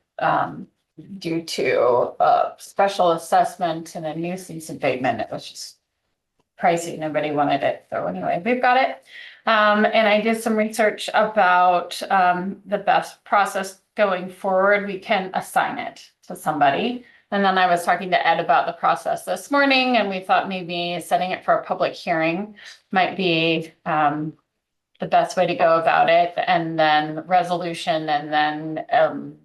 S12: due to a special assessment and a nuisance abatement, it was just pricey, nobody wanted it, so anyway, we've got it. And I did some research about, the best process going forward. We can assign it to somebody. And then I was talking to Ed about the process this morning, and we thought maybe setting it for a public hearing might be the best way to go about it, and then resolution, and then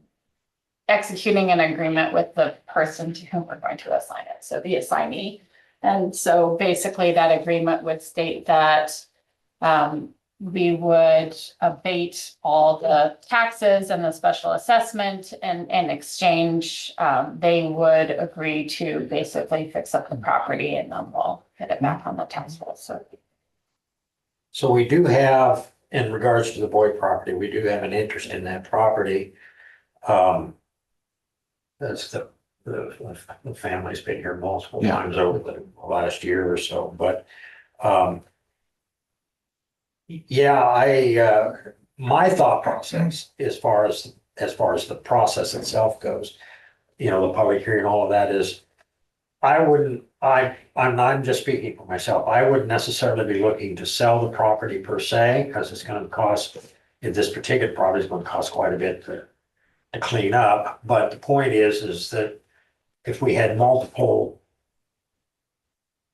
S12: executing an agreement with the person to whom we're going to assign it, so the assignee. And so basically that agreement would state that we would abate all the taxes and the special assessment, and in exchange, they would agree to basically fix up the property and then we'll get it back on the tax roll.
S1: So we do have, in regards to the Boyd property, we do have an interest in that property. That's the family's been here multiple
S2: Yeah.
S1: times over the last year or so, but, yeah, my thought process as far as the process itself goes, you know, the public hearing, all of that is, I'm just speaking for myself. I wouldn't necessarily be looking to sell the property per se, because it's gonna cost, if this particular property is gonna cost quite a bit to clean up. But the point is that if we had multiple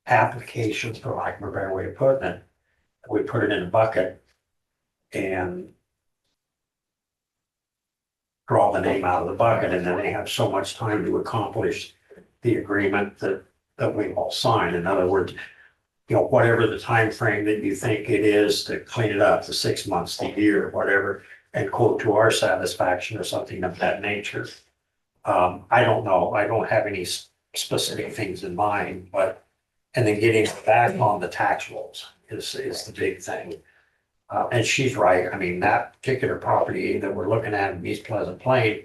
S1: applications, for lack of a better way of putting it, we put it in a bucket and draw the name out of the bucket, and then they have so much time to accomplish the agreement that we all sign. In other words, you know, whatever the time frame that you think it is to clean it up, the 6 months, the year, whatever, and quote to our satisfaction or something of that nature. I don't know. I don't have any specific things in mind, but, and then getting back on the tax rolls is the big thing. And she's right. I mean, that particular property that we're looking at in East Pleasant Plain,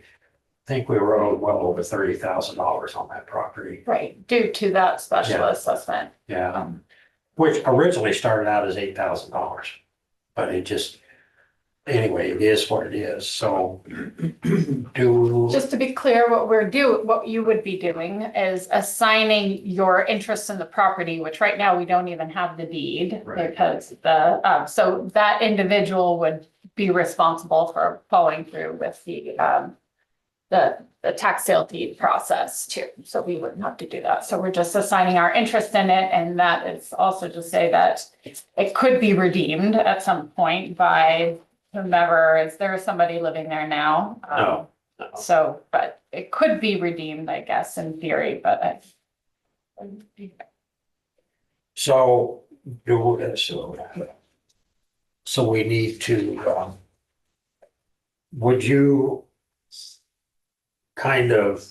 S1: think we were owed well over $30,000 on that property.
S12: Right, due to that special
S1: Yeah.
S12: assessment.
S1: Yeah, which originally started out as $8,000. But it just, anyway, it is what it is, so do,
S12: Just to be clear, what you would be doing is assigning your interest in the property, which right now we don't even have the deed.
S1: Right.
S12: Because so that individual would be responsible for following through with the tax sale deed process too. So we wouldn't have to do that. So we're just assigning our interest in it, and that is also to say that it could be redeemed at some point by whomever. Is there somebody living there now?
S1: No. No.
S12: So, but it could be redeemed, I guess, in theory, but
S1: so so we need to, would you kind of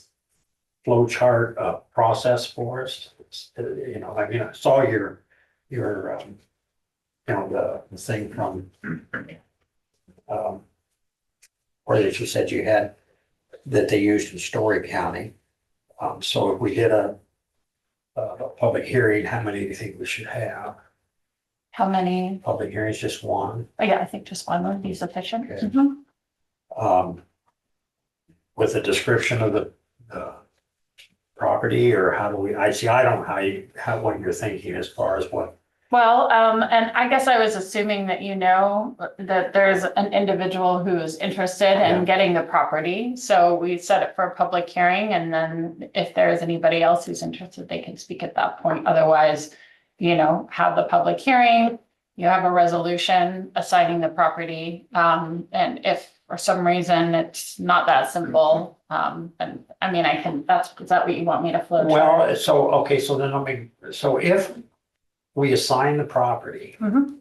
S1: flow chart a process for us? You know, I mean, I saw your, you know, the thing from, or that you said you had, that they used in Story County. So if we did a public hearing, how many do you think we should have?
S12: how many?
S1: Public hearings, just one,
S12: Oh, yeah, I think just one would be sufficient.
S1: Okay.
S12: Mhm.
S1: with a description of the property, or how do we, I see, I don't know how, what you're thinking as far as what,
S12: Well, and I guess I was assuming that you know that there's an individual who's interested
S1: Yeah.
S12: in getting the property. So we set it for a public hearing, and then if there's anybody else who's interested, they can speak at that point. Otherwise, you know, have the public hearing, you have a resolution assigning the property. And if for some reason it's not that simple, and I mean, is that what you want me to flow chart?
S1: well, so, okay, so then so if we assign the property,
S12: Mhm.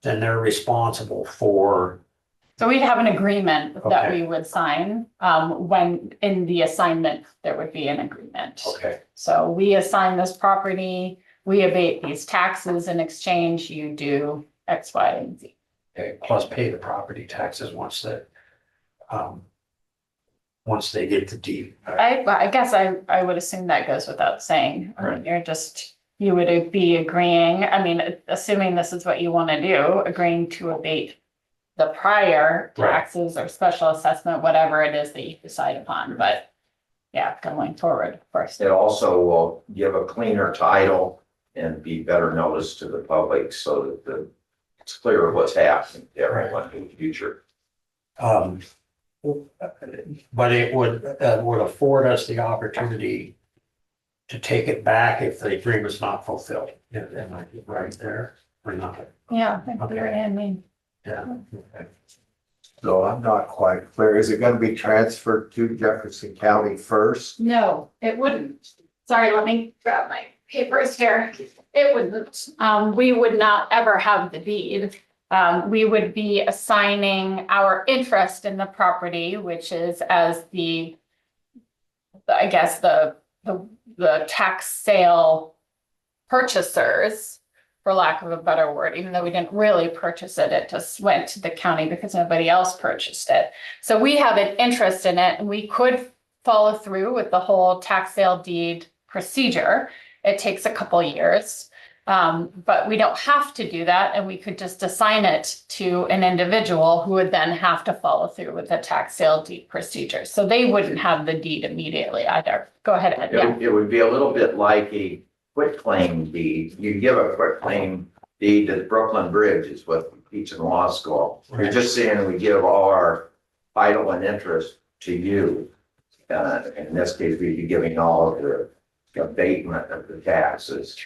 S1: then they're responsible for,
S12: So we'd have an agreement that
S1: Okay.
S12: we would sign, when in the assignment, there would be an agreement.
S1: okay,
S12: So we assign this property, we abate these taxes in exchange, you do X, Y, and Z.
S1: okay, plus pay the property taxes once they get the deed.
S12: I guess I would assume that goes without saying. I mean,
S1: Right.
S12: you would be agreeing, I mean, assuming this is what you want to do, agreeing to abate the prior
S1: Right.
S12: taxes or special assessment, whatever it is that you decide upon, but yeah, going forward first.
S4: It also will give a cleaner title and be better notice to the public so that it's clear what's happening to everyone in the future.
S1: But it would afford us the opportunity to take it back if the agreement's not fulfilled. Am I right there or not?
S12: Yeah, I
S1: Okay.
S12: agree, I mean,
S1: Yeah.
S4: So I'm not quite clear. Is it gonna be transferred to Jefferson County first?
S12: no, it wouldn't. Sorry, let me grab my papers here. It wouldn't. We would not ever have the deed. We would be assigning our interest in the property, which is as I guess the tax sale purchasers, for lack of a better word, even though we didn't really purchase it, it just went to the county because nobody else purchased it. So we have an interest in it, and we could follow through with the whole tax sale deed procedure. It takes a couple years. But we don't have to do that, and we could just assign it to an individual who would then have to follow through with the tax sale deed procedure. So they wouldn't have the deed immediately either. Go ahead, Ed. Yeah.
S4: It would be a little bit like a quitclaim deed. You give a quitclaim deed to the Brooklyn Bridge is what we teach in law school. You're just saying we give all our title and interest to you. In this case, we'd be giving all of the abatement of the taxes.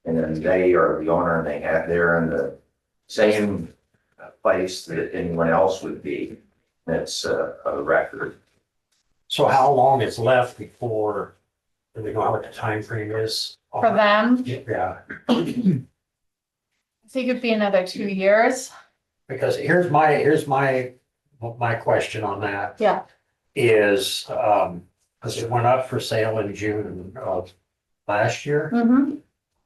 S4: And then they are the owner, and they're in the same place that anyone else would be. That's a record.
S1: So how long is left before, do we know what the time frame is?
S12: For them,
S1: Yeah,
S12: I think it'd be another 2 years.
S1: because here's my question on that.
S12: Yeah.
S1: Is, because it went up for sale in June of last year.
S12: Mm-hmm,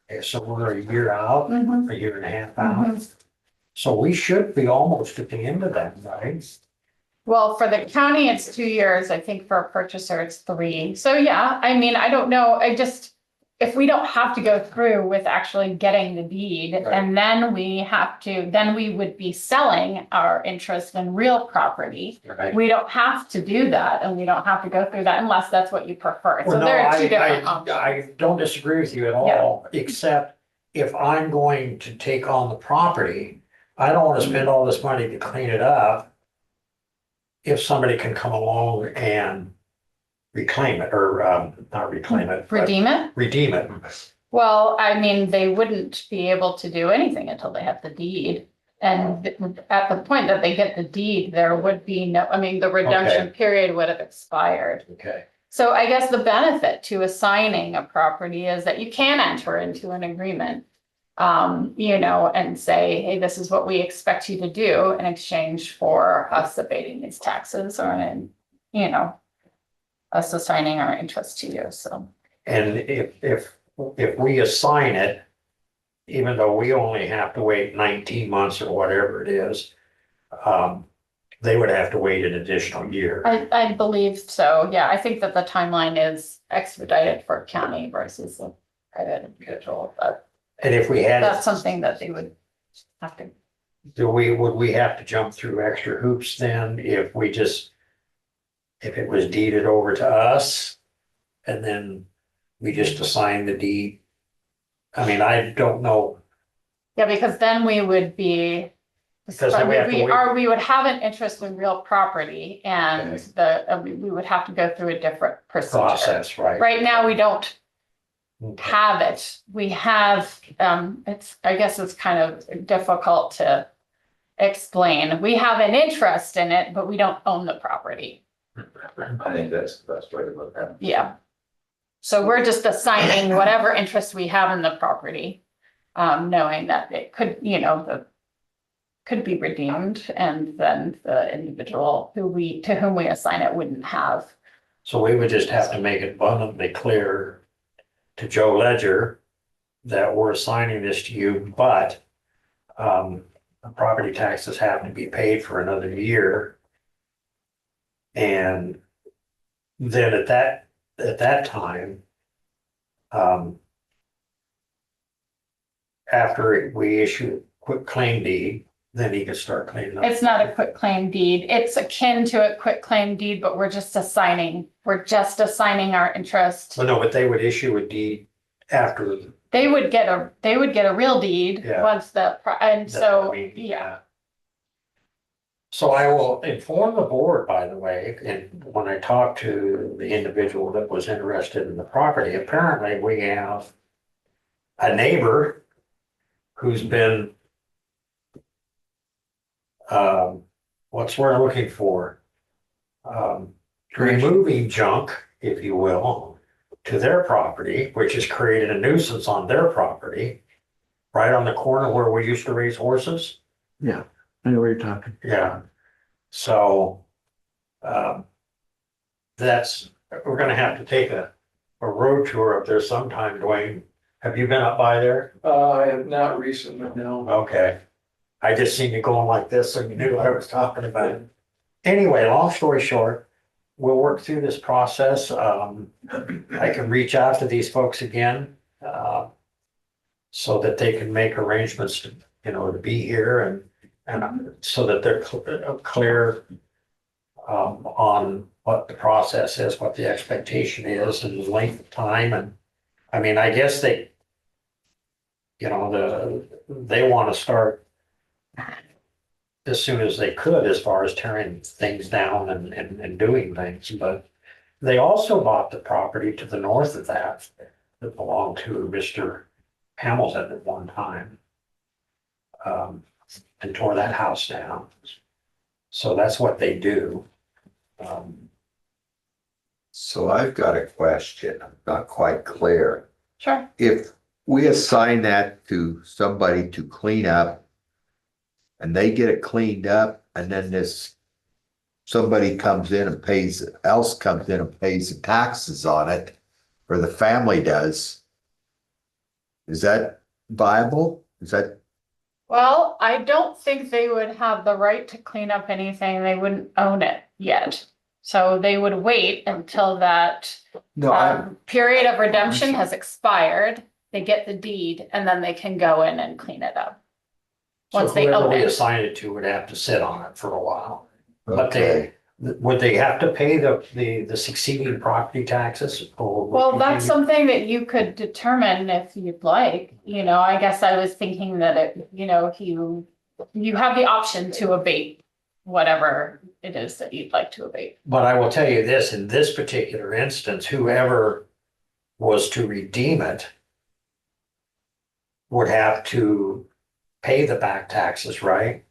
S1: Okay, so we're a year out,
S12: mm-hmm,
S1: a year and a half out. So we should be almost at the end of that, right?
S12: Well, for the county, it's 2 years. I think for a purchaser, it's 3. So yeah, I mean, I don't know. If we don't have to go through with actually getting the deed and then then we would be selling our interest in real property.
S1: Right.
S12: We don't have to do that and we don't have to go through that unless that's what you prefer. So
S1: Well, no,
S12: there are two different options.
S1: I don't disagree with you at all, except if I'm going to take on the property, I don't wanna spend all this money to clean it up. If somebody can come along and reclaim it, or, not reclaim it, but
S12: Redeem it?
S1: redeem it.
S12: Well, I mean, they wouldn't be able to do anything until they have the deed. And at the point that they get the deed, there would be the redemption period would have expired.
S1: Okay,
S12: So I guess the benefit to assigning a property is that you can enter into an agreement. And say, hey, this is what we expect you to do in exchange for us abating these taxes or us assigning our interest to you, so.
S1: and if we assign it, even though we only have to wait 19 months or whatever it is, they would have to wait an additional year.
S12: I believe so, yeah, I think that the timeline is expedited for county versus a private individual, but
S1: And if we had,
S12: that's something that they would have to.
S1: would we have to jump through extra hoops then if it was deeded over to us? And then we just assign the deed? I mean, I don't know,
S12: Yeah, because then we would be.
S1: Because then we have to wait.
S12: We would have an interest in real property and we would have to go through a different procedure.
S1: process, right?
S12: Right now, we don't
S1: Okay.
S12: have it. We have, I guess it's kind of difficult to explain. We have an interest in it, but we don't own the property.
S4: I think that's the best way to look at it.
S12: Yeah. So we're just assigning whatever interest we have in the property, knowing that it could, could be redeemed and then the individual to whom we assign it wouldn't have.
S1: So we would just have to make it abundantly clear to Joe Ledger that we're assigning this to you, but the property taxes have to be paid for another year. And then at that time, after we issue a quick claim deed, then he can start cleaning up.
S12: It's not a quit claim deed. It's akin to a quit claim deed, but we're just assigning our interest.
S1: Well, no, but they would issue a deed after.
S12: They would get a real deed
S1: Yeah.
S12: once
S1: That's what I mean,
S12: yeah.
S1: So I will inform the board, by the way, and when I talk to the individual that was interested in the property, apparently we have a neighbor who's been, what's what I'm looking for? Removing junk, if you will, to their property, which has created a nuisance on their property, right on the corner where we used to raise horses.
S2: Yeah, I know what you're talking.
S1: Yeah, so, we're gonna have to take a road tour up there sometime, Dwayne. Have you been up by there?
S5: I have not recently, no.
S1: Okay. I just seen you going like this, so you knew what I was talking about. Anyway, long story short, we'll work through this process. I can reach out to these folks again, so that they can make arrangements to, to be here and so that they're clear on what the process is, what the expectation is and the length of time. And I mean, I guess they want to start as soon as they could as far as tearing things down and doing things, but they also bought the property to the north of that belonged to Mr. Hamilton at one time. And tore that house down. So that's what they do.
S13: So I've got a question, I'm not quite clear.
S12: Sure.
S13: If we assign that to somebody to clean up and they get it cleaned up and then somebody comes in and pays the taxes on it, or the family does, is that viable? Is that
S12: Well, I don't think they would have the right to clean up anything. They wouldn't own it yet. So they would wait until that
S2: No, I,
S12: period of redemption has expired. They get the deed and then they can go in and clean it up.
S1: So
S12: Once they
S1: whoever
S12: own
S1: we
S12: it.
S1: assign it to would have to sit on it for a while. But
S13: okay,
S1: would they have to pay the succeeding property taxes? Or would
S12: Well, that's
S1: you-
S12: something that you could determine if you'd like, I guess I was thinking that you have the option to abate whatever it is that you'd like to abate.
S1: But I will tell you this, in this particular instance, whoever was to redeem it would have to pay the back taxes, right?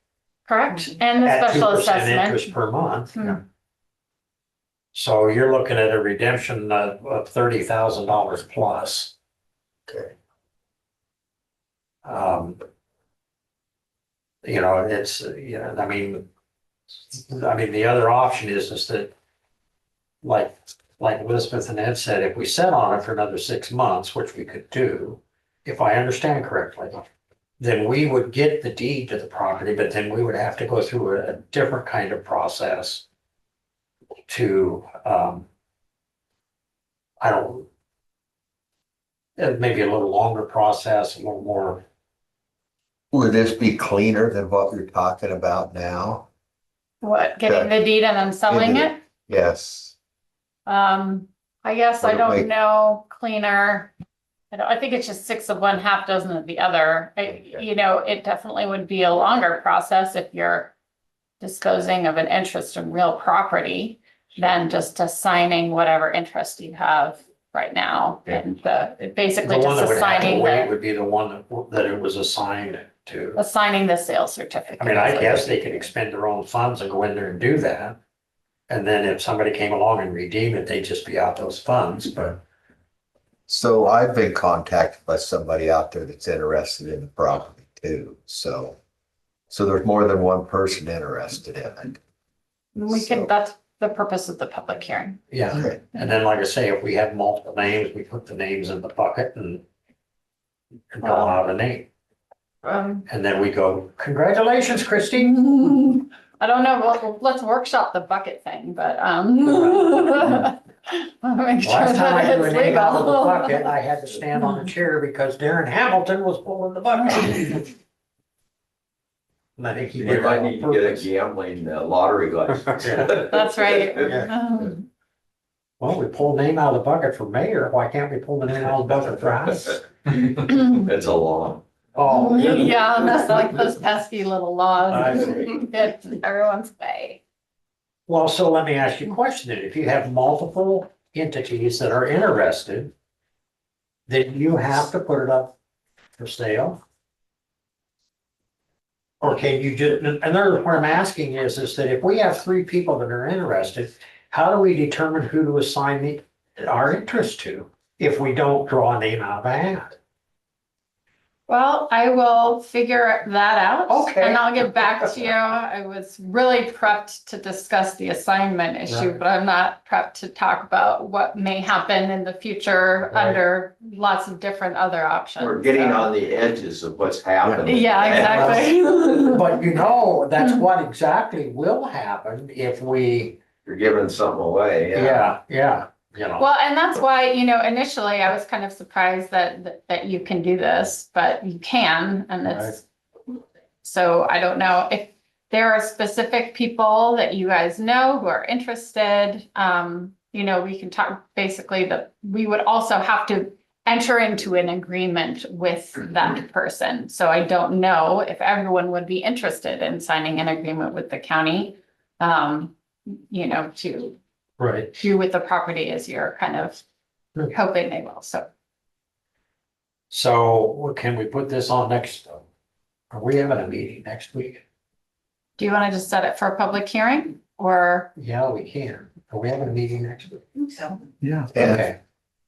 S12: Correct, and the
S1: At
S12: special
S1: 2% interest
S12: assessment.
S1: per month.
S12: Hmm.
S1: So you're looking at a redemption of $30,000 plus.
S13: okay.
S1: It's, I mean, the other option is that like Elizabeth and Ed said, if we sat on it for another 6 months, which we could do, if I understand correctly, then we would get the deed to the property, but then we would have to go through a different kind of process to, maybe a little longer process, a little more.
S13: Would this be cleaner than what we're talking about now?
S12: What, getting the deed and then selling it?
S13: Yes,
S12: I guess I
S13: Or to
S12: don't
S13: make-
S12: know cleaner. I think it's just 6 of one, half dozen of the other. It definitely would be a longer process if you're disposing of an interest in real property than just assigning whatever interest you have right now. And basically
S1: The one
S12: just
S1: that would have to
S12: assigning
S1: wait would be the one that it was assigned to.
S12: the sales certificate.
S1: I mean, I guess they could expend their own funds and go in there and do that. And then if somebody came along and redeemed it, they'd just be out those funds, but.
S13: so I've been contacted by somebody out there that's interested in the property too, so there's more than one person interested in it.
S12: That's the purpose of the public hearing.
S1: Yeah,
S13: Okay.
S1: and then like I say, if we have multiple names, we put the names in the bucket and draw out a name. And then we go, congratulations, Christie.
S12: I don't know, let's workshop the bucket thing, but, make sure
S1: Last time I
S12: that
S1: threw a
S12: it's
S1: name out of the
S12: legal.
S1: bucket, I had to stand on a chair because Darren Hamilton was pulling the bucket. And I think he
S4: You
S1: did
S4: might
S1: that on
S4: need to get a
S1: purpose.
S4: gambling lottery license.
S1: Yeah.
S12: That's right.
S1: Yeah. Well, we pulled name out of the bucket for mayor, why can't we pull the name out of the bucket for us?
S4: It's a long.
S1: Oh,
S12: Yeah, that's like those pesky little laws.
S1: I see.
S12: Get everyone's way.
S1: Well, so let me ask you a question then. If you have multiple entities that are interested, then you have to put it up for sale? Or can you just, another what I'm asking is that if we have 3 people that are interested, how do we determine who to assign our interest to if we don't draw a name out of a hat?
S12: Well, I will figure that out.
S1: Okay.
S12: And I'll get back to you. I was really prepped to discuss the assignment issue,
S1: Right.
S12: but I'm not prepped to talk about what may happen in the future
S1: Right.
S12: under lots of different other options.
S4: We're getting
S12: So-
S4: on the edges of what's happening.
S12: Yeah, exactly.
S1: But that's what exactly will happen if we,
S4: You're giving something away, yeah.
S1: yeah.
S12: Well, and that's why, initially I was kind of surprised that you can do this, but you can, and it's. So I don't know if there are specific people that you guys know who are interested. We can talk basically that we would also have to enter into an agreement with that person. So I don't know if everyone would be interested in signing an agreement with the county. To
S1: Right.
S12: do with the property as you're kind of hoping they will, so.
S1: So can we put this on next, are we having a meeting next week?
S12: Do you want to just set it for a public hearing or?
S1: Yeah, we can. Are we having a meeting next week?
S2: yeah.
S13: And,
S1: Okay.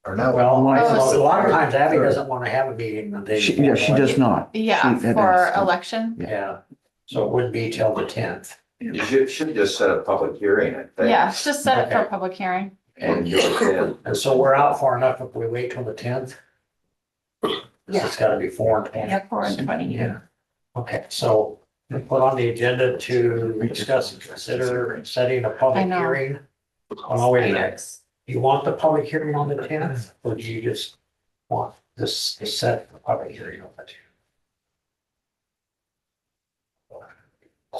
S13: or not,
S1: Well,
S12: Oh,
S1: a lot of times Abby doesn't want to have a meeting the day.
S2: She
S1: before
S2: does
S1: election.
S2: not.
S12: Yeah,
S2: She had
S12: for
S2: asked.
S12: election?
S1: Yeah, so it wouldn't be till the 10th.
S4: You should just set a public hearing, I think.
S12: Yeah, just set it for a
S1: Okay.
S12: public hearing.
S4: And do it then.
S1: And so we're out far enough if we wait till the 10th? It's gotta be 4 and 20.
S12: Yeah, 4 and 20.
S1: Yeah, Okay, so we put on the agenda to discuss and consider setting a
S12: I
S1: public
S12: know.
S1: hearing. Oh, wait a minute. You want the public hearing on the 10th, or do you just want this to set the public hearing on the 10th?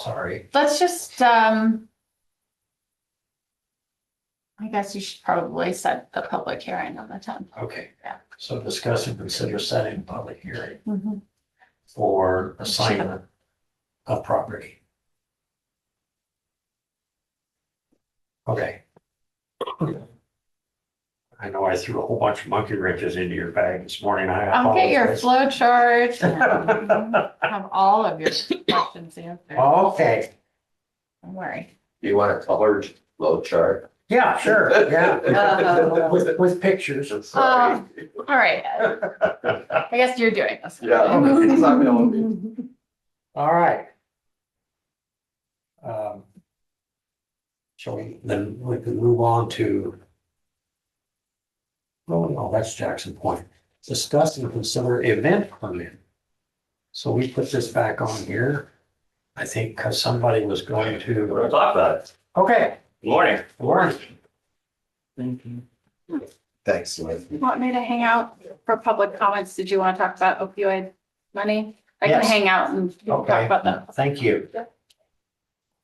S1: Sorry.
S12: Let's just, I guess you should probably set the public hearing on the 10th.
S1: Okay.
S12: Yeah.
S1: So discuss and consider setting a public hearing
S12: Mhm.
S1: for assignment of property. Okay. I know I threw a whole bunch of monkey wrenches into your bag this morning. I
S12: I'll get your
S1: apologize.
S12: flow chart and have all of your questions answered.
S1: Okay,
S12: Don't worry.
S4: Do you want a colored flow chart?
S1: yeah, sure, yeah.
S12: Uh,
S1: With pictures.
S12: All right. I guess you're doing this.
S4: Yeah, because I'm the only-
S1: All right. Shall we, then we can move on to. Oh, no, that's Jackson Point. Discuss and consider event permit. So we put this back on here, I think, because somebody was going
S11: We're
S1: to,
S11: gonna talk about it.
S1: okay,
S11: Good morning.
S1: Warren.
S13: Thanks, Liz.
S12: You want me to hang out for public comments? Did you want to talk about opioid money? I can
S1: Yes.
S12: hang out and talk
S1: Okay,
S12: about that.
S1: thank you.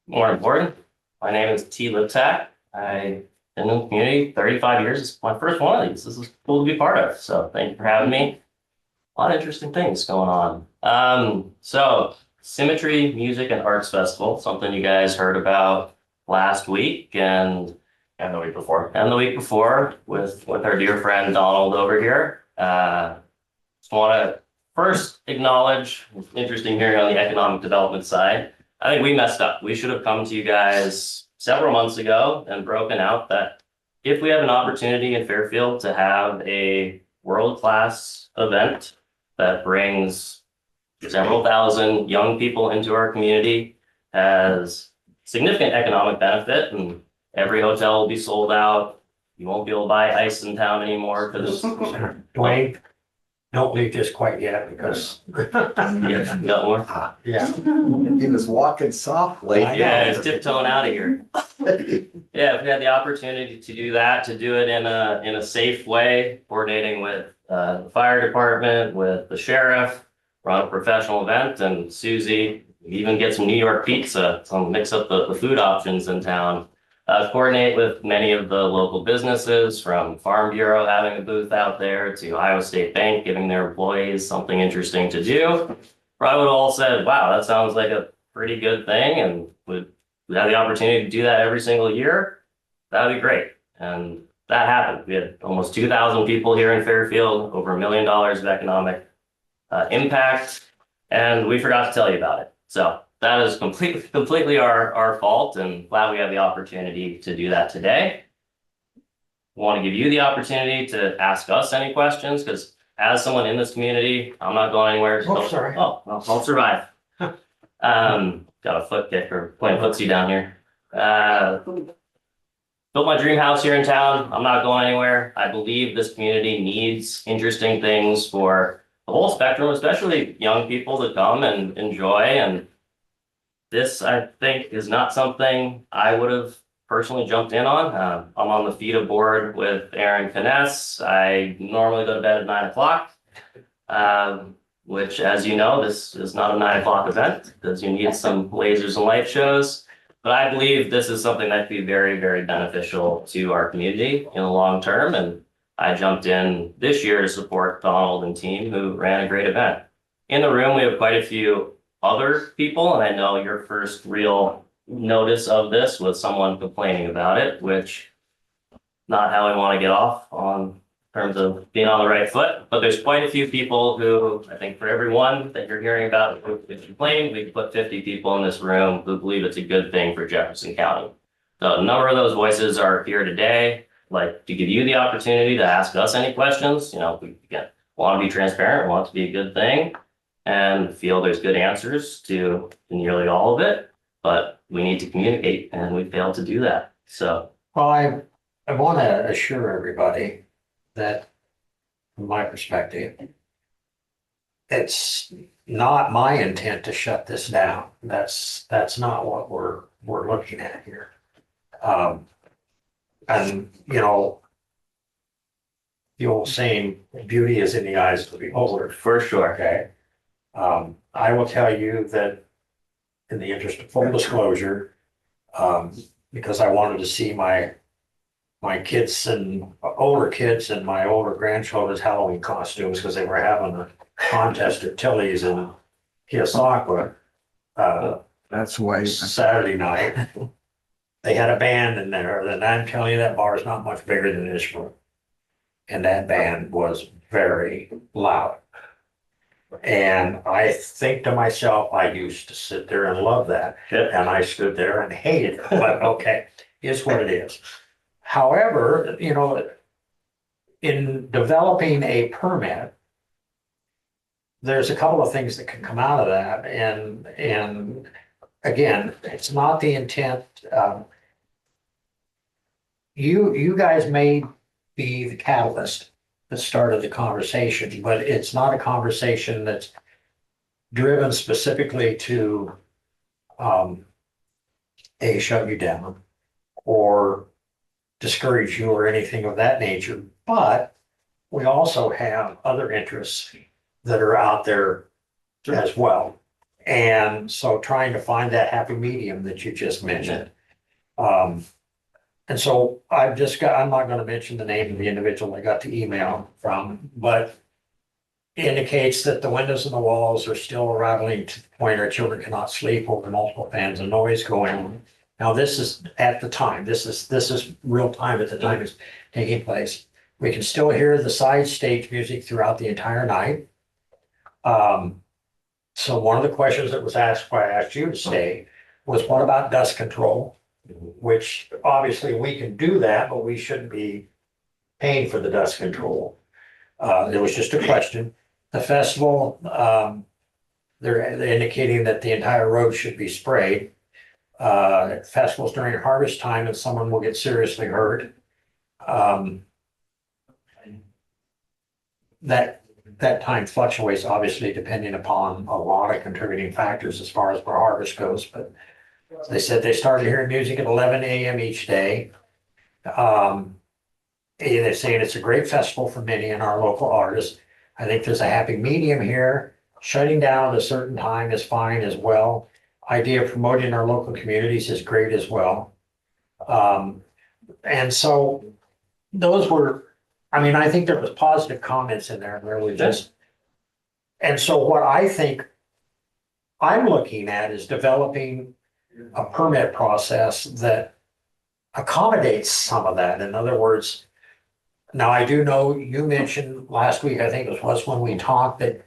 S11: Morning, board. My name is T. Liptak. I've been in the community 35 years. It's my first one of these. This is cool to be part of. So thank you for having me. A lot of interesting things going on. So Symmetry Music and Arts Festival, something you guys heard about last week and the week before. And the week before with our dear friend Donald over here. Just want to first acknowledge, it's interesting hearing on the economic development side. I think we messed up. We should have come to you guys several months ago and broken out that if we have an opportunity in Fairfield to have a world-class event that brings several thousand young people into our community, has significant economic benefit, and every hotel will be sold out. You won't be able to buy ice in town anymore because
S1: Dwayne, don't leave this quite yet because,
S11: yeah, you got more.
S1: yeah.
S13: He was walking softly.
S11: Yeah, it's tiptoeing out of here. Yeah, if we had the opportunity to do that, to do it in a safe way, coordinating with the fire department, with the sheriff, run a professional event, and Susie, even get some New York pizza, to mix up the food options in town. Coordinate with many of the local businesses, from Farm Bureau having a booth out there to Iowa State Bank giving their employees something interesting to do. Probably would have all said, wow, that sounds like a pretty good thing, and would have the opportunity to do that every single year. That would be great. And that happened. We had almost 2,000 people here in Fairfield, over $1 million of economic impact, and we forgot to tell you about it. So that is completely our fault, and glad we have the opportunity to do that today. Want to give you the opportunity to ask us any questions, because as someone in this community, I'm not going anywhere.
S1: Oh, sorry.
S11: Oh, well, I'll survive. Got a foot kick or playing footsie down here. Built my dream house here in town. I'm not going anywhere. I believe this community needs interesting things for the whole spectrum, especially young people to come and enjoy. And this, I think, is not something I would have personally jumped in on. I'm on the FIDA board with Aaron Kness. I normally go to bed at 9 o'clock, which, as you know, this is not a 9 o'clock event because you need some lasers and light shows. But I believe this is something that could be very, very beneficial to our community in the long term. And I jumped in this year to support Donald and team who ran a great event. In the room, we have quite a few other people, and I know your first real notice of this was someone complaining about it, which not how I want to get off on terms of being on the right foot. But there's quite a few people who, I think for everyone that you're hearing about who is complaining, we could put 50 people in this room who believe it's a good thing for Jefferson County. So a number of those voices are here today. Like to give you the opportunity to ask us any questions. You know, we again want to be transparent, want it to be a good thing, and feel there's good answers to nearly all of it. But we need to communicate, and we failed to do that. So,
S1: Well, I want to assure everybody that, from my perspective, it's not my intent to shut this down. That's not what we're looking at here. And, you know, the old saying, beauty is in the eyes of the beholder.
S11: For sure.
S1: Okay. I will tell you that in the interest of full disclosure, because I wanted to see my kids and older kids and my older grandchildren's Halloween costumes because they were having a contest at Tilly's in Keosauqua,
S2: That's why.
S1: Saturday night. They had a band in there, and I'm telling you, that bar is not much bigger than this room. And that band was very loud. And I think to myself, I used to sit there and love that.
S11: Yep.
S1: And I stood there and hated it, but okay, it's what it is. However, you know, in developing a permit, there's a couple of things that can come out of that. And again, it's not the intent. You guys may be the catalyst that started the conversation, but it's not a conversation that's driven specifically to shut you down or discourage you or anything of that nature. But we also have other interests that are out there as well. And so trying to find that happy medium that you just mentioned. And so I'm not going to mention the name of the individual I got the email from, but indicates that the windows and the walls are still rattling to the point our children cannot sleep over multiple fans of noise going on. Now, this is at the time, this is real time at the time it's taking place. We can still hear the side stage music throughout the entire night. So one of the questions that was asked, why I asked you to stay, was what about dust control? Which obviously we can do that, but we shouldn't be paying for the dust control. It was just a question. The festival, they're indicating that the entire road should be sprayed. Festivals during harvest time and someone will get seriously hurt. That time fluctuates obviously depending upon a lot of contributing factors as far as where harvest goes, but they said they started hearing music at 11 a.m. each day. They're saying it's a great festival for many and our local artists. I think there's a happy medium here. Shutting down at a certain time is fine as well. Idea of promoting our local communities is great as well. And so those were, I mean, I think there was positive comments in there, really just. And so what I think I'm looking at is developing a permit process that accommodates some of that. In other words, now I do know you mentioned last week, I think it was when we talked, that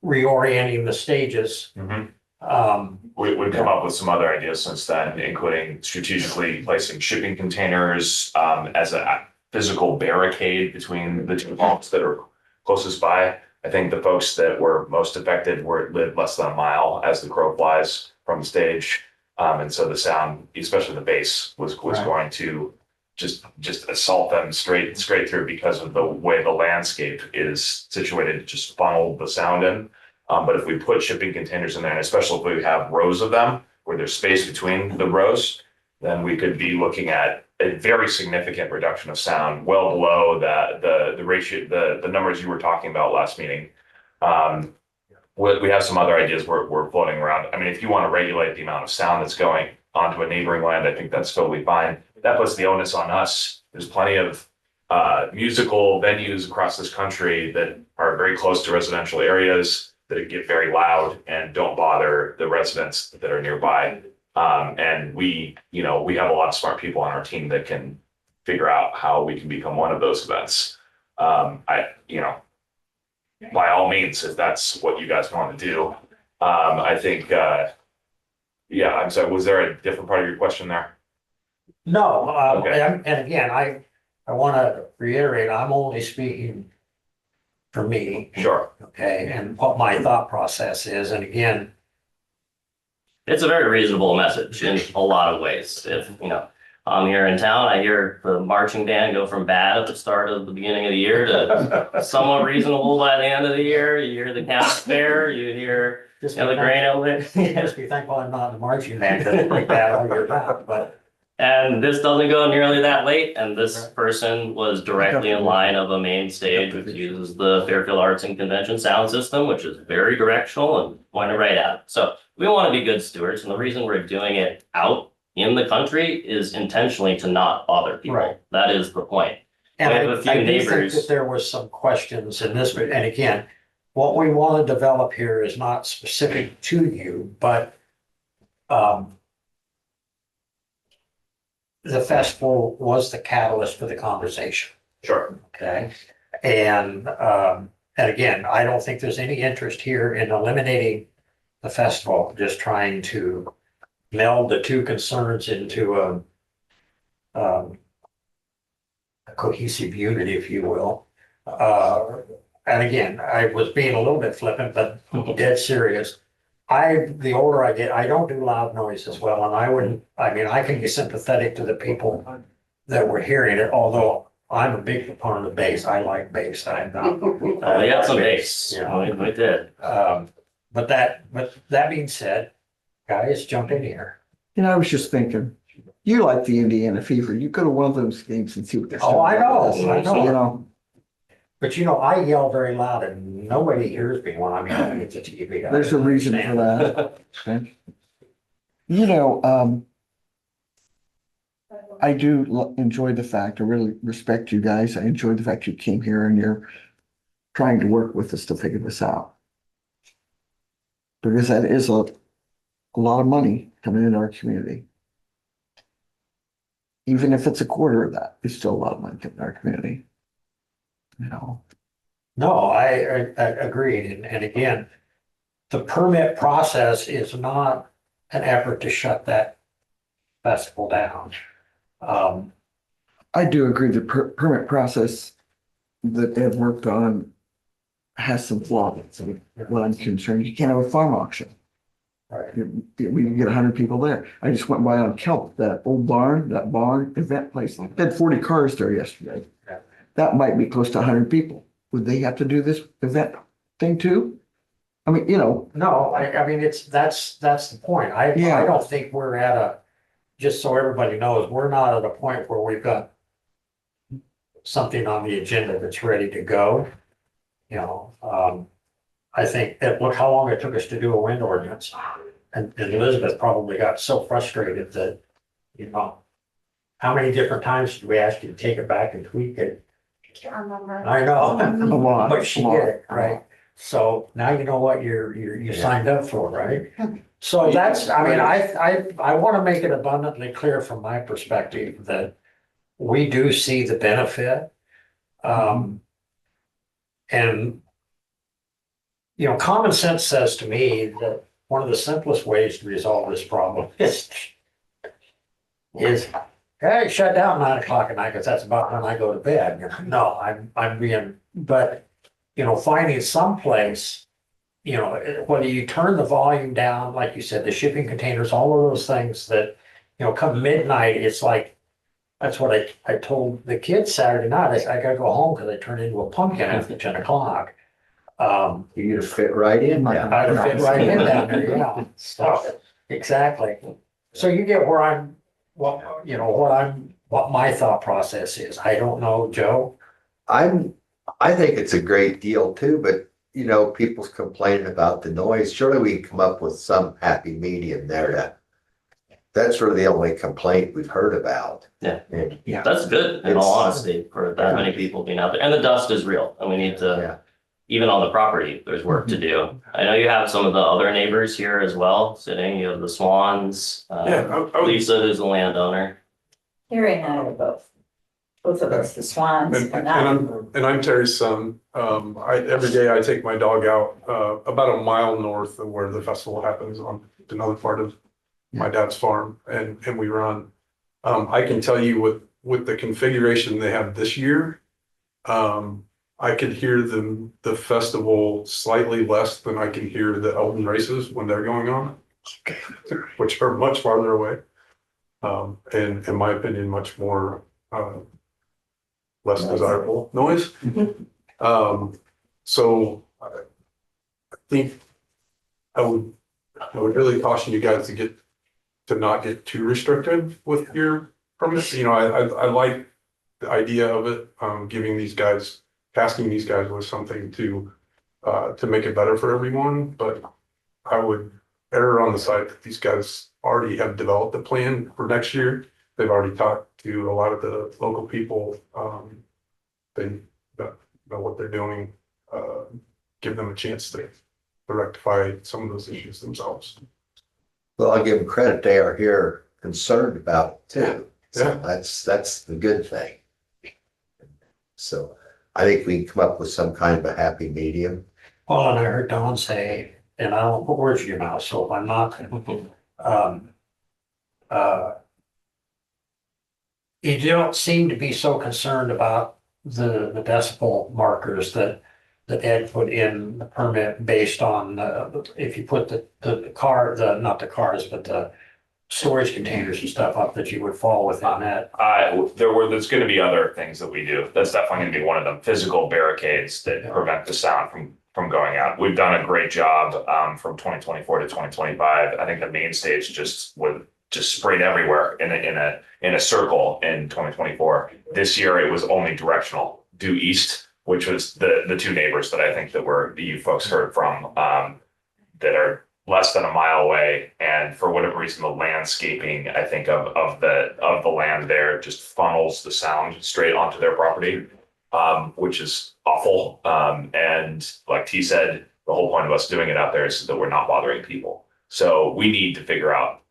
S1: reorienting the stages.
S14: We've come up with some other ideas since then, including strategically placing shipping containers as a physical barricade between the two homes that are closest by. I think the folks that were most affected lived less than a mile as the crow flies from the stage. And so the sound, especially the bass, was going to just assault them straight through because of the way the landscape is situated to just funnel the sound in. But if we put shipping containers in there, and especially if we have rows of them where there's space between the rows, then we could be looking at a very significant reduction of sound, well below the ratio, the numbers you were talking about last meeting. We have some other ideas we're floating around. I mean, if you want to regulate the amount of sound that's going onto a neighboring land, I think that's totally fine. That puts the onus on us. There's plenty of musical venues across this country that are very close to residential areas that get very loud and don't bother the residents that are nearby. And we have a lot of smart people on our team that can figure out how we can become one of those events. By all means, if that's what you guys want to do. I think, I'm sorry, was there a different part of your question there?
S1: No,
S14: Okay.
S1: and again, I want to reiterate, I'm only speaking for me,
S14: Sure.
S1: okay, and what my thought process is, and again,
S11: It's a very reasonable message in a lot of ways. If, here in town. I hear the marching band go from bad at the start of the beginning of the year to somewhat reasonable by the end of the year. You hear the county fair, you hear,
S1: Just
S11: you know, the
S1: be
S11: grain
S1: thankful,
S11: elevator.
S1: just be thankful I'm not in the marching band, because it's like that all year round, but.
S11: And this doesn't go nearly that late, and this
S1: Right.
S11: person was directly in line of a main stage, which uses the Fairfield Arts and Convention sound system, which is very directional and pointed right at it. So we want to be good stewards, and the reason we're doing it out in the country is intentionally to not bother people.
S1: Right.
S11: That is the point.
S1: And
S11: We
S1: I
S11: have a few
S1: do think
S11: neighbors.
S1: that there was some questions in this, and again, what we want to develop here is not specific to you, but the festival was the catalyst for the conversation,
S14: Sure.
S1: okay? And again, I don't think there's any interest here in eliminating the festival, just trying to meld the two concerns into a cohesive unit, if you will. And again, I was being a little bit flippant, but dead serious. The older I get, I don't do loud noise as well, and I can be sympathetic to the people that were hearing it, although I'm a big proponent of bass. I like bass. I'm not.
S11: We got some bass.
S1: Yeah.
S11: We did.
S1: But that being said, guys, jump in here.
S2: You know, I was just thinking, you like the Indiana Fever, you go to one of those games and see what they're.
S1: Oh, I know, I
S2: You
S1: know.
S2: know,
S1: But I yell very loud and nobody hears me when I'm yelling at the TV.
S2: there's a reason for that. Okay. You know, I do enjoy the fact, I really respect you guys. I enjoy the fact you came here and you're trying to work with us to figure this out. Because that is a lot of money coming into our community. Even if it's a quarter of that, it's still a lot of money coming to our community. You know,
S1: No, I agreed. And again, the permit process is not an effort to shut that festival down.
S2: I do agree the permit process that Ed worked on has some flaws. So what I'm concerned, you can't have a farm auction.
S1: Right.
S2: We can get 100 people there. I just went by on Kelp, that old barn, that barn event place. They had 40 cars there yesterday.
S1: Yeah.
S2: That might be close to 100 people. Would they have to do this event thing too? I mean, you know.
S1: No, I mean, that's the point. I
S2: Yeah.
S1: don't think we're just so everybody knows, we're not at a point where we've got something on the agenda that's ready to go. I think that, look how long it took us to do a wind ordinance. And Elizabeth probably got so frustrated that, how many different times did we ask you to take it back and tweak it?
S12: I can't remember.
S1: I know,
S2: A lot.
S1: but she did it, right? So now you know what you signed up for, right? So that's, I want to make it abundantly clear from my perspective that we do see the benefit. And common sense says to me that one of the simplest ways to resolve this problem is, hey, shut down 9 o'clock at night, because that's about when I go to bed. No, I'm being, but, finding some place, whether you turn the volume down, like you said, the shipping containers, all of those things that, come midnight, it's like, that's what I told the kids Saturday night. I gotta go home because I turned into a pumpkin after 10 o'clock.
S13: You'd fit right in now.
S1: I'd have fit right in down there, yeah. So, exactly. So you get where what my thought process is. I don't know, Joe.
S13: I think it's a great deal too, but people's complaining about the noise. Surely we can come up with some happy medium there that's really the only complaint we've heard about.
S11: Yeah.
S13: And,
S11: That's good, in all honesty, for that many people being out there. And the dust is real, and we need to, even on the property, there's work to do. I know you have some of the other neighbors here as well, sitting, you have the Swans, Lisa, who's the landowner.
S15: Harry and I are both of us, the Swans.
S16: And I'm Terry's son. Every day I take my dog out about a mile north of where the festival happens on another part of my dad's farm, and we run. I can tell you with the configuration they have this year, I could hear the festival slightly less than I can hear the Elton races when they're going on, which are much farther away. and in my opinion, much more, less desirable noise. So I think I would really caution you guys to not get too restrictive with your permits. You know, I like the idea of it, giving these guys, tasking these guys with something to make it better for everyone, but I would err on the side that these guys already have developed a plan for next year. They've already talked to a lot of the local people. They know what they're doing. Give them a chance to rectify some of those issues themselves.
S13: Well, I'll give them credit. They are here concerned about it too. So
S16: Yeah.
S13: that's the good thing. So I think we can come up with some kind of a happy medium.
S1: Well, and I heard Don say, and I don't put words in your mouth, so if I'm not, you don't seem to be so concerned about the decibel markers that Ed put in the permit based on, if you put not the cars, but the storage containers and stuff up, that you would fall within that.
S14: There's gonna be other things that we do. That's definitely gonna be one of them, physical barricades that prevent the sound from going out. We've done a great job, from 2024 to 2025. I think the main stage just sprayed everywhere in a circle in 2024. This year, it was only directional, due east, which was the two neighbors that I think that you folks heard from, that are less than a mile away. And for whatever reason, the landscaping, I think of the land there just funnels the sound straight onto their property, which is awful. And like T said, the whole point of us doing it out there is that we're not bothering people. So we need to figure out,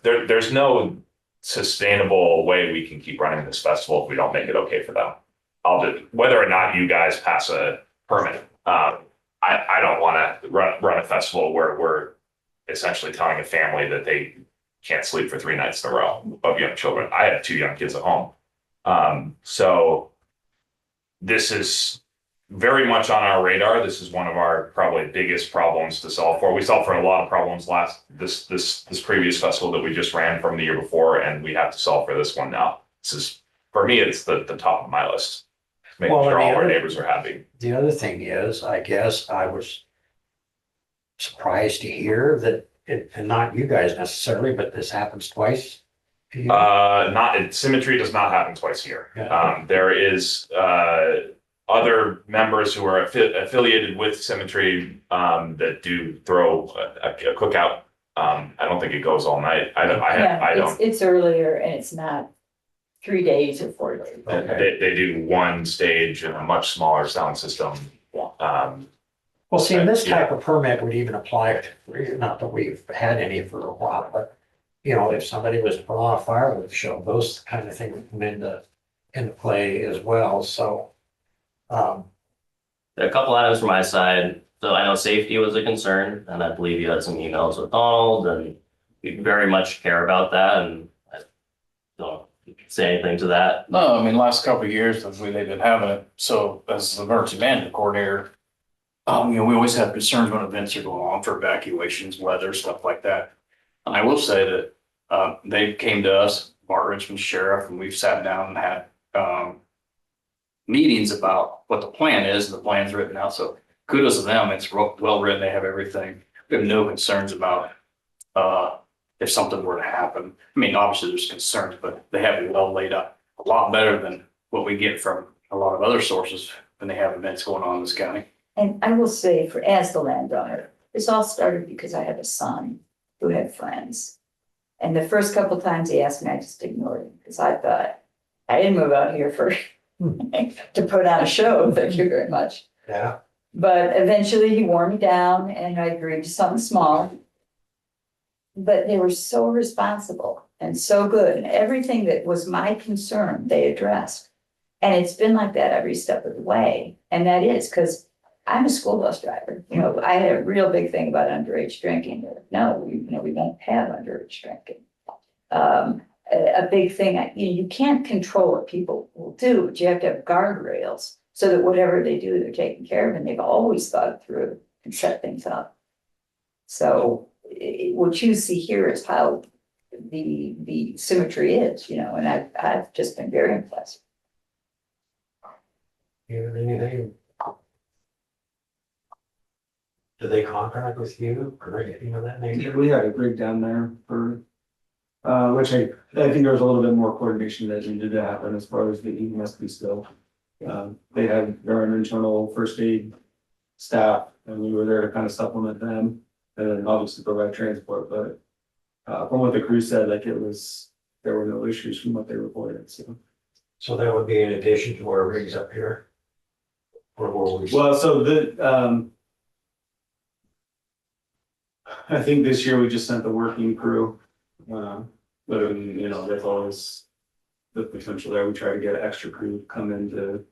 S14: there's no sustainable way we can keep running this festival if we don't make it okay for them. Whether or not you guys pass a permit, I don't want to run a festival where we're essentially telling a family that they can't sleep for 3 nights in a row of young children. I have 2 young kids at home. So this is very much on our radar. This is one of our probably biggest problems to solve for. We solved for a lot of problems this previous festival that we just ran from the year before, and we have to solve for this one now. This is, for me, it's the top of my list. Making sure all our neighbors are happy.
S1: The other thing is, I guess I was surprised to hear that, and not you guys necessarily, but this happens twice.
S14: Symmetry does not happen twice a year.
S1: Yeah.
S14: There is other members who are affiliated with Symmetry that do throw a cookout. I don't think it goes all night. I don't.
S15: It's earlier and it's not 3 days or 4 days.
S14: They do one stage and a much smaller sound system.
S1: Well, see, this type of permit would even apply to, not that we've had any for a while, but you know, if somebody was to put on a fireworks show, those kind of things would come into play as well. So,
S11: A couple items from my side. So I know safety was a concern, and I believe you had some emails with Donald, and we very much care about that. And I don't say anything to that.
S7: No, I mean, last couple of years, the way they've been having it, so as the emergency management coordinator, we always have concerns when events are going on for evacuations, weather, stuff like that. And I will say that, they came to us, Mark Richmond Sheriff, and we've sat down and had, meetings about what the plan is, and the plan's written out, so kudos to them, it's well written, they have everything. We have no concerns about, if something were to happen. I mean, obviously there's concerns, but they have it well laid out, a lot better than what we get from a lot of other sources when they have events going on in this county.
S15: And I will say, as the landowner, this all started because I had a son who had friends. And the first couple times he asked me, I just ignored him, because I thought, I didn't move out here to put on a show, thank you very much.
S1: yeah.
S15: But eventually he wore me down and I agreed to something small. But they were so responsible and so good, and everything that was my concern, they addressed. And it's been like that every step of the way, and that is because I'm a school bus driver. You know, I had a real big thing about underage drinking. No, we won't have underage drinking. A big thing, you can't control what people will do, but you have to have guardrails so that whatever they do, they're taken care of, and they've always thought it through and set things up. So what you see here is how the symmetry is, you know, and I've just been very impressed.
S1: You have anything? Do they contract with you or anything of that nature?
S6: We had a breakdown there for, which I think there was a little bit more coordination that needed to happen as far as the EMS still. They had their own internal first aid staff and we were there to kind of supplement them and then obviously provide transport, but from what the crew said, like there were no issues from what they reported, so.
S1: So that would be in addition to our rigs up here? Or were we?
S6: Well, so I think this year we just sent the working crew. But you know, there's always the potential there. We try to get an extra crew to come in to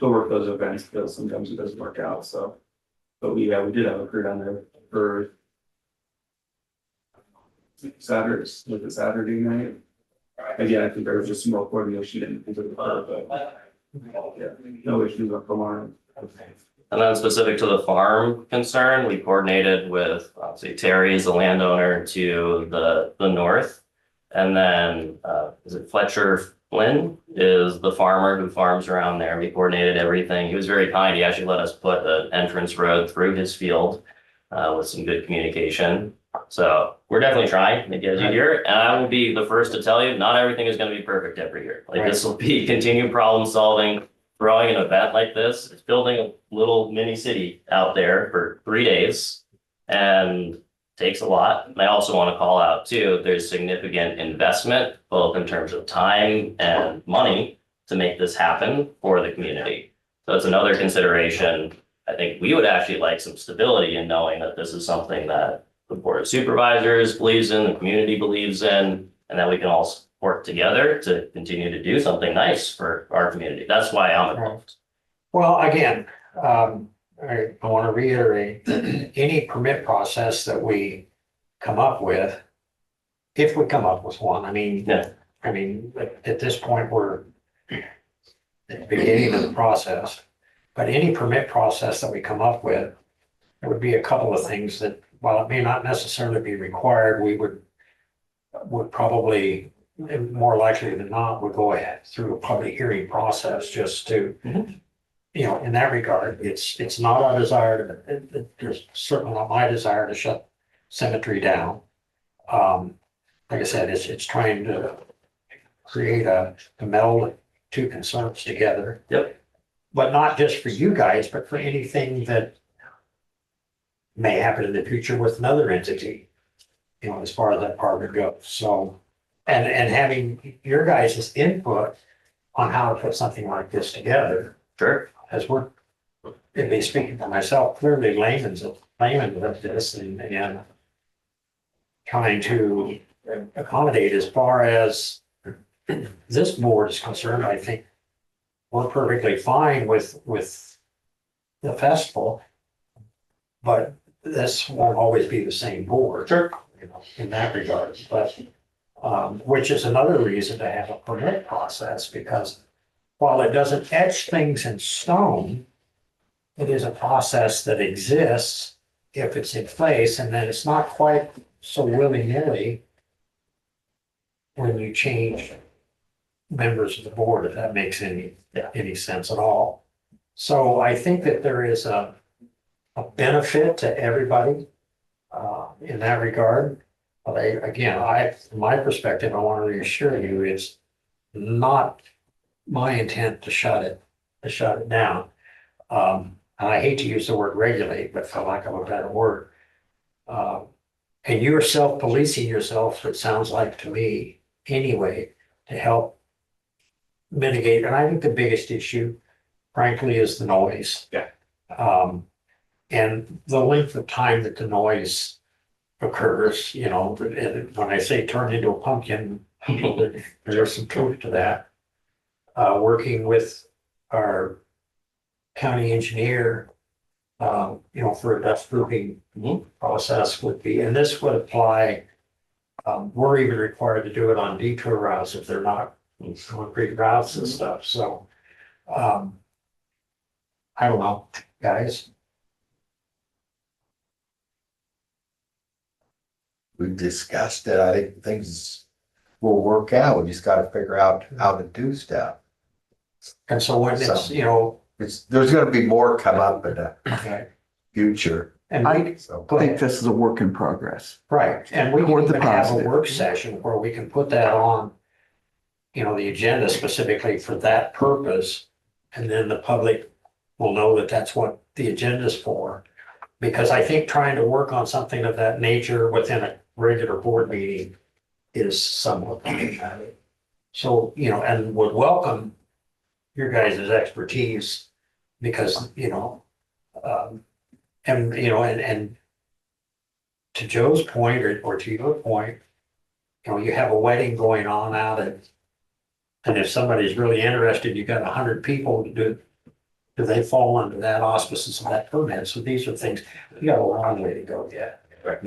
S6: work those events, because sometimes it doesn't work out, so. But we did have a crew down there for Saturday night. Again, I think there was just some more coordination into the part, but yeah, no issues from our end.
S11: And then specific to the farm concern, we coordinated with, obviously Terry is the landowner to the north. And then, is it Fletcher Flynn is the farmer who farms around there. We coordinated everything. He was very kind. He actually let us put an entrance road through his field, with some good communication. So we're definitely trying, maybe as you hear it, and I will be the first to tell you, not everything is gonna be perfect every year. Like this will be continued problem solving. Throwing an event like this, it's building a little mini city out there for 3 days and takes a lot. And I also want to call out too, there's significant investment, both in terms of time and money to make this happen for the community. So it's another consideration. I think we would actually like some stability in knowing that this is something that the Board of Supervisors believes in, the community believes in, and that we can all work together to continue to do something nice for our community. That's why I'm involved.
S1: Well, again, I want to reiterate, any permit process that we come up with, if we come up with one, I mean, at this point, we're at the beginning of the process, but any permit process that we come up with, there would be a couple of things that, while it may not necessarily be required, we would probably, more likely than not, would go ahead through a public hearing process just to, you know, in that regard, it's not our desire to, there's certainly not my desire to shut cemetery down. Like I said, it's trying to create to meld two concerns together.
S11: Yep.
S1: But not just for you guys, but for anything that may happen in the future with another entity, you know, as far as that department goes. So, and having your guys' input on how to put something like this together.
S11: Sure.
S1: As we're, at least speaking for myself, clearly layman of this and trying to accommodate as far as this board is concerned, I think we're perfectly fine with the festival. But this won't always be the same board.
S11: Sure.
S1: You know, in that regard, but which is another reason to have a permit process, because while it doesn't etch things in stone, it is a process that exists if it's in place, and then it's not quite so willy-nilly when you change members of the board, if that makes any sense at all. So I think that there is a benefit to everybody in that regard. But from my perspective, I want to reassure you, it's not my intent to shut it down. And I hate to use the word regulate, but for lack of a better word. And you're self-policing yourself, it sounds like to me, anyway, to help mitigate. And I think the biggest issue, frankly, is the noise.
S14: Yeah.
S1: And the length of time that the noise occurs, you know, and when I say turn into a pumpkin, there's some truth to that. Working with our county engineer, you know, for a dust proofing process would be, and this would apply, we're even required to do it on detour routes if they're not concrete routes and stuff, so, I don't know, guys.
S13: we've discussed it. I think things will work out. We just gotta figure out how to do stuff.
S1: And so when it's,
S13: So-
S1: you know,
S13: There's gonna be more come up in the
S1: okay,
S13: future,
S1: and we,
S13: so.
S1: go
S2: I think
S1: ahead.
S2: this is a work in progress.
S1: Right, and we can
S2: Toward the
S1: even have a
S2: positive.
S1: work session where we can put that on, you know, the agenda specifically for that purpose. And then the public will know that that's what the agenda's for. Because I think trying to work on something of that nature within a regular board meeting is somewhat problematic. So, you know, and would welcome your guys' expertise because, you know, and, you know, and to Joe's point or to your point, you know, you have a wedding going on out and if somebody's really interested, you got 100 people to do they fall under that auspices of that permit? So these are things, you got a long way to go yet. But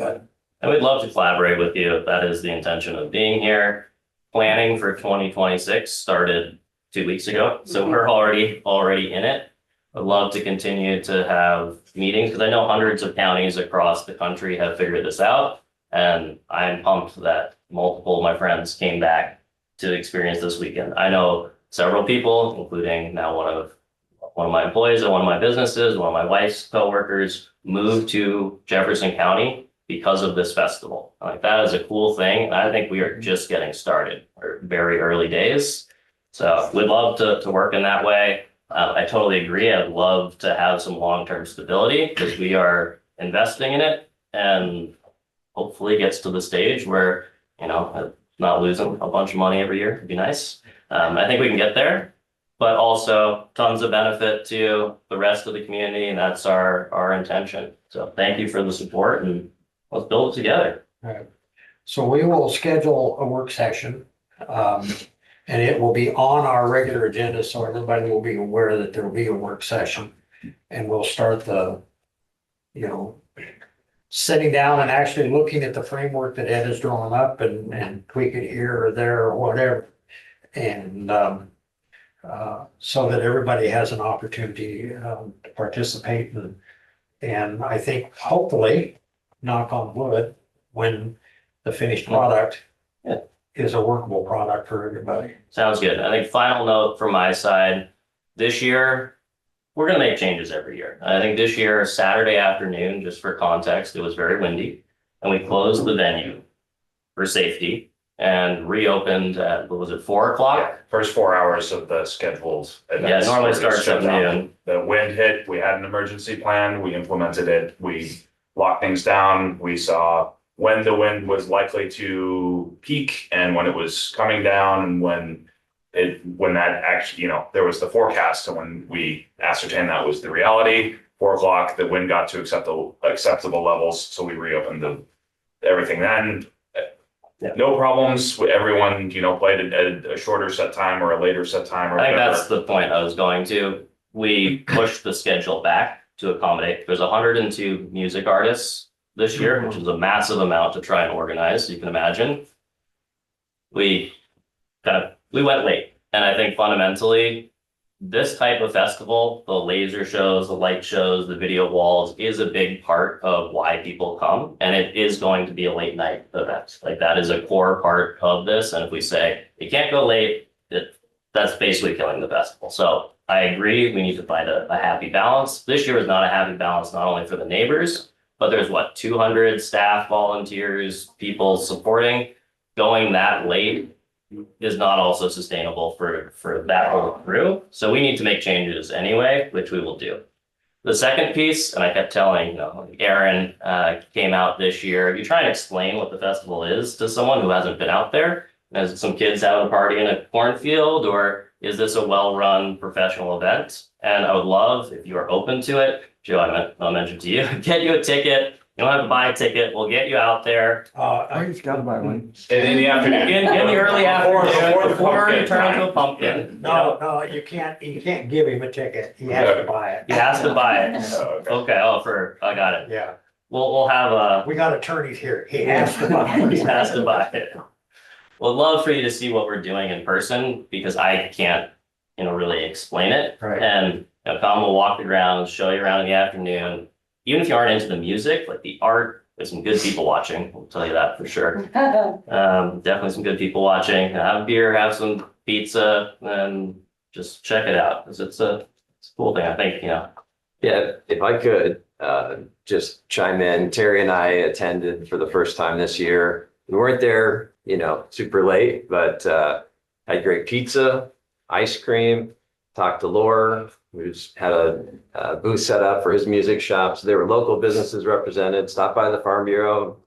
S11: And we'd love to collaborate with you if that is the intention of being here. Planning for 2026 started 2 weeks ago, so we're already in it. I'd love to continue to have meetings because I know hundreds of counties across the country have figured this out. And I'm pumped that multiple of my friends came back to experience this weekend. I know several people, including now one of my employees at one of my businesses, one of my wife's coworkers, moved to Jefferson County because of this festival. Like that is a cool thing. And I think we are just getting started. We're very early days. So we'd love to work in that way. I totally agree. I'd love to have some long-term stability because we are investing in it and hopefully gets to the stage where, you know, not losing a bunch of money every year would be nice. I think we can get there, but also tons of benefit to the rest of the community, and that's our intention. So thank you for the support and let's build it together.
S1: Right. So we will schedule a work session. And it will be on our regular agenda, so everybody will be aware that there will be a work session. And we'll start you know, sitting down and actually looking at the framework that Ed has drawn up and tweak it here or there or whatever. And so that everybody has an opportunity to participate and I think hopefully, knock on wood, when the finished product is a workable product for everybody.
S11: Sounds good. I think final note from my side, this year, we're gonna make changes every year. I think this year, Saturday afternoon, just for context, it was very windy. And we closed the venue for safety and reopened at, what was it, 4 o'clock?
S14: First 4 hours of the scheduled events.
S11: Yeah, it normally
S14: were
S11: starts
S14: shut
S11: at
S14: down.
S11: noon.
S14: The wind hit, we had an emergency plan, we implemented it, we locked things down, we saw when the wind was likely to peak and when it was coming down and when that actually, you know, there was the forecast and when we ascertained that was the reality, 4 o'clock, the wind got to acceptable levels, so we reopened everything then.
S11: Yeah.
S14: No problems, everyone, you know, played at a shorter set time or a later set time or
S11: I think
S14: whatever.
S11: that's the point I was going to. We pushed the schedule back to accommodate. There's 102 music artists this year, which is a massive amount to try and organize, you can imagine. We went late. And I think fundamentally, this type of festival, the laser shows, the light shows, the video walls is a big part of why people come. And it is going to be a late night event. Like that is a core part of this. And if we say you can't go late, that's basically killing the festival. So I agree, we need to find a happy balance. This year is not a happy balance, not only for the neighbors, but there's 200 staff, volunteers, people supporting. Going that late is not also sustainable for that whole crew. So we need to make changes anyway, which we will do. The second piece, and I kept telling, you know, Aaron came out this year. You try and explain what the festival is to someone who hasn't been out there. Is some kids having a party in a cornfield, or is this a well-run professional event? And I would love, if you are open to it, Joe, I'll mention to you, get you a ticket. You don't have to buy a ticket. We'll get you out there.
S2: I just gotta buy one.
S14: In the afternoon.
S11: In the early afternoon, before
S14: pumpkin
S11: you turn into
S14: time.
S11: a pumpkin.
S1: No, you can't give him a ticket. He has to buy it.
S11: He has to buy it.
S14: Oh, okay.
S11: Okay, I got it.
S1: Yeah,
S11: We'll have
S1: we got attorneys here. He has to buy
S11: he
S1: it.
S11: has to buy it. Well, love for you to see what we're doing in person because I can't, really explain it.
S1: Right.
S11: And come, we'll walk the grounds, show you around in the afternoon. Even if you aren't into the music, like the art, There's some good people watching, I'll tell you that for sure. Definitely some good people watching. Have a beer, have some pizza, and just check it out, because it's a cool thing, I think,
S17: Yeah, if I could, just chime in, Terry and I attended for the first time this year. We weren't there, super late, but, had great pizza, ice cream, talked to Laura, who's had a booth set up for his music shop. So there were local businesses represented, stopped by the Farm Bureau,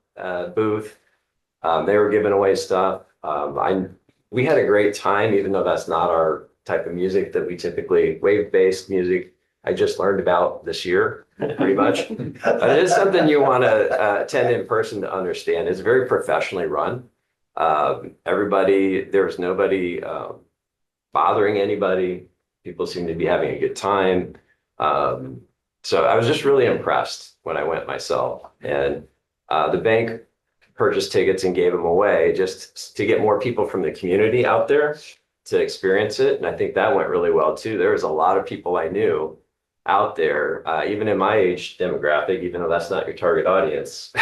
S17: booth. They were giving away stuff. We had a great time, even though that's not our type of music that we typically, wave-based music, I just learned about this year, pretty much. But it is something you want to attend in person to understand. It's very professionally run. There was nobody bothering anybody. People seem to be having a good time. So I was just really impressed when I went myself. And the bank purchased tickets and gave them away just to get more people from the community out there to experience it. And I think that went really well too. There was a lot of people I knew out there, even in my age demographic, even though that's not your target audience.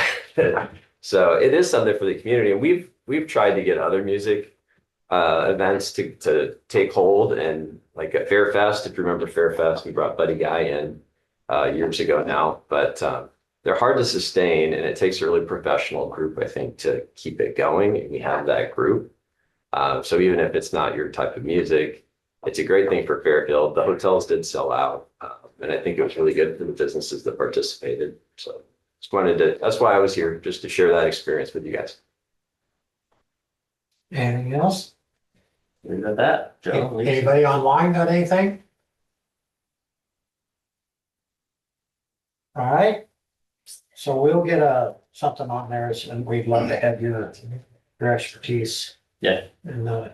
S17: So it is something for the community. And we've tried to get other music events to take hold. And like at Fairfest, if you remember Fairfest, we brought Buddy Guy in years ago now, but they're hard to sustain, and it takes a really professional group, I think, to keep it going. And we have that group. So even if it's not your type of music, it's a great thing for Fairfield. The hotels did sell out, and I think it was really good for the businesses that participated. So that's why I was here, just to share that experience with you guys.
S1: Anything else?
S11: Leave it at that, Joe.
S1: Anybody online got anything? All right. So we'll get something on there, and we'd love to have your expertise.
S11: Yeah.
S1: In the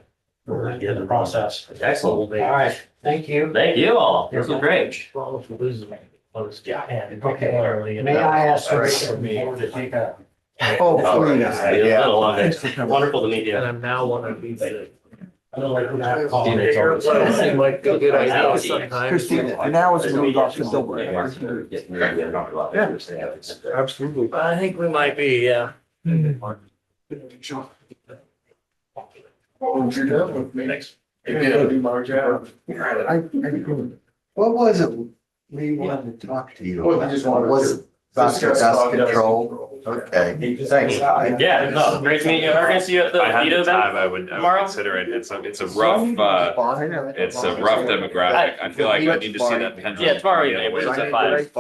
S1: process.
S11: Excellent.
S1: All right, thank you.
S11: Thank you all. This was great.
S1: Okay, may I ask for to take a?
S2: Oh, please.
S11: Yeah. Wonderful to meet you.
S7: And I'm now one of these.
S1: I don't like that call.
S7: Seem like a good idea sometimes.
S2: Christine, now it's moved off the billboard.
S16: Absolutely.
S7: I think we might be, yeah. Thanks.
S13: What was it we wanted to talk to you about? Was it about the dust control? Okay, thanks.
S11: Yeah, no, great to meet you. We're gonna see you at the
S14: I had
S11: Vito
S14: the time,
S11: event.
S14: I would
S11: tomorrow?
S14: consider it. It's a rough, demographic. I feel like I need to see that pendulum.
S11: Yeah, tomorrow evening, which is at 5.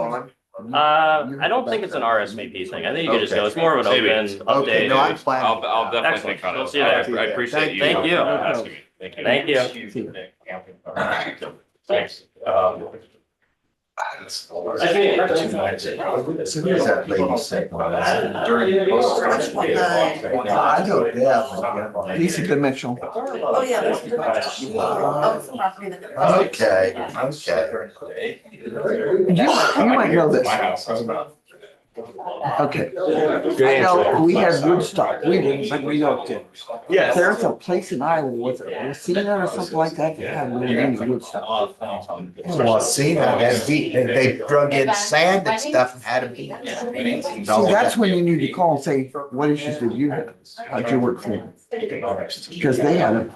S11: I don't think it's an RSVP thing. I think you can just go. It's more of an
S14: Maybe.
S11: open
S13: Okay, no, I'm
S11: update.
S13: planning.
S14: I'll definitely
S11: Excellent.
S14: think on it.
S11: We'll see you there.
S14: I appreciate you.
S11: Thank you.
S14: Asking me. Thank you.
S11: Thank you. Thanks.
S13: Who is that lady sitting on that? I know that.
S2: He's a dimensional.
S8: Oh, yeah. That's the property that.
S13: Okay, okay.
S2: You might know this.
S14: My house is about.
S2: Okay. No, we have Woodstock. We didn't, but we know too.
S14: Yes.
S2: There's a place in Iowa with a Lucina or something like that that had really many Woodstock.
S13: Well, see, they drug in sand and stuff and had them.
S2: See, that's when you need to call and say, what issues did you have? How'd you work through? Because they had,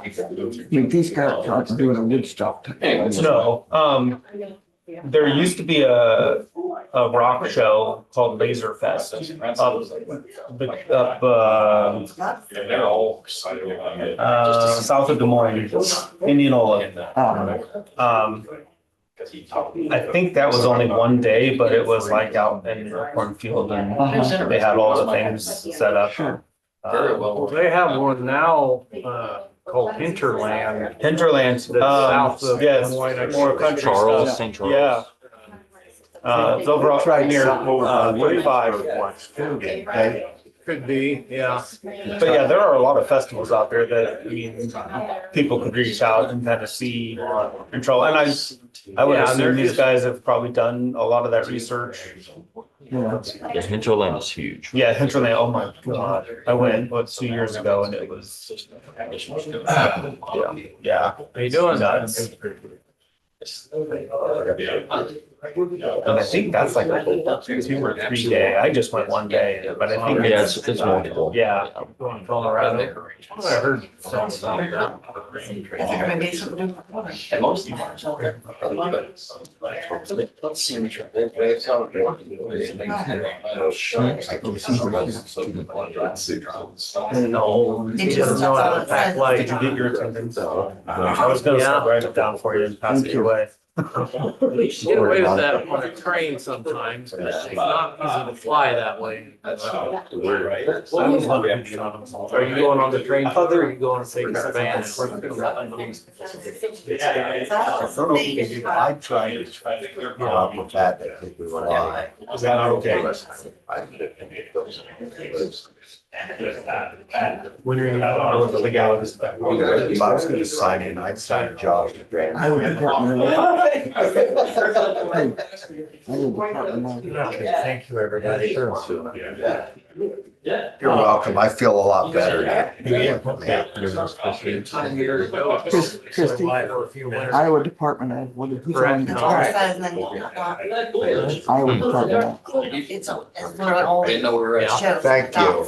S2: these guys aren't doing a Woodstock.
S18: No, there used to be a rock show called Laser Fest up south of Des Moines, Indianola. I think that was only one day, but it was like out in the cornfield and they had all the things set up.
S7: They have one now, called Hinterland.
S18: Hinterland,
S7: South of
S18: yes,
S7: Des Moines,
S18: more country
S14: Charles,
S18: stuff.
S14: St. Charles.
S18: Yeah. It's over right near 45.
S7: Could be, yeah.
S18: But yeah, there are a lot of festivals out there that, I mean, people could reach out and kind of see control. And I would assume these guys have probably done a lot of that research.
S14: The hinterland is huge.
S18: Yeah, Hinterland, oh my God. I went, 2 years ago and it was, yeah.
S7: How you doing?
S18: Nuts. And I think that's like a 2 or 3 day. I just went 1 day, but I think
S11: Yeah, it's multiple.
S18: yeah. Going Colorado. I heard songs about that.
S11: And most of them are love it. Let's see what
S18: No, he doesn't know how to pack light. Did you get your attendance? I was gonna
S11: Yeah.
S18: write it down for you and pass it your way.
S11: You should get away with that on a train sometimes, but it's not easy to fly that way.
S18: Are you going on the train further or are you going to take the van?
S13: I tried to come up with that, I think we went on.
S18: Is that okay? When are you going to the legalities?
S13: If I was gonna sign in, I'd sign Josh.
S2: I would department of- Hey, I would department of-
S1: Thank you, everybody.
S13: You're welcome, I feel a lot better now.
S2: Christie, Iowa Department of, what is it? Iowa Department of.
S13: Thank you.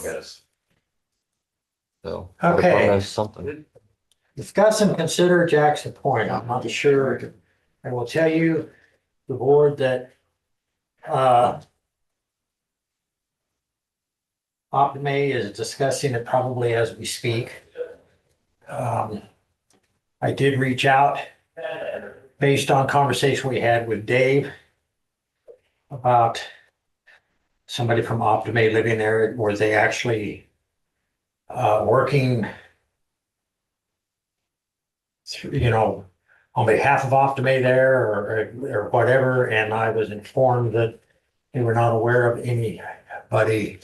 S13: So.
S1: Okay.
S13: Something.
S1: Discuss and consider Jackson Point. I'm not sure. I will tell you, the board, that Optimay is discussing it probably as we speak. I did reach out based on conversation we had with Dave about somebody from Optimay living there. Were they actually working, on behalf of Optimay there or whatever? And I was informed that they were not aware of anybody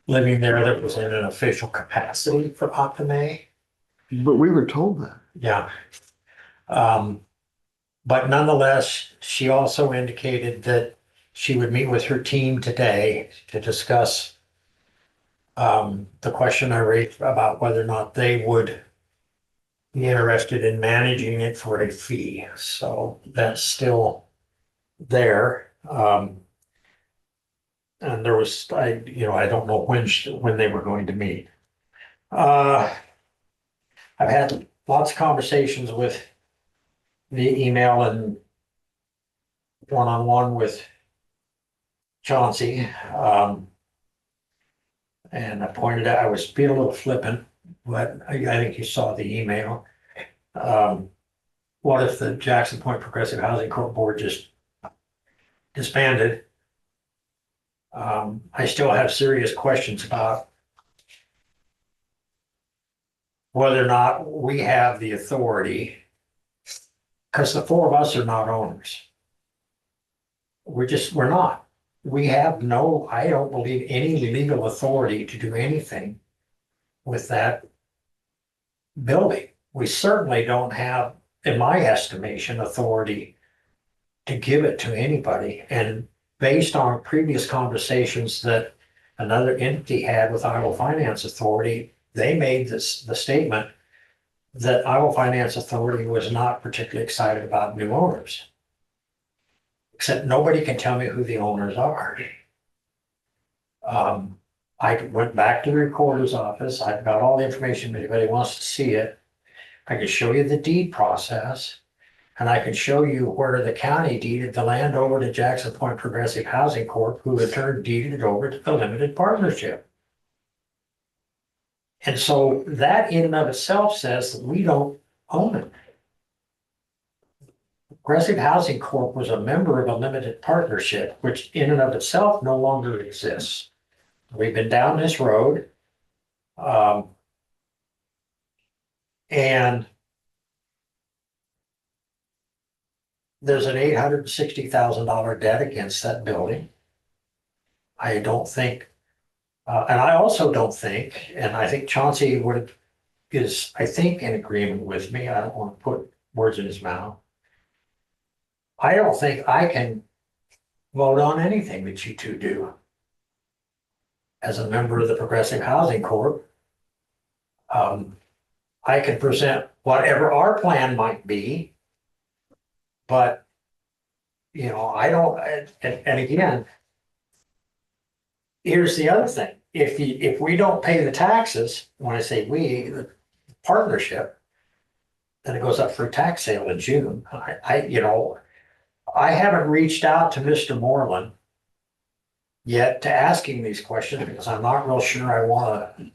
S1: living there that was in an official capacity for Optimay.
S2: But we were told that.
S1: Yeah. But nonetheless, she also indicated that she would meet with her team today to discuss the question I raised about whether or not they would be interested in managing it for a fee. So that's still there. And there was, I don't know when they were going to meet. I've had lots of conversations with via email and one-on-one with Chauncey. And I pointed out, I was being a little flippant, but I think you saw the email. What if the Jackson Point Progressive Housing Corp Board just disbanded? I still have serious questions about whether or not we have the authority, because the four of us are not owners. We're not. We have no, I don't believe, any legal authority to do anything with that building. We certainly don't have, in my estimation, authority to give it to anybody. And based on previous conversations that another entity had with Iowa Finance Authority, they made the statement that Iowa Finance Authority was not particularly excited about new owners. Except nobody can tell me who the owners are. I went back to the recorder's office. I've got all the information. If anybody wants to see it, I can show you the deed process. And I can show you where the county deeded the land over to Jackson Point Progressive Housing Corp., who in turn deeded it over to the limited partnership. And so that in and of itself says that we don't own it. Progressive Housing Corp. Was a member of a limited partnership, which in and of itself no longer exists. We've been down this road. And there's an $860,000 debt against that building. I don't think, and I also don't think, and I think Chauncey is, I think, in agreement with me. I don't want to put words in his mouth. I don't think I can vote on anything that you two do. As a member of the Progressive Housing Corp., I can present whatever our plan might be, but you know, I don't, and again, here's the other thing. If we don't pay the taxes, when I say we, the partnership, then it goes up for a tax sale in June. You know, I haven't reached out to Mr. Moreland yet to ask him these questions because I'm not real sure I want to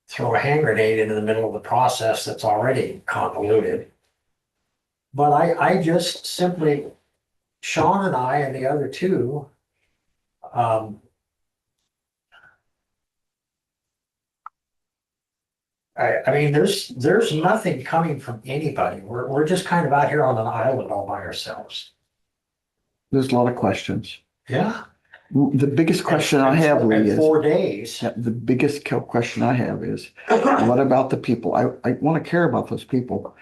S1: throw a hand grenade into the middle of the process that's already convoluted. But I just simply, Sean and I and the other two, I mean, there's nothing coming from anybody. We're just kind of out here on an island all by ourselves.
S2: There's a lot of questions.
S1: Yeah.
S2: The biggest question I have, Lee,
S1: In
S2: is,
S1: 4 days.
S2: the biggest question I have is, what about the people? I want to care about those people.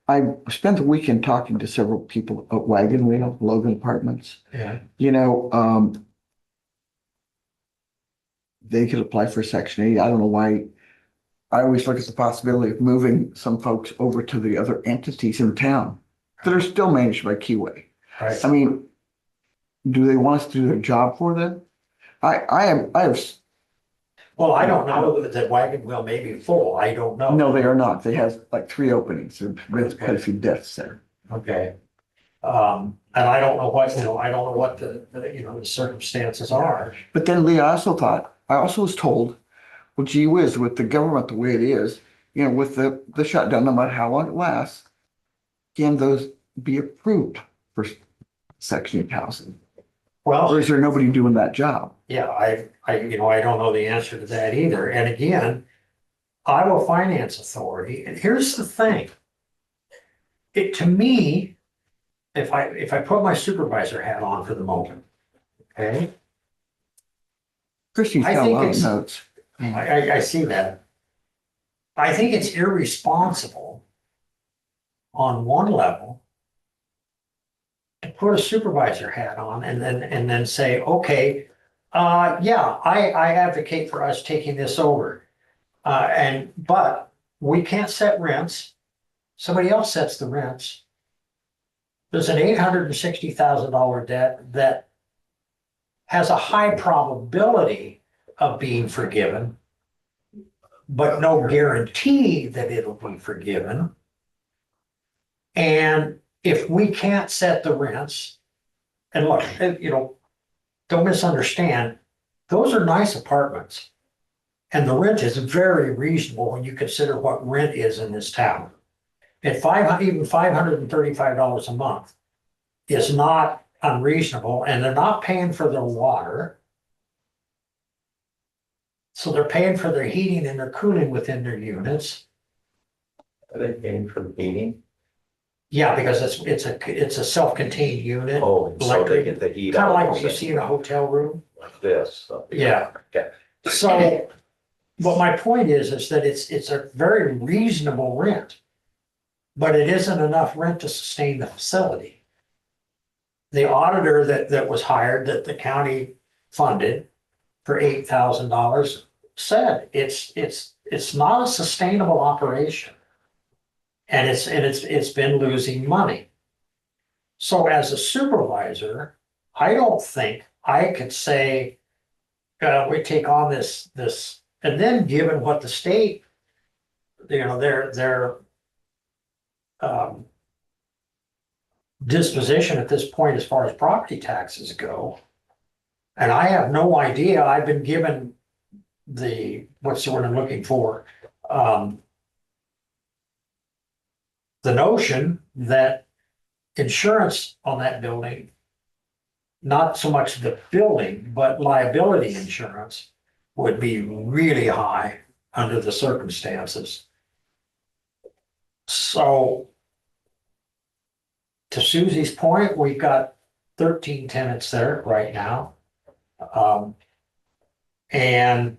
S2: I spent the weekend talking to several people at Wagon Wheel, Logan Apartments.
S1: Yeah.
S2: You know, they could apply for Section 8. I don't know why. I always look at the possibility of moving some folks over to the other entities in town that are still managed by Keyway.
S1: Right.
S2: I mean, do they want us to do their job for them? I have.
S1: Well, I don't know that Wagon Wheel may be full. I don't know.
S2: No, they are not. They have like 3 openings. There's been quite a few deaths there.
S1: Okay. And I don't know what, you know, I don't know what the you know, the circumstances are.
S2: But then Lee, I also was told, well, gee whiz, with the government the way it is, you know, with the shutdown, no matter how long it lasts, can those be approved for Section 8 housing?
S1: Well,
S2: Or is there nobody doing that job?
S1: yeah, you know, I don't know the answer to that either. And again, Iowa Finance Authority, and here's the thing. To me, if I put my supervisor hat on for the moment, okay?
S2: Christine's
S1: I
S2: got a
S1: think
S2: lot of
S1: it's-
S2: notes.
S1: I see that. I think it's irresponsible on one level to put a supervisor hat on and then say, okay, yeah, I advocate for us taking this over. But we can't set rents. Somebody else sets the rents. There's an $860,000 debt that has a high probability of being forgiven, but no guarantee that it'll be forgiven. And if we can't set the rents, and look, you know, don't misunderstand, those are nice apartments. And the rent is very reasonable when you consider what rent is in this town. At even $535 a month is not unreasonable, and they're not paying for their water. So they're paying for their heating and their cooling within their units.
S4: Are they paying for the heating?
S1: Yeah, because it's a self-contained unit.
S4: Oh, so they get the heat.
S1: Kind of
S4: out
S1: like what you see in a hotel room.
S4: Like this. So-
S1: Yeah.
S4: Okay.
S1: So, but my point is that it's a very reasonable rent. But it isn't enough rent to sustain the facility. The auditor that was hired, that the county funded for $8,000, said it's not a sustainable operation. And it's been losing money. So as a supervisor, I don't think I could say, we take on this, and then given what the state, you know, their disposition at this point as far as property taxes go. And I have no idea. I've been given what's the word I'm looking for? The notion that insurance on that building, not so much the building, but liability insurance would be really high under the circumstances. So to Susie's point, we've got 13 tenants there right now. And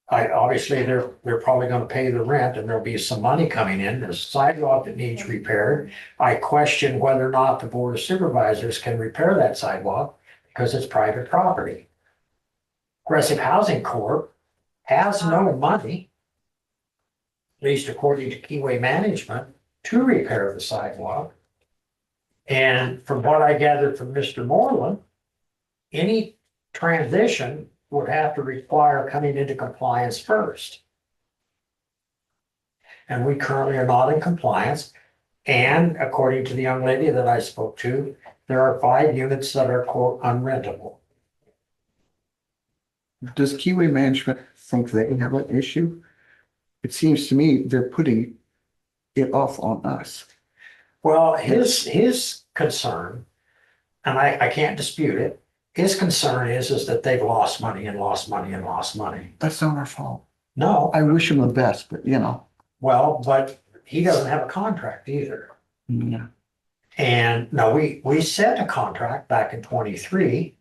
S1: obviously they're probably gonna pay the rent and there'll be some money coming in. There's a sidewalk that needs repaired. I question whether or not the Board of Supervisors can repair that sidewalk because it's private property. Progressive Housing Corp has no money, at least according to Keyway Management, to repair the sidewalk. And from what I gathered from Mr. Moreland, any transition would have to require coming into compliance first. And we currently are not in compliance. And according to the young lady that I spoke to, there are 5 units that are quote unrentable.
S2: Does Keyway Management think they have an issue? It seems to me they're putting it off on us.
S1: Well, his concern, and I can't dispute it, his concern is that they've lost money and lost money and lost money.
S2: That's not our fault.
S1: No,
S2: I wish them the best, but you know.
S1: well, but he doesn't have a contract either.
S2: Yeah.
S1: And no, we set a contract back in 23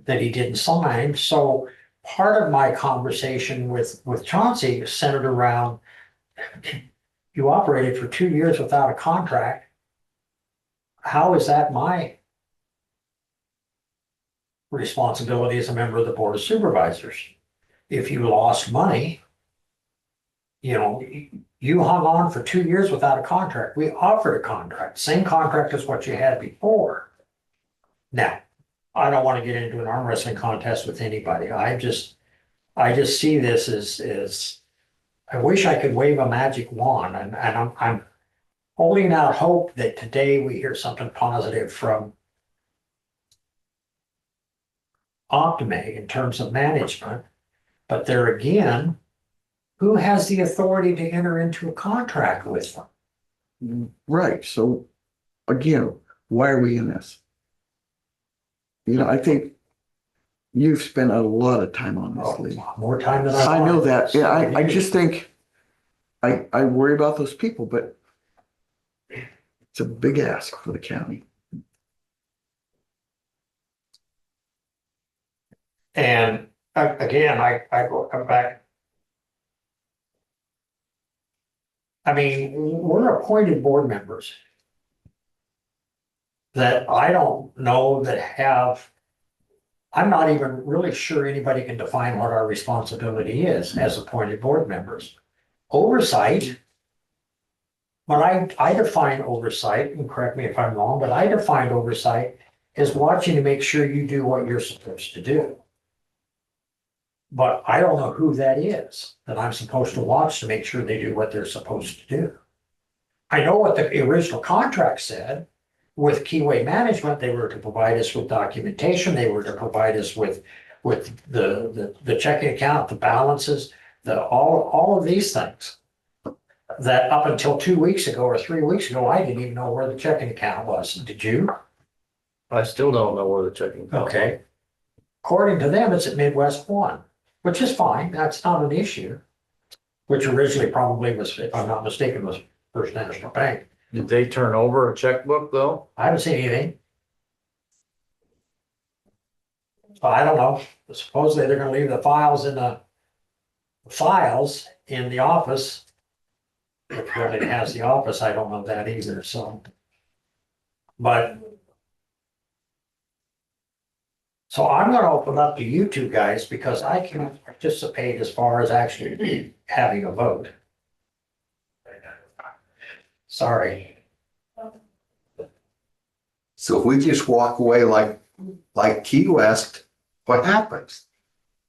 S1: that he didn't sign. So part of my conversation with Chauncey centered around, you operated for 2 years without a contract. How is that my responsibility as a member of the Board of Supervisors? If you lost money, you know, you hung on for 2 years without a contract. We offered a contract, same contract as what you had before. Now, I don't want to get into an arm wrestling contest with anybody. I just see this as I wish I could wave a magic wand, and I'm holding out hope that today we hear something positive from Optimay in terms of management. But there again, who has the authority to enter into a contract with them?
S2: Right, so again, why are we in this? You know, I think you've spent a lot of time on this, Lee.
S1: More time than
S2: I know
S1: want.
S2: that, yeah, I just think, I worry about those people, but it's a big ask for the county.
S1: And again, I come back. I mean, we're appointed board members that I don't know that have, I'm not even really sure anybody can define what our responsibility is as appointed board members. Oversight, when I define oversight, and correct me if I'm wrong, but I define oversight as watching to make sure you do what you're supposed to do. But I don't know who that is that I'm supposed to watch to make sure they do what they're supposed to do. I know what the original contract said. With Keyway Management, they were to provide us with documentation, they were to provide us with the checking account, the balances, all of these things. That up until 2 weeks ago or 3 weeks ago, I didn't even know where the checking account was. Did you?
S7: I still don't know where the checking account.
S1: Okay. According to them, it's at Midwest One, which is fine. That's not an issue. Which originally probably was, if I'm not mistaken, was First National Bank.
S7: Did they turn over a checkbook though?
S1: I haven't seen anything. So I don't know. Supposedly they're gonna leave the files in the office. If it has the office, I don't know that either, so. But. So I'm gonna open up to you two guys because I can participate as far as actually having a vote. Sorry.
S13: So if we just walk away like Key West, what happens?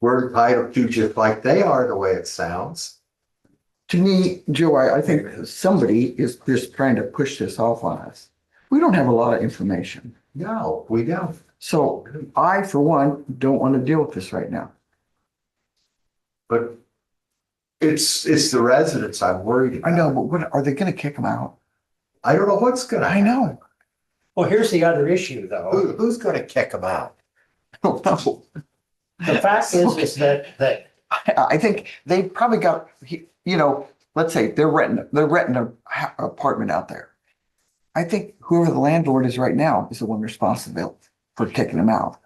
S13: We're entitled to just like they are, the way it sounds.
S2: To me, Joe, I think somebody is just trying to push this off on us. We don't have a lot of information.
S13: No, we don't.
S2: So I, for one, don't want to deal with this right now.
S13: But it's the residents I'm worried about.
S2: I know, but what, are they gonna kick them out?
S13: I don't know what's gonna
S2: I know.
S1: Well, here's the other issue though.
S13: Who's gonna kick them out?
S2: I don't know.
S1: The fact is that
S2: I think they probably got, you know, let's say they're renting an apartment out there. I think whoever the landlord is right now is the one responsible for kicking them out.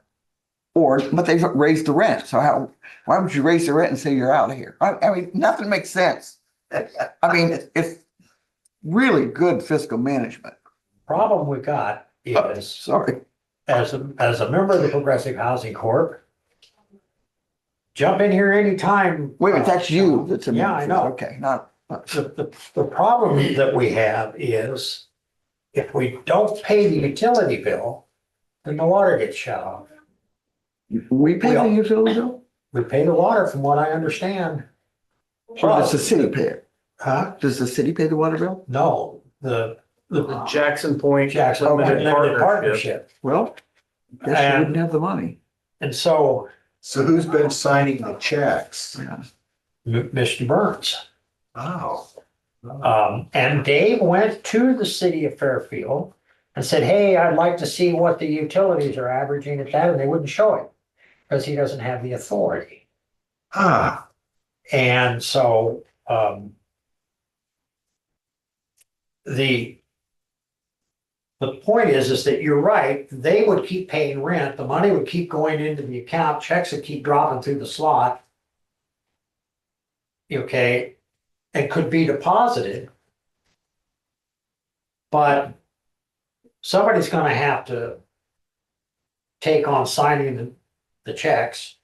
S2: But they've raised the rent, so why would you raise the rent and say you're out of here? I mean, nothing makes sense. I mean, it's really good fiscal management.
S1: problem we got is,
S2: Sorry.
S1: as a member of the Progressive Housing Corp, jump in here anytime.
S2: Wait a minute, that's you that's a
S1: Yeah,
S2: member.
S1: I know.
S2: Okay, not.
S1: The problem that we have is if we don't pay the utility bill, then the water gets shut off.
S2: We pay the utility bill?
S1: We pay the water from what I understand.
S2: Or does the city pay it?
S1: Huh?
S2: Does the city pay the water bill?
S1: No,
S18: The Jackson Point
S1: Jackson
S18: Limited
S1: Limited
S18: Partnership.
S1: Partnership.
S2: Well, guess you wouldn't have the money.
S1: And so,
S13: So who's been signing the checks?
S2: Yeah.
S1: Mr. Burns.
S13: Oh.
S1: And Dave went to the city of Fairfield and said, hey, I'd like to see what the utilities are averaging at that, and they wouldn't show it because he doesn't have the authority.
S13: Ah,
S1: And so, the point is that you're right, they would keep paying rent, the money would keep going into the account, checks would keep dropping through the slot. Okay, and could be deposited. But somebody's gonna have to take on signing the checks.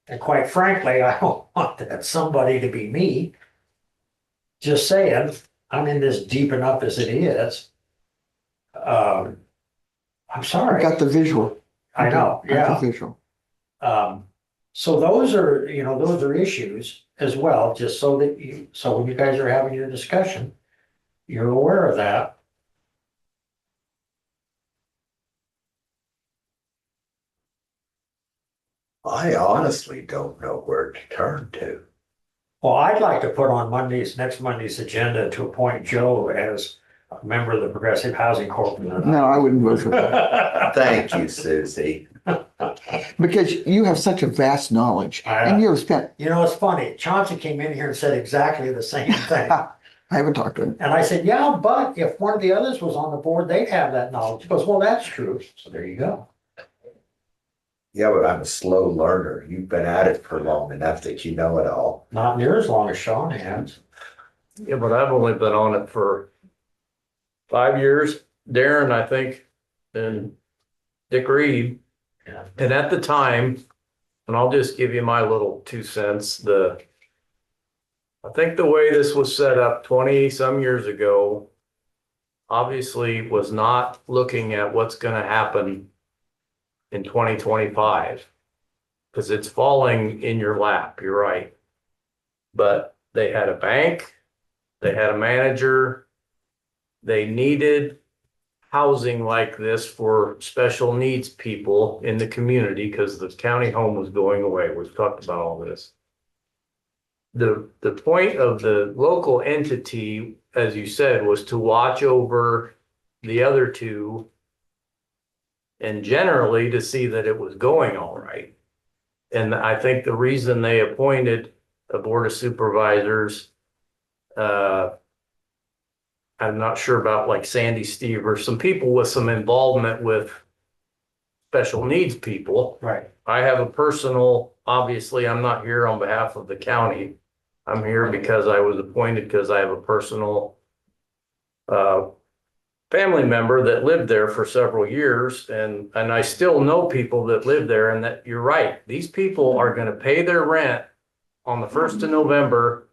S1: And quite frankly, I don't want that somebody to be me. Just saying, I'm in this deep enough as it is. I'm
S2: I
S1: sorry,
S2: got the visual.
S1: I know,
S2: Got the
S1: yeah.
S2: visual.
S1: So those are, those are issues as well, just so that so when you guys are having your discussion, you're aware of that.
S13: I honestly don't know where to turn to.
S1: Well, I'd like to put on next Monday's agenda to appoint Joe as a member of the Progressive Housing Corporation.
S2: No, I wouldn't vote for that.
S13: Thank you, Susie.
S2: Because you have such a vast knowledge and you have spent,
S1: It's funny, Chauncey came in here and said exactly the same thing.
S2: I haven't talked to him.
S1: And I said, yeah, but if one of the others was on the board, they'd have that knowledge. He goes, well, that's true. So there you go.
S13: Yeah, but I'm a slow learner. You've been at it for long enough that you know it all.
S1: Not near as long as Sean has.
S18: Yeah, but I've only been on it for 5 years. Darren, I think, and Dick Reed.
S1: Yeah.
S18: And at the time, and I'll just give you my little 2 cents, I think the way this was set up 20 some years ago, obviously was not looking at what's gonna happen in 2025. Because it's falling in your lap, you're right. But they had a bank, they had a manager, they needed housing like this for special needs people in the community because the county home was going away. We've talked about all this. The point of the local entity, as you said, was to watch over the other two and generally to see that it was going all right. And I think the reason they appointed a board of supervisors, I'm not sure about like Sandy Steve or some people with some involvement with special needs people.
S1: Right.
S18: I have a personal, obviously, I'm not here on behalf of the county. I'm here because I was appointed because I have a personal family member that lived there for several years and I still know people that live there and that you're right. These people are gonna pay their rent on the 1st of November,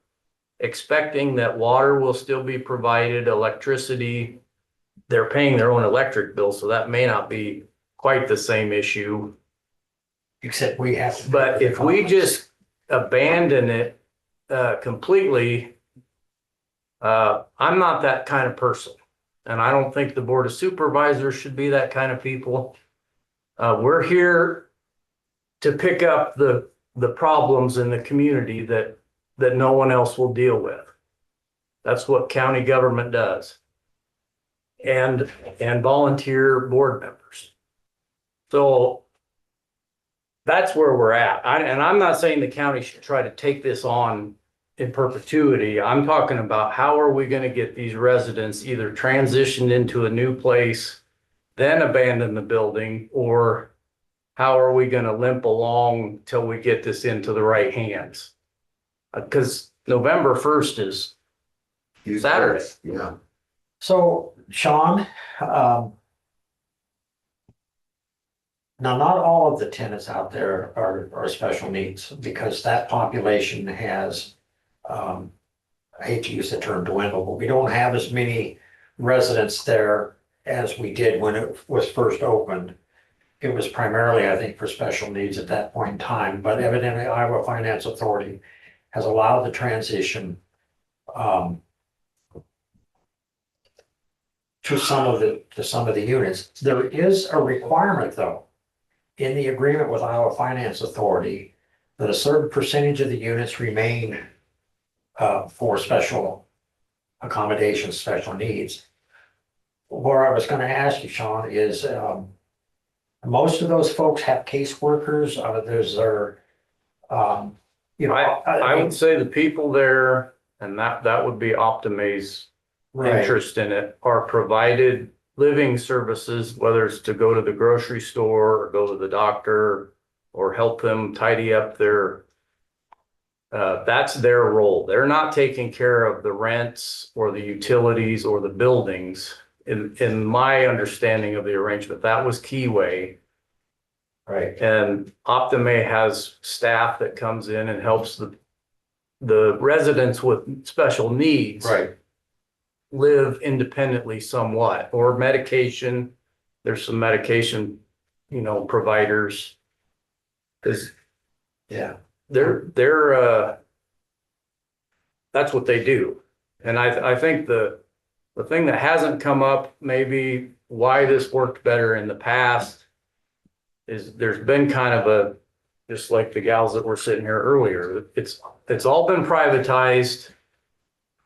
S18: expecting that water will still be provided, electricity. They're paying their own electric bill, so that may not be quite the same issue.
S1: Except we have to.
S18: But if we just abandon it completely, I'm not that kind of person. And I don't think the board of supervisors should be that kind of people. We're here to pick up the problems in the community that no one else will deal with. That's what county government does. And volunteer board members. So that's where we're at. And I'm not saying the county should try to take this on in perpetuity. I'm talking about how are we going to get these residents either transitioned into a new place, then abandon the building, or how are we going to limp along till we get this into the right hands? Because November 1st is Saturday.
S13: Yeah.
S1: So, Sean, now, not all of the tenants out there are special needs because that population has, I hate to use the term dwindle, but we don't have as many residents there as we did when it was first opened. It was primarily, I think, for special needs at that point in time, but evidently Iowa Finance Authority has allowed the transition to some of the units. There is a requirement, though, in the agreement with Iowa Finance Authority that a certain percentage of the units remain for special accommodations, special needs. Where I was gonna ask you, Sean, is most of those folks have caseworkers, you know.
S18: I would say the people there, and that would be Optima's
S1: Right,
S18: interest in it, are provided living services, whether it's to go to the grocery store or go to the doctor or help them tidy up their, that's their role. They're not taking care of the rents or the utilities or the buildings. In my understanding of the arrangement, that was Keyway.
S1: right,
S18: And Optima has staff that comes in and helps the residents with special needs
S1: right.
S18: live independently somewhat, or medication. There's some medication, providers. Cause
S1: Yeah.
S18: they're that's what they do. And I think the thing that hasn't come up, maybe why this worked better in the past, is there's been kind of just like the gals that were sitting here earlier, it's all been privatized.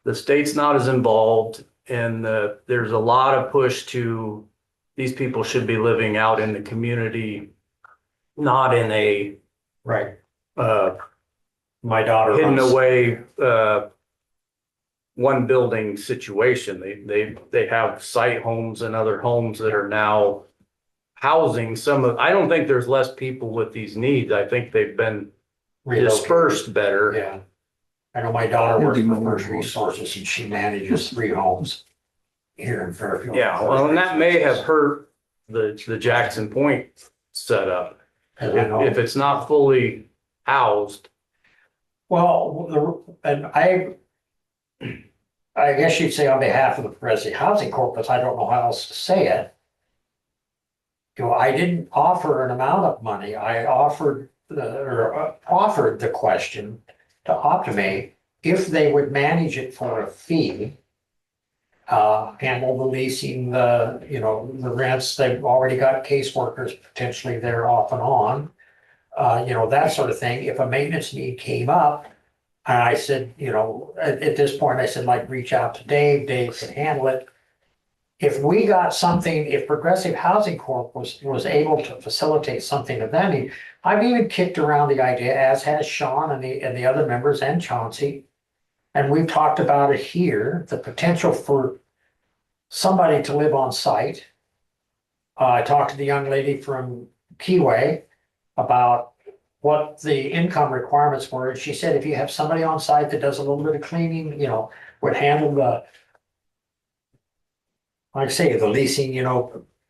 S18: The state's not as involved, and there's a lot of push to, these people should be living out in the community, not in a
S1: Right. My daughter
S18: hidden
S1: runs-
S18: away one building situation. They have site homes and other homes that are now housing I don't think there's less people with these needs. I think they've been dispersed better.
S1: Yeah. I know my daughter works for First Resources and she manages 3 homes here in Fairfield.
S18: Yeah, well, and that may have hurt the Jackson Point setup. If it's not fully housed.
S1: Well, and I guess you'd say on behalf of the Progressive Housing Corp, because I don't know how else to say it. I didn't offer an amount of money. I offered the question to Optima if they would manage it for a fee. Handle the leasing, the rents. They've already got caseworkers potentially there off and on. That sort of thing. If a maintenance need came up, and I said, at this point, I said, like, reach out to Dave can handle it. If we got something, if Progressive Housing Corp was able to facilitate something of that need, I've even kicked around the idea, as has Sean and the other members and Chauncey. And we've talked about it here, the potential for somebody to live on site. I talked to the young lady from Keyway about what the income requirements were. And she said, if you have somebody on site that does a little bit of cleaning, would handle the, like I say, the leasing,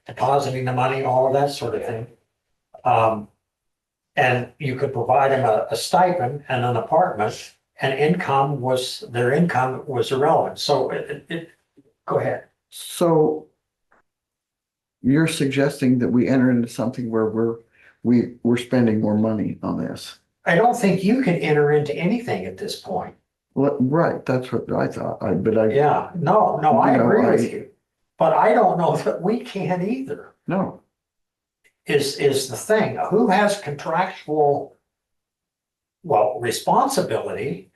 S1: depositing the money, all of that sort of thing. And you could provide them a stipend and an apartment, and their income was irrelevant. So go ahead.
S2: So you're suggesting that we enter into something where we're spending more money on this?
S1: I don't think you can enter into anything at this point.
S2: Well, right, that's what I thought,
S1: Yeah, no, I agree with you. But I don't know that we can either,
S2: no.
S1: is the thing. Who has contractual, responsibility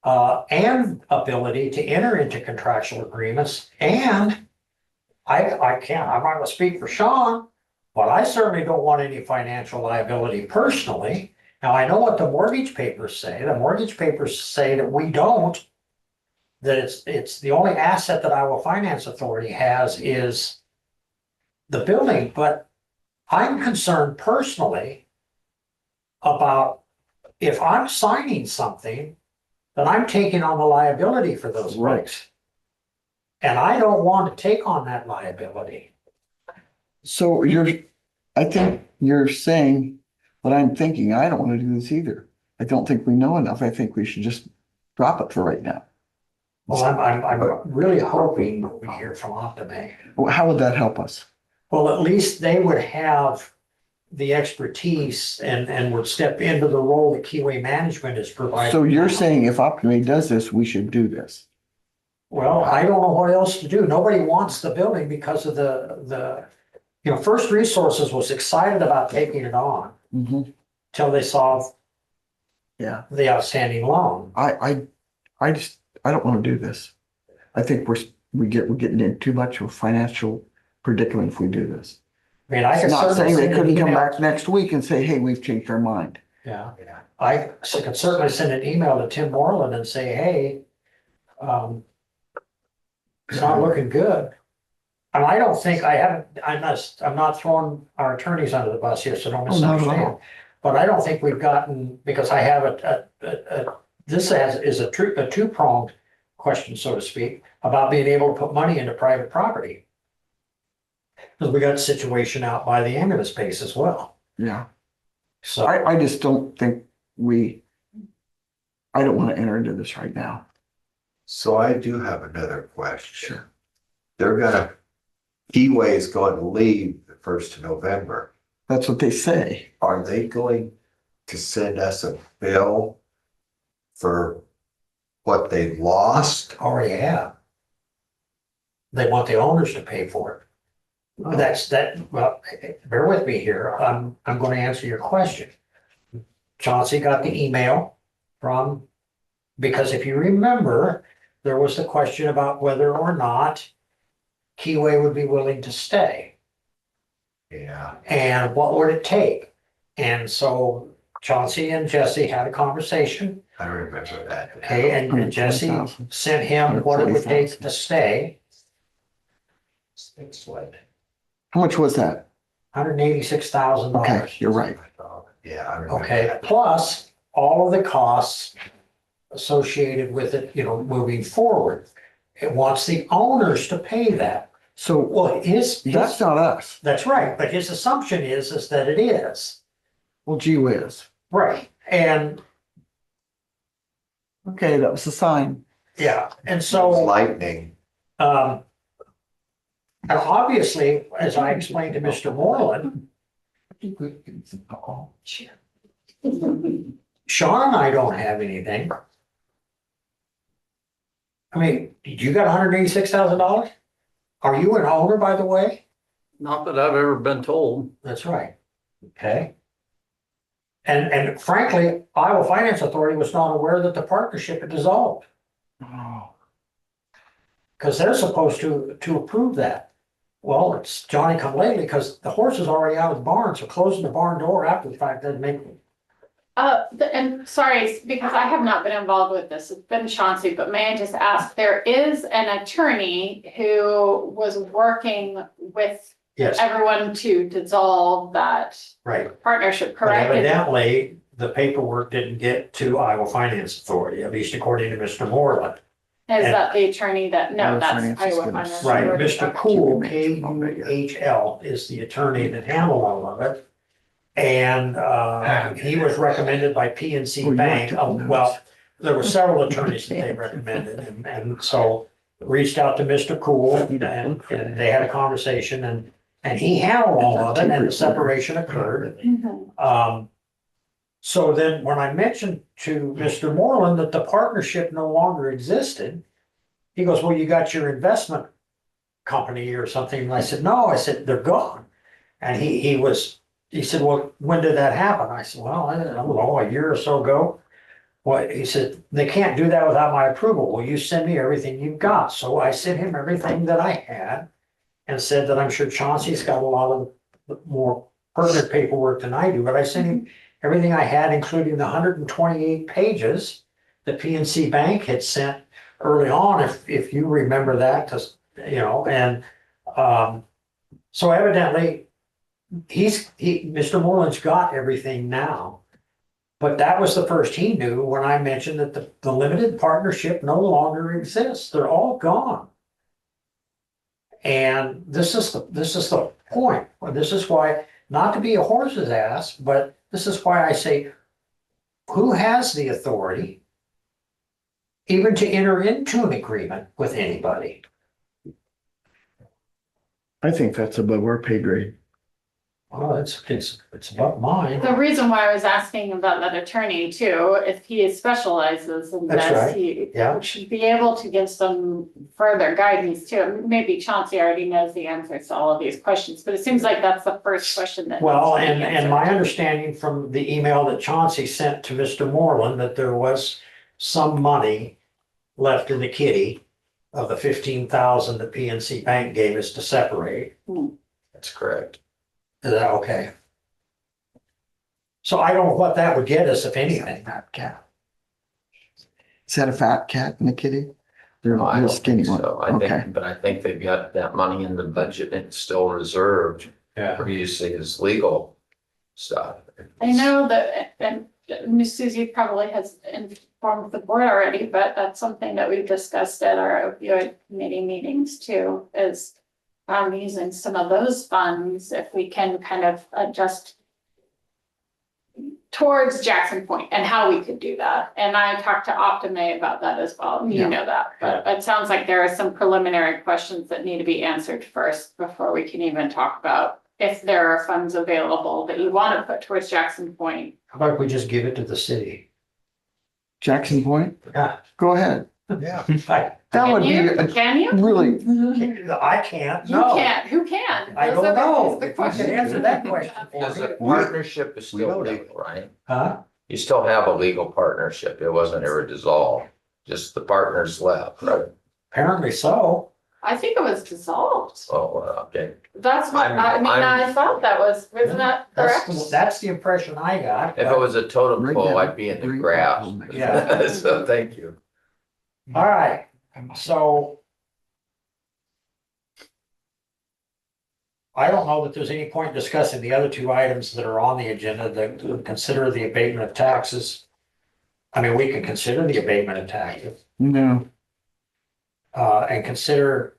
S1: and ability to enter into contractual agreements? And I'm not gonna speak for Sean, but I certainly don't want any financial liability personally. Now, I know what the mortgage papers say. The mortgage papers say that we don't. That it's the only asset that Iowa Finance Authority has is the building, but I'm concerned personally about if I'm signing something, then I'm taking on the liability for those rights. And I don't want to take on that liability.
S2: So I think you're saying what I'm thinking. I don't want to do this either. I don't think we know enough. I think we should just drop it for right now.
S1: Well, I'm really hoping we hear from Optimay.
S2: Well, how would that help us?
S1: Well, at least they would have the expertise and would step into the role that Keyway Management is providing.
S2: So you're saying if Optimate does this, we should do this?
S1: Well, I don't know what else to do. Nobody wants the building because of First Resources was excited about taking it on
S2: Mhm.
S1: till they saw
S2: Yeah,
S1: the outstanding loan.
S2: I don't want to do this. I think we're getting in too much of a financial predicament if we do this.
S1: I mean, I
S2: It's
S1: could
S2: not
S1: certainly
S2: saying they
S1: send an
S2: couldn't come
S1: email.
S2: back next week and say, hey, we've changed our mind.
S1: Yeah, I could certainly send an email to Tim Moreland and say, hey, it's not looking good. And I don't think I'm not throwing our attorneys under the bus here, so don't
S2: Oh, not at
S1: misunderstand.
S2: all.
S1: But I don't think we've gotten, because I have this is a two-pronged question, so to speak, about being able to put money into private property. Because we got a situation out by the ambulance base as well.
S2: Yeah,
S1: So,
S2: I just don't think I don't want to enter into this right now.
S13: So I do have another question. Keyway is going to leave the 1st of November.
S2: That's what they say.
S13: Are they going to send us a bill for what they lost?
S1: already have. They want the owners to pay for it. Well, bear with me here. I'm going to answer your question. Chauncey got the email because if you remember, there was the question about whether or not Keyway would be willing to stay
S13: Yeah.
S1: and what would it take. And so Chauncey and Jesse had a conversation,
S13: I remember that.
S1: okay, and Jesse sent him what it would take to stay. It's what,
S2: How much was that?
S1: $186,000.
S2: Okay, you're right.
S13: Yeah, I remember
S1: Okay,
S13: that.
S1: plus all of the costs associated with it, moving forward. It wants the owners to pay that.
S2: So
S1: Well,
S2: that's not us.
S1: that's right, but his assumption is that it is.
S2: Well, gee whiz.
S1: Right, and
S2: Okay, that was a sign.
S1: yeah, and
S13: It's
S1: so,
S13: lightning.
S1: and obviously, as I explained to Mr. Moreland, Sean and I don't have anything. I mean, you got $186,000? Are you an owner, by the way?
S18: Not that I've ever been told.
S1: That's right. Okay. And frankly, Iowa Finance Authority was not aware that the partnership had dissolved,
S2: Oh,
S1: because they're supposed to approve that. Well, it's Johnny come lately, because the horse is already out of the barn, so closing the barn door after the fact doesn't make.
S12: And sorry, because I have not been involved with this, it's been Chauncey, but may I just ask, there is an attorney who was working with
S1: Yes,
S12: everyone to dissolve that
S1: right.
S12: partnership,
S1: But
S12: correct?
S1: evidently, the paperwork didn't get to Iowa Finance Authority, at least according to Mr. Moreland.
S12: Is that the attorney that, no,
S2: Iowa
S12: that's
S2: Finance is
S12: Iowa
S2: gonna-
S12: Finance.
S1: Right,
S12: Okay.
S1: Mr. Cool, KUHL, is the attorney that handled all of it. And he was recommended by PNC
S2: Oh, you
S1: Bank.
S2: took notes.
S1: Well, there were several attorneys that they recommended, and so reached out to Mr. Cool, and they had a conversation, and he handled all of it, and the separation occurred.
S12: Mhm.
S1: So then when I mentioned to Mr. Moreland that the partnership no longer existed, he goes, well, you got your investment company or something. And I said, no, I said, they're gone. And he said, well, when did that happen? I said, well, I don't know, a year or so ago. Well, he said, they can't do that without my approval. Well, you send me everything you've got. So I sent him everything that I had and said that I'm sure Chauncey's got a lot of more pertinent paperwork than I do, but I sent him everything I had, including the 128 pages that PNC Bank had sent early on, if you remember that, and so evidently Mr. Moreland's got everything now. But that was the first he knew when I mentioned that the limited partnership no longer exists. They're all gone. And this is the point. This is why, not to be a horse's ass, but this is why I say, who has the authority even to enter into an agreement with anybody.
S2: I think that's above our pay grade.
S1: Well, it's above mine.
S12: The reason why I was asking about that attorney too, if he specializes in
S1: That's
S12: this,
S1: right.
S12: he
S1: Yeah.
S12: should be able to give some further guidance too. Maybe Chauncey already knows the answers to all of these questions, but it seems like that's the first question that.
S1: Well,
S12: needs to be
S1: and my
S12: answered.
S1: understanding from the email that Chauncey sent to Mr. Moreland, that there was some money left in the kitty of the 15,000 that PNC Bank gave us to separate.
S4: That's correct.
S1: Is that okay? So I don't know what that would get us, if anything.
S2: Fat cat. Is that a fat cat in the kitty? They're
S18: No, I
S2: they're
S18: don't
S2: skinny
S18: think
S2: one.
S18: so. I
S2: Okay.
S18: think, but I think they've got that money in the budget and it's still reserved
S1: Yeah.
S18: for use as legal stuff.
S12: I know that, and Ms. Suzie probably has informed the board already, but that's something that we've discussed at our opioid committee meetings too, is using some of those funds, if we can kind of adjust towards Jackson Point and how we could do that. And I talked to Optima about that as well. You
S2: Yeah.
S12: know that, but it sounds like there are some preliminary questions that need to be answered first before we can even talk about if there are funds available that you want to put towards Jackson Point.
S1: How about we just give it to the city?
S2: Jackson Point?
S1: Yeah.
S2: Go ahead.
S1: Yeah.
S2: That would be
S12: Can you?
S2: really,
S1: I can't,
S12: You
S1: no.
S12: can't. Who can?
S1: I
S12: Those
S1: don't
S12: are the-
S1: know.
S12: is the
S1: If you
S12: question.
S1: can answer that question for
S4: Because the
S1: me.
S4: partnership is
S2: we
S4: still
S2: don't know.
S4: legal, right?
S1: Huh?
S4: You still have a legal partnership. It wasn't ever dissolved. Just the partners left, right?
S1: Apparently so.
S12: I think it was dissolved.
S4: Oh, okay.
S12: That's what, I mean, I thought that was, isn't that correct?
S1: That's the impression I got.
S4: If it was a totem
S2: Right
S4: pole,
S2: now,
S4: I'd be in the
S2: right
S4: grass.
S2: now.
S1: Yeah.
S4: So thank you.
S1: All right, so. I don't know that there's any point discussing the other two items that are on the agenda, that to consider the abatement of taxes. I mean, we can consider the abatement of taxes,
S2: no,
S1: and consider,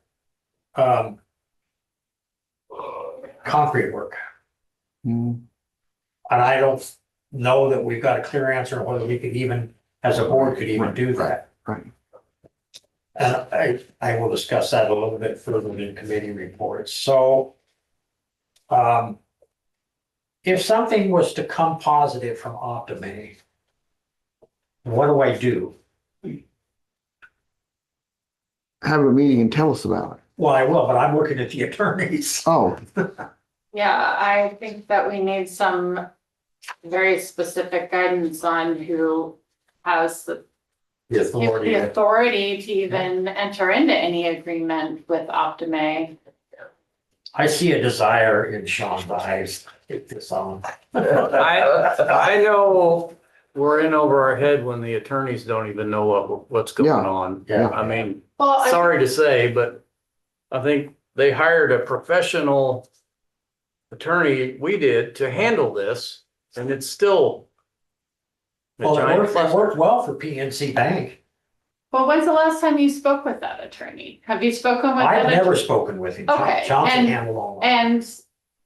S1: concrete work.
S2: mm,
S1: And I don't know that we've got a clear answer on whether we could even, as a board, could even do that.
S2: right.
S1: And I will discuss that a little bit further in committee reports. So, if something was to come positive from Optima, what do I do?
S2: Have a meeting and tell us about it.
S1: Well, I will, but I'm looking at the attorneys.
S2: Oh,
S12: Yeah, I think that we need some very specific guidance on who has the
S1: The authority.
S12: the authority to even enter into any agreement with Optima.
S1: I see a desire in Sean's eyes to get this on.
S18: I know we're in over our head when the attorneys don't even know what's going
S2: Yeah.
S18: on.
S1: Yeah.
S18: I mean,
S12: Well,
S18: sorry to say, but I think they hired a professional attorney, we did, to handle this, and it's still a
S1: Well,
S18: giant
S1: it
S18: cluster.
S1: worked well for PNC Bank.
S12: well, when's the last time you spoke with that attorney? Have you spoken with?
S1: I've
S12: that
S1: never
S12: attorney?
S1: spoken with him.
S12: Okay,
S1: Chauncey
S12: and-
S1: handled all that.
S12: And,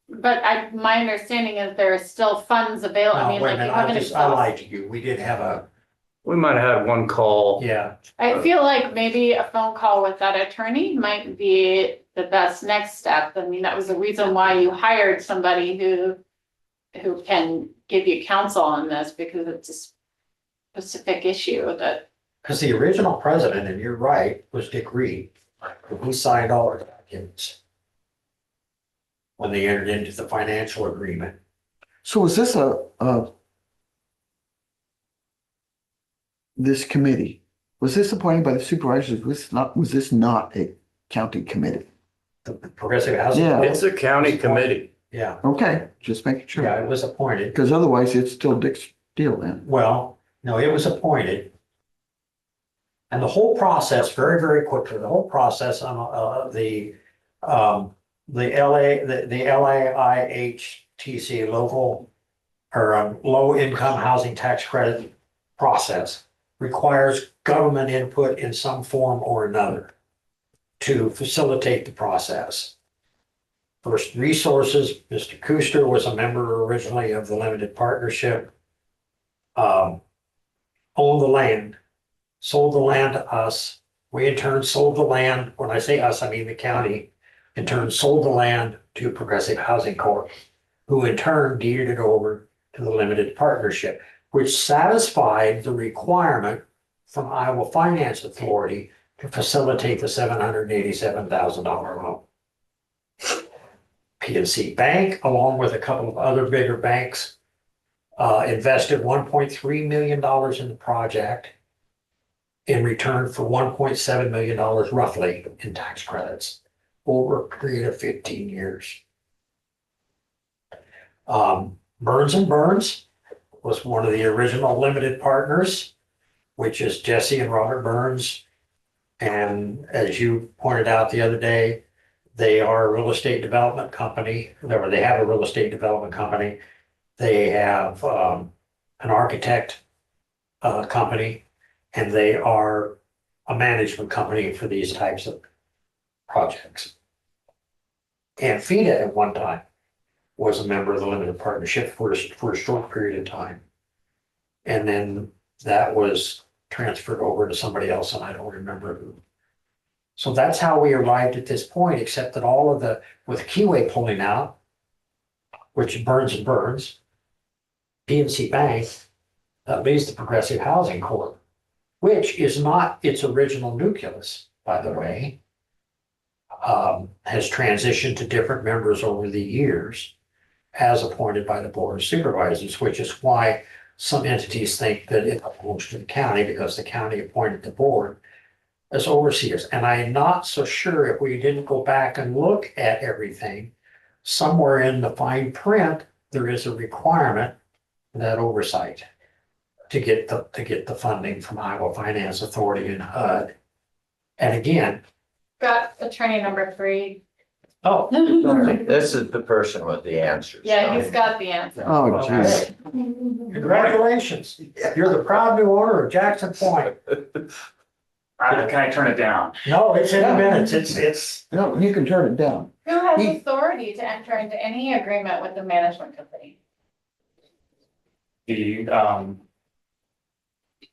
S12: but my understanding is there are still funds available. I
S1: No,
S12: mean,
S1: wait a
S12: like you
S1: minute,
S12: haven't
S1: I lied
S12: exhausted.
S1: to you. We did have a,
S18: We might have had one call.
S1: yeah.
S12: I feel like maybe a phone call with that attorney might be the best next step. I mean, that was the reason why you hired somebody who can give you counsel on this, because it's a specific issue that.
S1: Because the original president, and you're right, was Dick Reed. He signed all our documents when they entered into the financial agreement.
S2: so is this this committee, was this appointed by the supervisors? Was this not a county committee?
S1: The Progressive Housing.
S2: Yeah.
S18: It's a county committee.
S1: Yeah,
S2: Okay, just making
S1: yeah,
S2: sure.
S1: it was appointed.
S2: Because otherwise it's still Dick's deal then.
S1: Well, no, it was appointed. And the whole process, very, very quickly, the whole process on the LAIHTC local or low income housing tax credit process requires government input in some form or another to facilitate the process. First Resources, Mr. Kuster was a member originally of the limited partnership. Owned the land sold the land to us. We in turn sold the land. When I say us, I mean the county in turn sold the land to Progressive Housing Corp., who in turn deeded it over to the limited partnership, which satisfied the requirement from Iowa Finance Authority to facilitate the $787,000 loan. PNC Bank, along with a couple of other bigger banks, invested $1.3 million in the project in return for $1.7 million roughly in tax credits over a period of 15 years. Burns and Burns was one of the original limited partners, which is Jesse and Robert Burns. And as you pointed out the other day, they are a real estate development company, or they have a real estate development company. They have an architect company, and they are a management company for these types of projects. And FIDA at one time was a member of the limited partnership for a short period of time. And then that was transferred over to somebody else, and I don't remember who. So that's how we arrived at this point, except that all of the, with Keyway pulling out, which Burns and Burns, PNC Bank, that leaves the Progressive Housing Corp., which is not its original nucleus, by the way, has transitioned to different members over the years as appointed by the Board of Supervisors, which is why some entities think that it belongs to the county because the county appointed the board as overseers. And I am not so sure if we didn't go back and look at everything, somewhere in the fine print, there is a requirement for that oversight to get the funding from Iowa Finance Authority and HUD. And again,
S12: Got attorney number 3.
S1: oh,
S4: This is the person with the answers.
S12: Yeah, he's got the answer.
S2: Oh, geez.
S1: okay. Congratulations. You're the proud new owner of Jackson Point.
S19: Can I turn it down?
S1: No, it's in the minutes. It's.
S2: No, you can turn it down.
S12: Who has
S2: He-
S12: authority to enter into any agreement with the management company?
S19: The,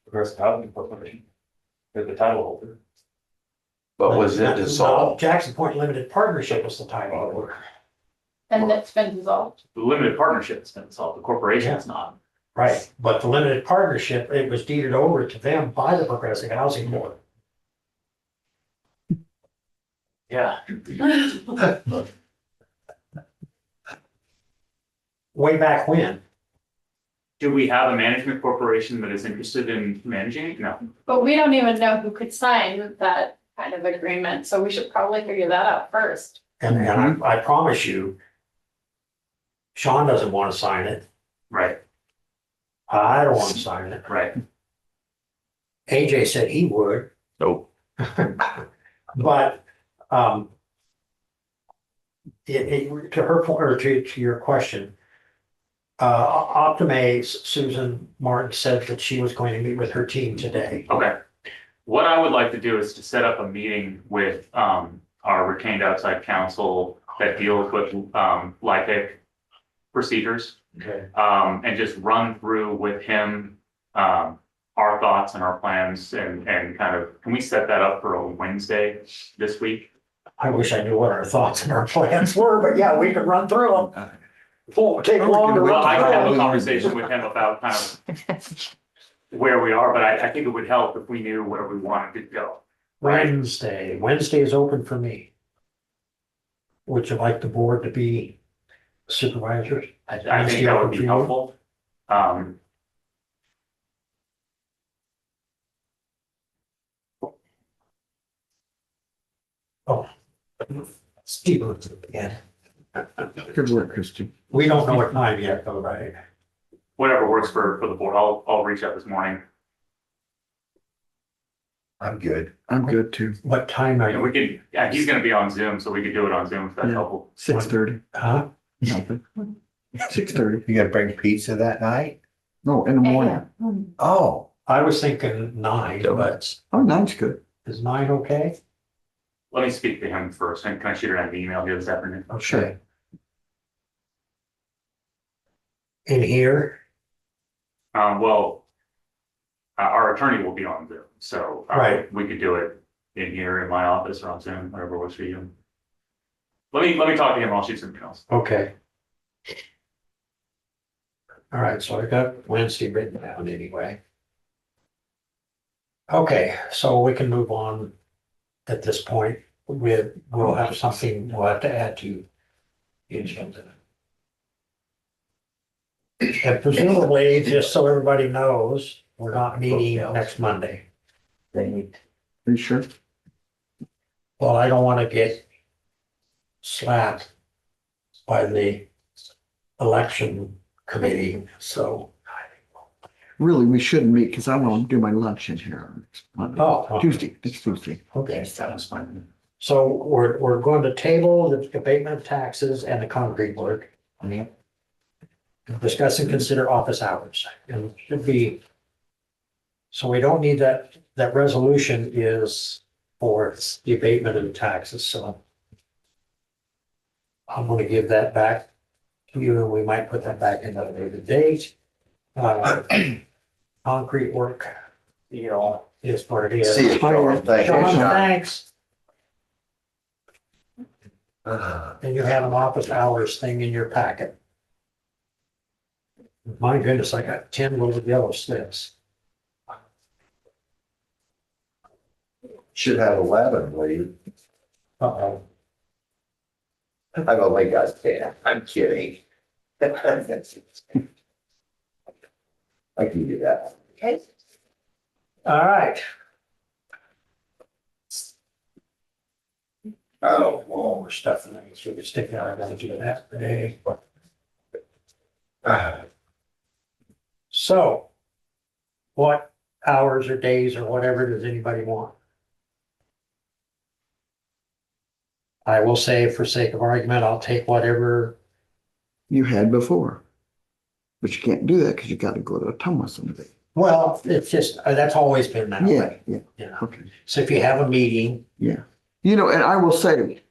S19: Progressive Housing Corporation, they're the title holder.
S4: But was it
S1: No,
S4: dissolved?
S1: Jackson Point Limited Partnership was the title holder.
S12: And it's been dissolved.
S19: The limited partnership has been solved, the corporation's not.
S1: Right, but the limited partnership, it was deeded over to them by the Progressive Housing Board.
S19: Yeah.
S1: Way back when.
S19: Do we have a management corporation that is interested in managing it? No.
S12: But we don't even know who could sign that kind of agreement, so we should probably figure that out first.
S1: And I promise you, Sean doesn't want to sign it.
S19: Right,
S1: I don't want to sign it.
S19: right.
S1: AJ said he would.
S3: Nope.
S1: But, to her point, or to your question, Optima's Susan Martin said that she was going to meet with her team today.
S19: Okay. What I would like to do is to set up a meeting with our retained outside counsel that deals with LIHTC procedures.
S1: Okay.
S19: And just run through with him our thoughts and our plans and kind of, can we set that up for a Wednesday this week?
S1: I wish I knew what our thoughts and our plans were, but yeah, we could run through them. Won't take long to
S19: Well,
S1: run
S19: I can have a
S1: through.
S19: conversation with him about kind of where we are, but I think it would help if we knew where we wanted to go.
S1: Wednesday is open for me. Would you like the board to be supervisors?
S19: I think that would be helpful.
S1: Steve, again.
S2: Good work, Christie.
S1: We don't know what time yet, though, right?
S19: Whatever works for the board. I'll reach out this morning.
S13: I'm good.
S2: I'm good too.
S1: What time are
S19: And we
S1: you?
S19: could, yeah, he's gonna be on Zoom, so we could do it on Zoom if that's
S2: Yeah.
S19: helpful.
S2: 6:30.
S1: Huh?
S2: Nothing. 6:30.
S13: You gonna bring pizza that night?
S2: No, in the morning.
S13: Oh,
S1: I was thinking 9, but
S2: Oh, 9's good.
S1: is 9 okay?
S19: Let me speak to him first, and can I shoot around an email here this afternoon?
S1: Okay. In here,
S19: Well, our attorney will be on Zoom, so.
S1: Right.
S19: We could do it in here in my office or on Zoom, whatever works for you. Let me talk to him, I'll shoot something else.
S1: Okay. All right, so I got Wednesday written down anyway. Okay, so we can move on at this point. We'll have something we'll have to add to the agenda. And presumably, just so everybody knows, we're not meeting next Monday.
S2: Are you sure?
S1: Well, I don't want to get slapped by the election committee, so.
S2: Really, we shouldn't meet because I want to do my lunch in here on Monday.
S1: Oh,
S2: Tuesday, it's Tuesday.
S1: okay, that was fine. So we're going to table the abatement of taxes and the concrete work. Discuss and consider office hours, and it should be. So we don't need that resolution is for the abatement of the taxes, so. I'm gonna give that back to you, and we might put that back in at a later date. Concrete work, you know, is what it is.
S4: See you, Sean. Thank you,
S1: Sean,
S4: Sean.
S1: thanks. And you have an office hours thing in your packet. My goodness, I got 10 little yellow slips.
S4: Should have 11, Lee.
S1: Uh-oh.
S4: I've only got 10. I'm kidding. I can do that.
S10: Okay.
S1: All right. Oh, whoa, we're stuffing things. We can stick out. I gotta do that today. So, what hours or days or whatever does anybody want? I will say, for sake of argument, I'll take whatever.
S2: You had before. But you can't do that because you got to go to Ottumwa someday.
S1: Well, it's just, that's always been that
S2: Yeah,
S1: way.
S2: yeah,
S1: You know,
S2: okay.
S1: so if you have a meeting,
S2: Yeah. You know, and I will say,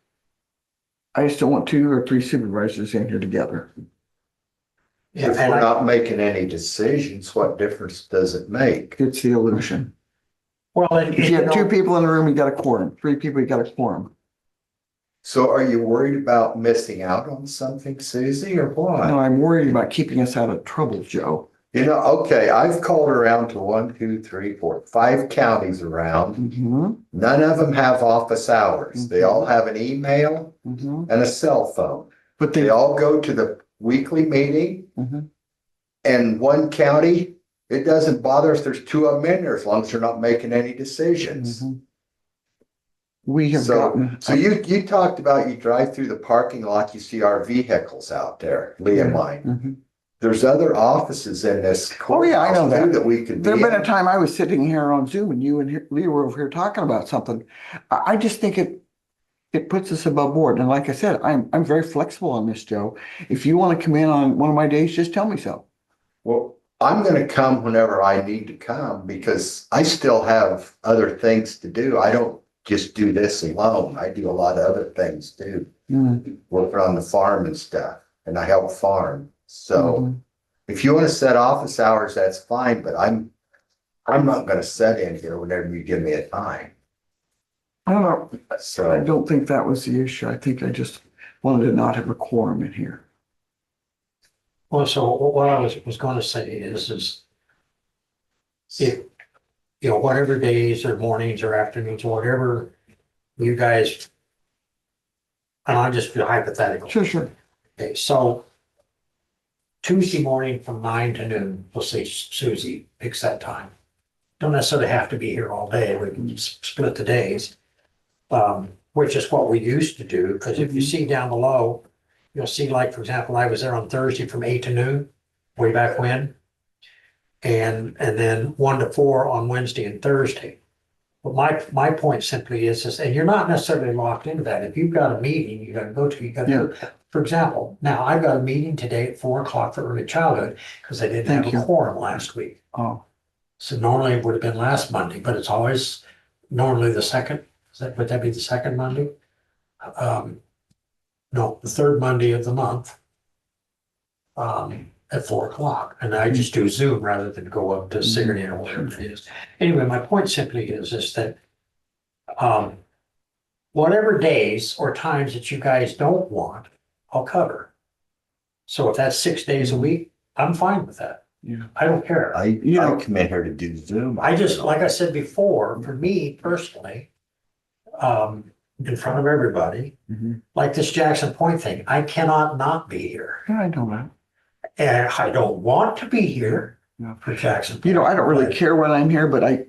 S2: I just don't want 2 or 3 supervisors in here together.
S1: yeah,
S13: If
S1: and
S13: we're
S1: I,
S13: not making any decisions, what difference does it make?
S2: It's the illusion.
S1: well, and
S2: If you have 2 people in the room, you got a quorum. 3 people, you got a quorum.
S13: So are you worried about missing out on something, Susie, or
S2: No,
S13: what?
S2: I'm worried about keeping us out of trouble, Joe.
S13: You know, okay, I've called around to 1, 2, 3, 4, 5 counties around.
S2: Mm-hmm,
S13: None of them have office hours. They all have an email
S2: mm-hmm.
S13: and a cell phone.
S2: But
S13: They
S2: they,
S13: all go to the weekly meeting.
S2: Mhm.
S13: And one county, it doesn't bother if there's 2 of them in there as long as they're not making any decisions.
S2: Mhm. We have
S13: So,
S2: gotten.
S13: so you talked about you drive through the parking lot, you see our vehicles out there, Lee and mine.
S2: Mhm.
S13: There's other offices in this.
S2: Oh, yeah, I know
S13: courthouse, too,
S2: that.
S13: That we could be
S2: There've been a
S13: in.
S2: time I was sitting here on Zoom and you and Lee were over here talking about something. I just think it puts us above board. And like I said, I'm very flexible on this, Joe. If you want to come in on one of my days, just tell me so.
S13: Well, I'm gonna come whenever I need to come because I still have other things to do. I don't just do this alone. I do a lot of other things too.
S2: Mm.
S13: Working on the farm and stuff, and I help farm. So
S2: Mhm.
S13: if you want to set office hours, that's fine, but I'm not gonna set in here whenever you give me a time.
S2: I don't know. I
S13: So,
S2: don't think that was the issue. I think I just wanted to not have a quorum in here.
S1: well, so what I was gonna say is if, you know, whatever days or mornings or afternoons, or whatever you guys, and I'll just do hypothetical.
S2: Sure.
S1: Okay, so Tuesday morning from 9 to noon, we'll say Susie picks that time. Don't necessarily have to be here all day. We can split the days. Which is what we used to do, because if you see down below, you'll see, like, for example, I was there on Thursday from 8 to noon, way back when. And then 1 to 4 on Wednesday and Thursday. But my point simply is, and you're not necessarily locked into that. If you've got a meeting, you gotta go to, you gotta, for example, now I've got a meeting today at 4 o'clock for early childhood, because I didn't
S2: Thank
S1: have
S2: you.
S1: a quorum last week.
S2: Oh,
S1: So normally it would have been last Monday, but it's always normally the second, would that be the second Monday? No, the third Monday of the month. at 4 o'clock, and I just do Zoom rather than go up to Sigourney or whatever it is. Anyway, my point simply is that whatever days or times that you guys don't want, I'll cover. So if that's 6 days a week, I'm fine with that.
S2: Yeah.
S1: I don't care.
S13: I come in here to do Zoom.
S1: I just, like I said before, for me personally, in front of everybody,
S2: Mhm.
S1: like this Jackson Point thing, I cannot not be here.
S2: Yeah, I know that.
S1: And I don't want to be here
S2: Yeah.
S1: for Jackson.
S2: You know, I don't really
S1: Point.
S2: care when I'm here, but I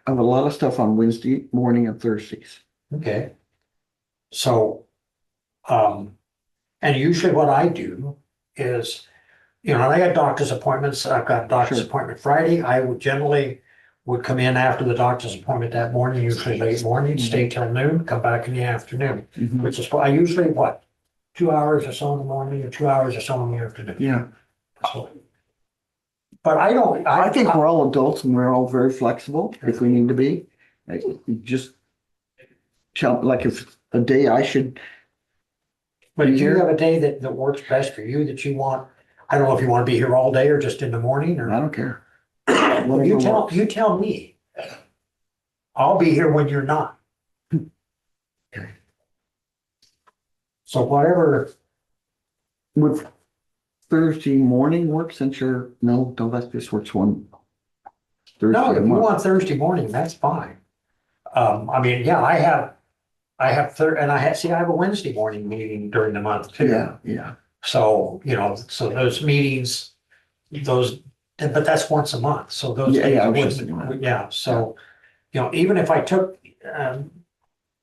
S2: have a lot of stuff on Wednesday morning and Thursdays.
S1: Okay. So, and usually what I do is, you know, I got doctor's appointments. I've got a doctor's
S2: Sure.
S1: appointment Friday. I would generally come in after the doctor's appointment that morning, usually late morning, stay till noon, come back in the afternoon,
S2: Mhm.
S1: which is I usually 2 hours or so in the morning or 2 hours or so in the afternoon.
S2: Yeah.
S1: So, but I don't,
S2: I think we're all adults and we're all very flexible if we need to be. Like, you just tell, like if a day I should,
S1: but if you have a day that works best for you, that you want, I don't know if you want to be here all day or just in the morning or.
S2: I don't care.
S1: Well, you
S2: Whatever works.
S1: you tell me. I'll be here when you're not.
S2: Okay.
S1: So whatever,
S2: Would Thursday morning work since you're, no, that just works one. Thursday
S1: no,
S2: a
S1: if you
S2: month.
S1: want Thursday morning, that's fine. I mean, yeah, I have and I have a Wednesday morning meeting during the month too.
S2: Yeah, yeah.
S1: So, you know, so those meetings, but that's once a month, so those.
S2: Yeah,
S1: days
S2: I was
S1: wouldn't-
S2: just thinking that.
S1: Yeah, so, you know, even if I took,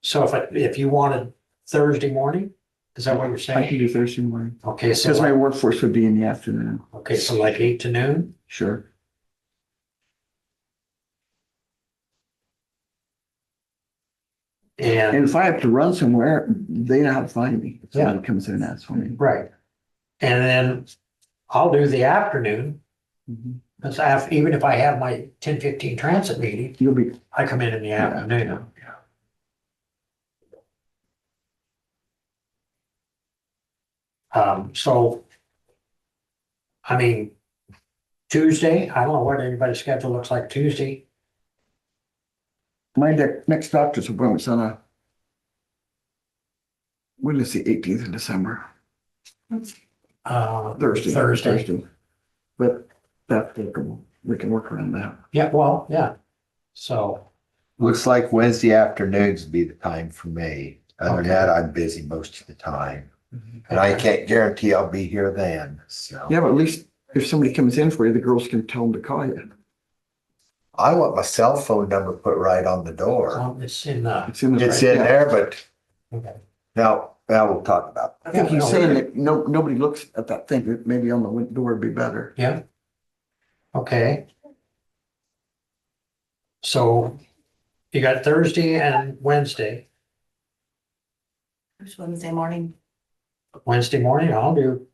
S1: so if you wanted Thursday morning, is that what you're
S2: I
S1: saying?
S2: can do Thursday morning.
S1: Okay,
S2: Because my
S1: so,
S2: workforce would be in the afternoon.
S1: okay, so like 8 to noon?
S2: Sure. And
S1: And,
S2: if I have to run somewhere, they know how to find me. If
S1: Yeah.
S2: somebody comes in and asks for me.
S1: right. And then I'll do the afternoon,
S2: Mhm.
S1: because even if I have my 10:15 transit meeting,
S2: You'll be,
S1: I come in the
S2: Yeah,
S1: afternoon. So, I mean, Tuesday, I don't know what anybody's schedule looks like Tuesday.
S2: my next doctor's appointment's on when is the 18th of December? Thursday. But that's workable. We can work around that.
S1: Yeah, well, yeah. So,
S13: Looks like Wednesday afternoons would be the time for me. Other than that, I'm busy most of the time. And I can't guarantee I'll be here then, so.
S2: Yeah, but at least if somebody comes in for you, the girls can tell them to call you.
S13: I want my cell phone number put right on the door.
S1: it's in the.
S2: It's in the.
S13: It's in
S2: yeah.
S13: there, but
S1: Okay.
S13: now we'll talk about it.
S2: I think he's
S1: Yeah,
S2: saying that nobody looks at that thing, that maybe on the door would be better.
S1: Yeah. Okay. So you got Thursday and Wednesday.
S8: Who's Wednesday morning?
S1: Wednesday morning, I'll do,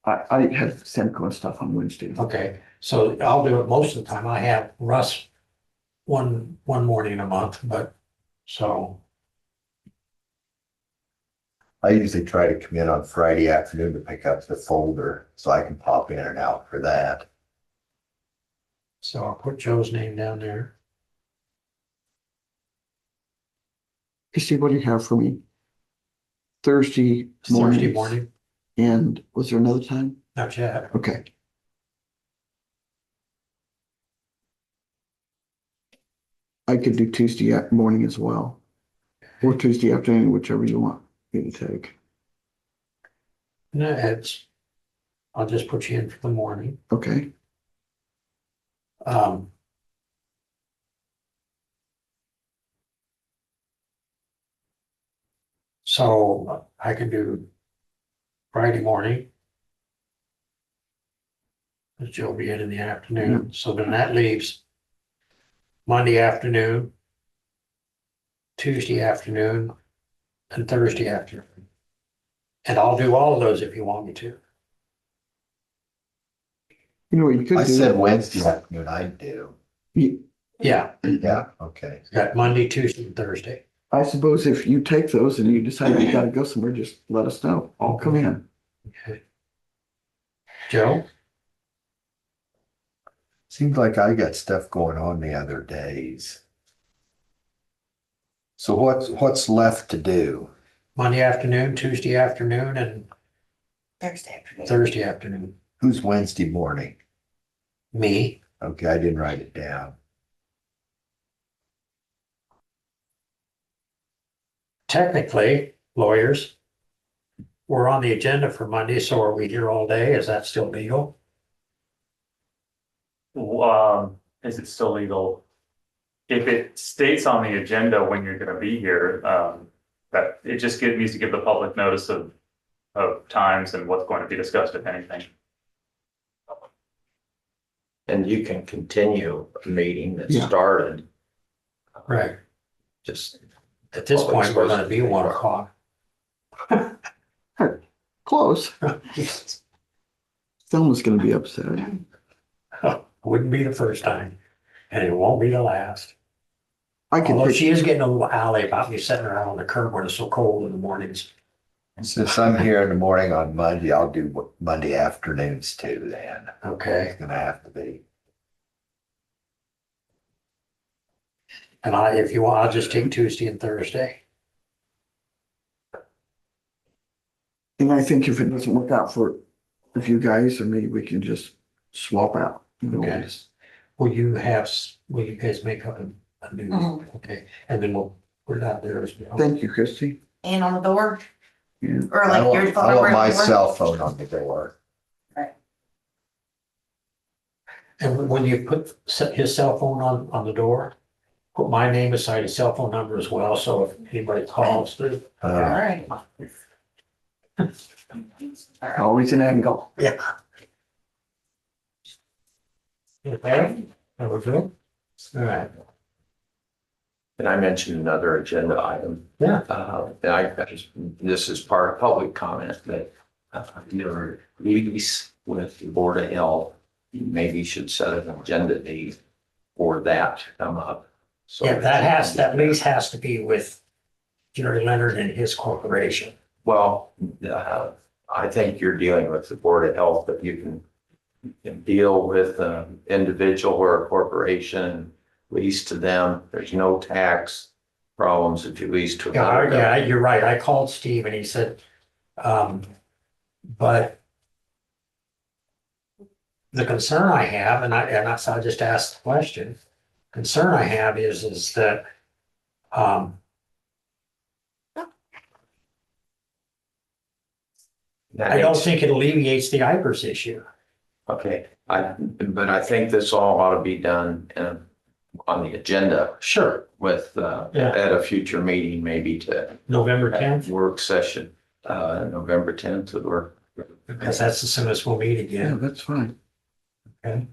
S2: I have Semco and stuff on Wednesday.
S1: okay, so I'll do it most of the time. I have Russ one morning a month, but so,
S13: I usually try to come in on Friday afternoon to pick up the folder so I can pop in and out for that.
S1: so I'll put Joe's name down there.
S2: You see, what do you have for me? Thursday morning.
S1: Thursday morning,
S2: And was there another time?
S1: not yet.
S2: Okay. I could do Tuesday morning as well. Or Tuesday afternoon, whichever you want me to take.
S1: No, I'll just put you in for the morning.
S2: Okay.
S1: Um. So I can do Friday morning. Because Joe'll be in the afternoon, so then that leaves Monday afternoon, Tuesday afternoon, and Thursday afternoon. And I'll do all of those if you want me to.
S2: You know what you could do?
S13: I said Wednesday afternoon I'd do.
S1: Yeah,
S13: Yeah, okay.
S1: got Monday, Tuesday, and Thursday.
S2: I suppose if you take those and you decide you gotta go somewhere, just let us know. I'll come in.
S1: Okay. Joe?
S13: Seems like I got stuff going on the other days. So what's left to do?
S1: Monday afternoon, Tuesday afternoon, and
S8: Thursday afternoon.
S1: Thursday afternoon.
S13: Who's Wednesday morning?
S1: Me.
S13: Okay, I didn't write it down.
S1: Technically, lawyers, we're on the agenda for Monday, so are we here all day? Is that still legal?
S19: Is it still legal? If it states on the agenda when you're gonna be here, that it just needs to give the public notice of times and what's going to be discussed, if anything.
S4: And you can continue a meeting that
S2: Yeah.
S4: started,
S1: Right.
S4: just.
S1: At this point, we're gonna be 1 o'clock.
S2: Close. Thelma's gonna be upset.
S1: Wouldn't be the first time, and it won't be the last.
S2: I can
S1: Although
S2: take,
S1: she is getting a little alley about me sitting around on the curb when it's so cold in the mornings.
S13: Since I'm here in the morning on Monday, I'll do Monday afternoons too then.
S1: Okay,
S13: It's gonna have to be.
S1: and if you want, I'll just take Tuesday and Thursday.
S2: and I think if it doesn't work out for you guys, or maybe we can just swap out. You know,
S1: Okay. Will you guys make up a new, okay, and then we'll put it out there as well.
S2: Thank you, Christie.
S8: And on the door,
S2: Yeah.
S8: or
S13: I
S8: like your
S13: want,
S8: phone
S13: I
S8: number.
S13: want my
S8: on the door?
S13: cell phone on the door.
S1: And when you set his cell phone on the door, put my name beside his cell phone number as well, so if anybody calls through.
S8: All right.
S2: Always an angle.
S1: Yeah. Okay, that was good. All right.
S4: And I mentioned another agenda item.
S1: Yeah.
S4: This is part of public comment, that your lease with the Board of Health, you maybe should set an agenda date for that to come up. So
S1: Yeah, that lease has to be with Jerry Leonard and his corporation.
S4: Well, I think you're dealing with the Board of Health, but you can deal with an individual or a corporation, lease to them. There's no tax problems if you lease to another.
S1: Yeah, you're right. I called Steve and he said, but the concern I have, and I just asked the question, concern I have is that,
S4: That
S1: I don't
S4: makes-
S1: think it alleviates the IPERS issue.
S4: Okay, but I think this all ought to be done on the agenda
S1: Sure.
S4: with,
S1: Yeah.
S4: at a future meeting, maybe to
S1: November 10th,
S4: work session, November 10th would work.
S1: because that's the soonest we'll meet
S2: Yeah,
S1: again.
S2: that's fine.
S1: Okay.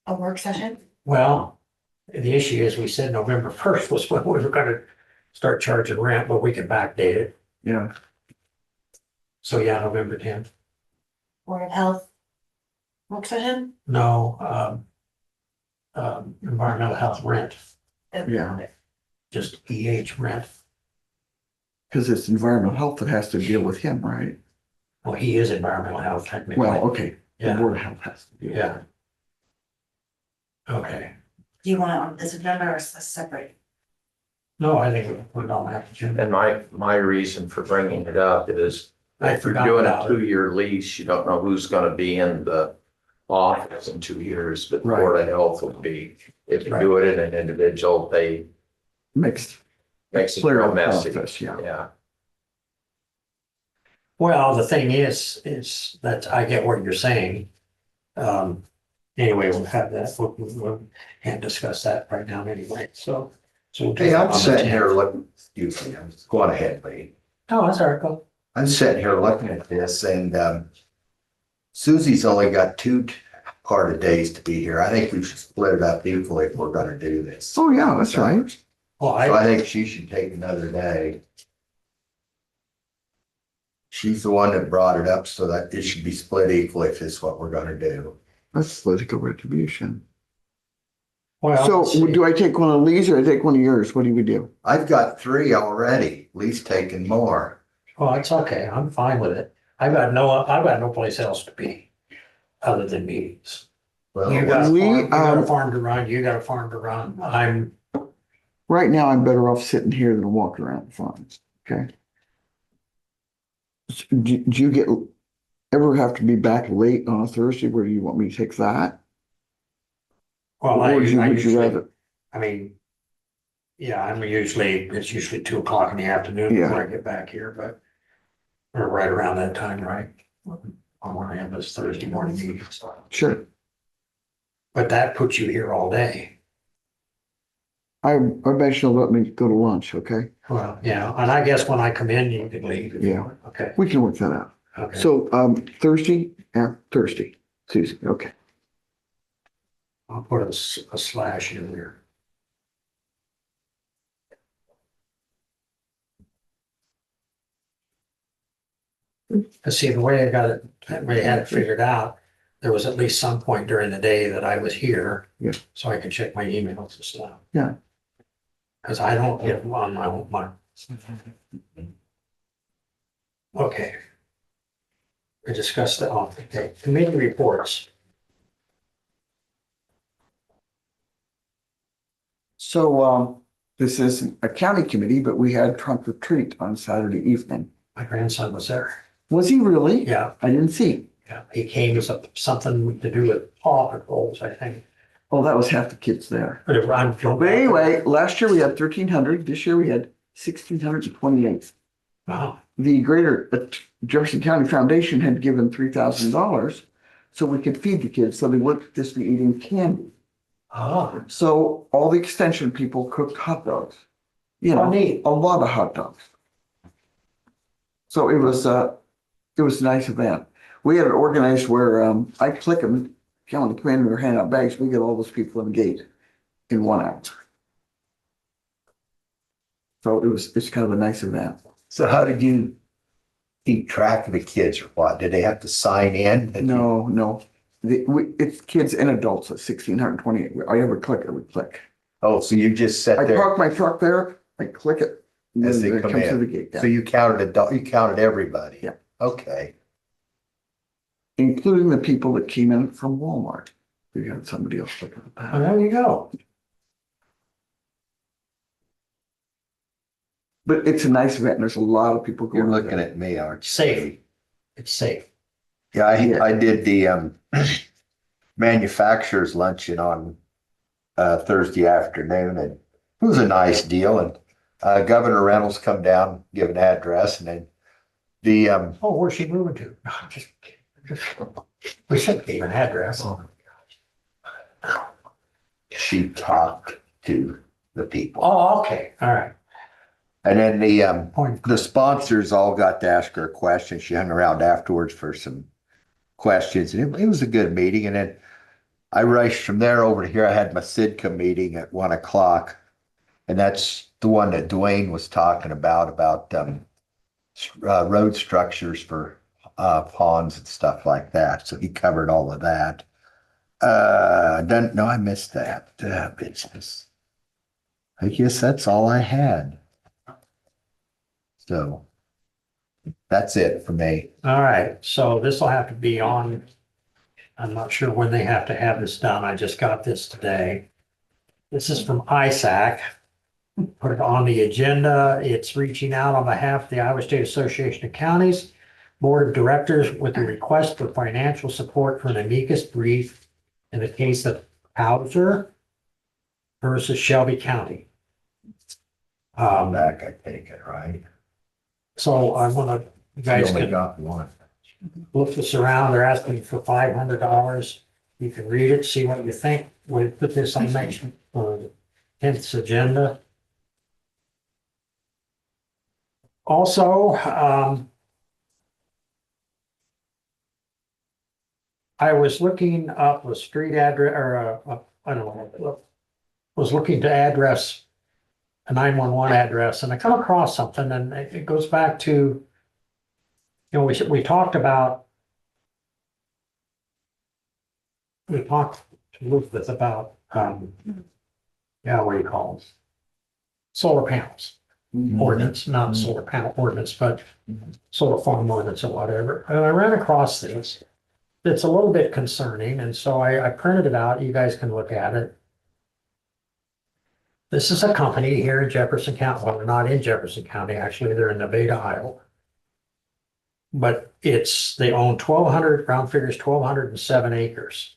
S8: A work session?
S1: Well, the issue is we said November 1st was when we were gonna start charging rent, but we can backdate it.
S2: Yeah.
S1: So yeah, November 10th.
S8: Board of Health? Work session?
S1: No, environmental health rent,
S2: Yeah.
S1: just EH rent.
S2: Because it's environmental health that has to deal with him, right?
S1: Well, he is environmental health technically.
S2: Well, okay. The
S1: Yeah.
S2: Board of Health has to deal with
S1: Yeah.
S2: it.
S1: Okay.
S8: Do you want it on this agenda or separate?
S1: No, I think we can put it on that agenda.
S4: And my reason for bringing it up is
S1: I
S4: if you're
S1: forgot
S4: doing a
S1: about it.
S4: 2-year lease, you don't know who's gonna be in the office in 2 years, but the
S2: Right.
S4: Board of Health would be, if you do it in an individual, they
S2: Makes
S4: makes it
S2: clear
S4: real messy.
S2: process, yeah.
S4: Yeah.
S1: Well, the thing is that I get what you're saying. Anyway, we'll have that, we can't discuss that right now anyway, so. We'll do
S13: Hey,
S1: that
S13: I'm
S1: on the
S13: sitting
S1: 10th.
S13: here looking, excuse me, I'm going ahead, Lee.
S1: Oh, that's all right, go.
S13: I'm sitting here looking at this and Susie's only got 2 part of days to be here. I think we should split it up equally if we're gonna do this.
S2: Oh, yeah, that's right.
S1: Well,
S13: So I think she should take another day. She's the one that brought it up so that it should be split equally if it's what we're gonna do.
S2: That's political retribution.
S1: well,
S2: So
S1: let's see.
S2: do I take one of Lee's or I take one of yours? What do we do?
S13: I've got 3 already, Lee's taking more.
S1: Well, it's okay, I'm fine with it. I've got no place else to be other than meetings. You got a
S2: We,
S1: farm, you got a
S2: um,
S1: farm to run, you got a farm to run. I'm,
S2: right now, I'm better off sitting here than walking around the farm, okay? Do you ever have to be back late on a Thursday where you want me to take that?
S1: well,
S2: Or would you
S1: usually,
S2: rather?
S1: I mean, yeah, it's usually 2 o'clock in the afternoon
S2: Yeah.
S1: before I get back here, but or right around that time, right? I want to have this Thursday morning meeting.
S2: Sure.
S1: But that puts you here all day.
S2: I bet you'll let me go to lunch, okay?
S1: Well, yeah, and I guess when I come in, you can leave.
S2: Yeah.
S1: Okay,
S2: We can work that out.
S1: okay.
S2: So, Thursday, Tuesday, okay.
S1: I'll put a slash in there. See, the way I got it, the way I had it figured out, there was at least some point during the day that I was here.
S2: Yeah.
S1: So I can check my emails and stuff.
S2: Yeah.
S1: Cause I don't get on my own, okay. We discussed that, okay, committee reports.
S2: So, this isn't a county committee, but we had trunk or treat on Saturday evening.
S1: My grandson was there.
S2: Was he really?
S1: Yeah,
S2: I didn't see.
S1: yeah, he came as something to do with paw patrols, I think.
S2: Oh, that was half the kids there.
S1: But if I'm.
S2: But anyway, last year we had 1,300. This year we had 1,628.
S1: Wow,
S2: The Greater Jefferson County Foundation had given $3,000 so we could feed the kids, so they wouldn't just be eating candy.
S1: oh,
S2: So all the extension people cooked hot dogs. You
S1: how
S2: know,
S1: neat.
S2: a lot of hot dogs. So it was a nice event. We had it organized where I click them, if you want to come in or hand out bags, we get all those people in the gate in 1 hour. So it's kind of a nice event.
S13: So how did you keep track of the kids or what? Did they have to sign in?
S2: No. It's kids and adults at 1,628. I ever click it, we click.
S13: Oh, so you just sat
S2: I
S13: there
S2: park my truck there, I click it, and
S13: as they
S2: then it
S13: come
S2: comes to the
S13: in?
S2: gate.
S13: So you counted everybody?
S2: Yeah.
S13: Okay.
S2: Including the people that came in from Walmart. We had somebody else look at
S1: Oh,
S2: that.
S1: there you go.
S2: But it's a nice event. There's a lot of people
S13: You're
S2: going.
S13: looking at me, aren't you?
S1: Safe. It's safe.
S13: Yeah, I did the manufacturers luncheon on Thursday afternoon, and it was a nice deal. And Governor Reynolds come down, give an address, and then the
S1: Oh, where's she moving to? No, I'm just kidding. We should give an address.
S13: she talked to the people.
S1: Oh, okay, all right.
S13: And then
S1: Point.
S13: the sponsors all got to ask her a question. She hung around afterwards for some questions, and it was a good meeting. And then I rushed from there over to here. I had my Sidca meeting at 1 o'clock, and that's the one that Dwayne was talking about road structures for ponds and stuff like that. So he covered all of that. No, I missed that business. I guess that's all I had. So that's it for me.
S1: All right, so this will have to be on, I'm not sure when they have to have this done. I just got this today. This is from ISAC. Put it on the agenda. It's reaching out on behalf of the Iowa State Association of Counties Board of Directors with a request for financial support for an amicus brief in the case of Hauser versus Shelby County.
S13: Back, I take it, right?
S1: So I want to, you guys
S13: You only
S1: can
S13: got one.
S1: look this around. They're asking for $500. You can read it, see what you think. We'll put this on next, 10th agenda. Also, I was looking up a street address or I don't know, was looking to address a 911 address, and I come across something, and it goes back to, you know, we talked about, we talked to Elizabeth about, what do you call them? Solar panels. ordinance, not solar panel ordinance, but solar farm ordinance or whatever. And I ran across this. It's a little bit concerning, and so I printed it out. You guys can look at it. This is a company here in Jefferson County. Well, they're not in Jefferson County, actually. They're in Nevada, Iowa. But they own 1,200, round figures, 1,207 acres.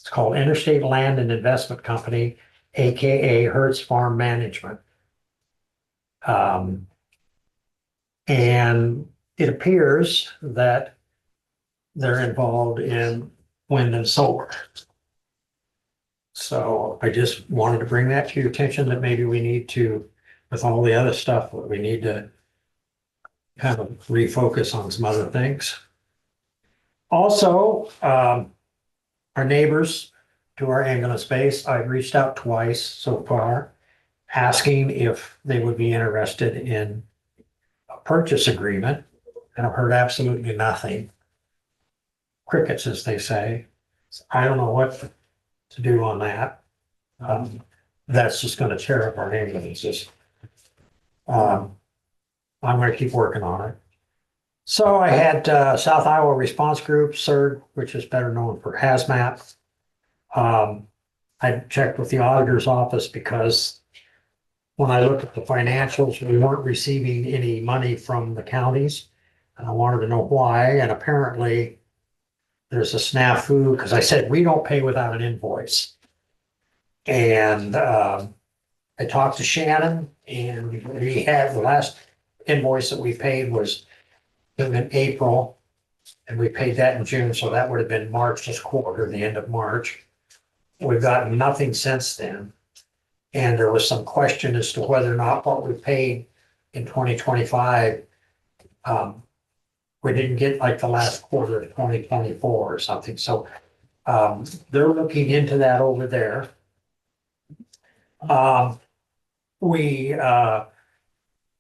S1: It's called Interstate Land and Investment Company, AKA Hertz Farm Management. And it appears that they're involved in wind and solar. So I just wanted to bring that to your attention that maybe we need to, with all the other stuff, we need to kind of refocus on some other things. Also, our neighbors to our ambulance base, I've reached out twice so far, asking if they would be interested in a purchase agreement, and I've heard absolutely nothing. Crickets, as they say. I don't know what to do on that. That's just gonna tear up our ambulances. I'm gonna keep working on it. So I had South Iowa Response Group, CERD, which is better known for hazmat. I checked with the auditor's office because when I looked at the financials, we weren't receiving any money from the counties. And I wanted to know why, and apparently there's a snafu, because I said, we don't pay without an invoice. And I talked to Shannon, and we had the last invoice that we paid was in April, and we paid that in June, so that would have been March, this quarter, the end of March. We've gotten nothing since then. And there was some question as to whether or not what we paid in 2025, we didn't get like the last quarter of 2024 or something. So they're looking into that over there. We an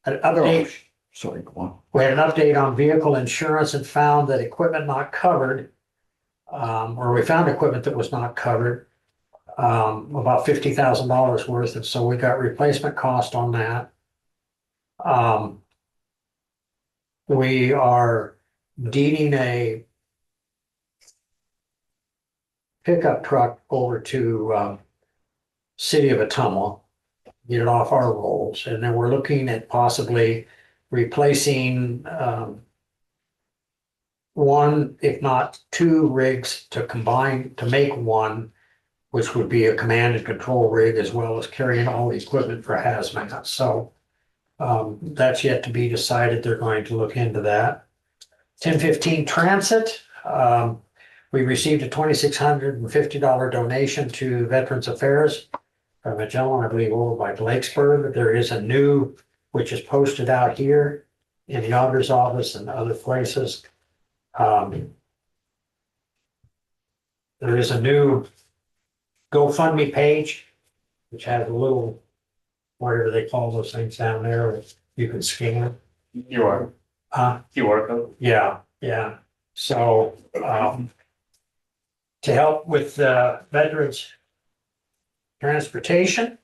S1: update.
S2: Sorry, go on.
S1: We had an update on vehicle insurance and found that equipment not covered, or we found equipment that was not covered, about $50,000 worth, and so we got replacement cost on that. We are deeding a pickup truck over to City of Ottumwa, get it off our rolls, and then we're looking at possibly replacing one, if not two rigs to combine to make one, which would be a command and control rig as well as carrying all the equipment for hazmat. So that's yet to be decided. They're going to look into that. 1015 Transit. We received a $2,650 donation to Veterans Affairs from a gentleman, I believe, over by Blakesburg. There is a new, which is posted out here in the auditor's office and other places. There is a new GoFundMe page, which has a little, whatever they call those things down there, you can scan.
S19: QR code.
S1: Yeah. So, to help with veterans transportation.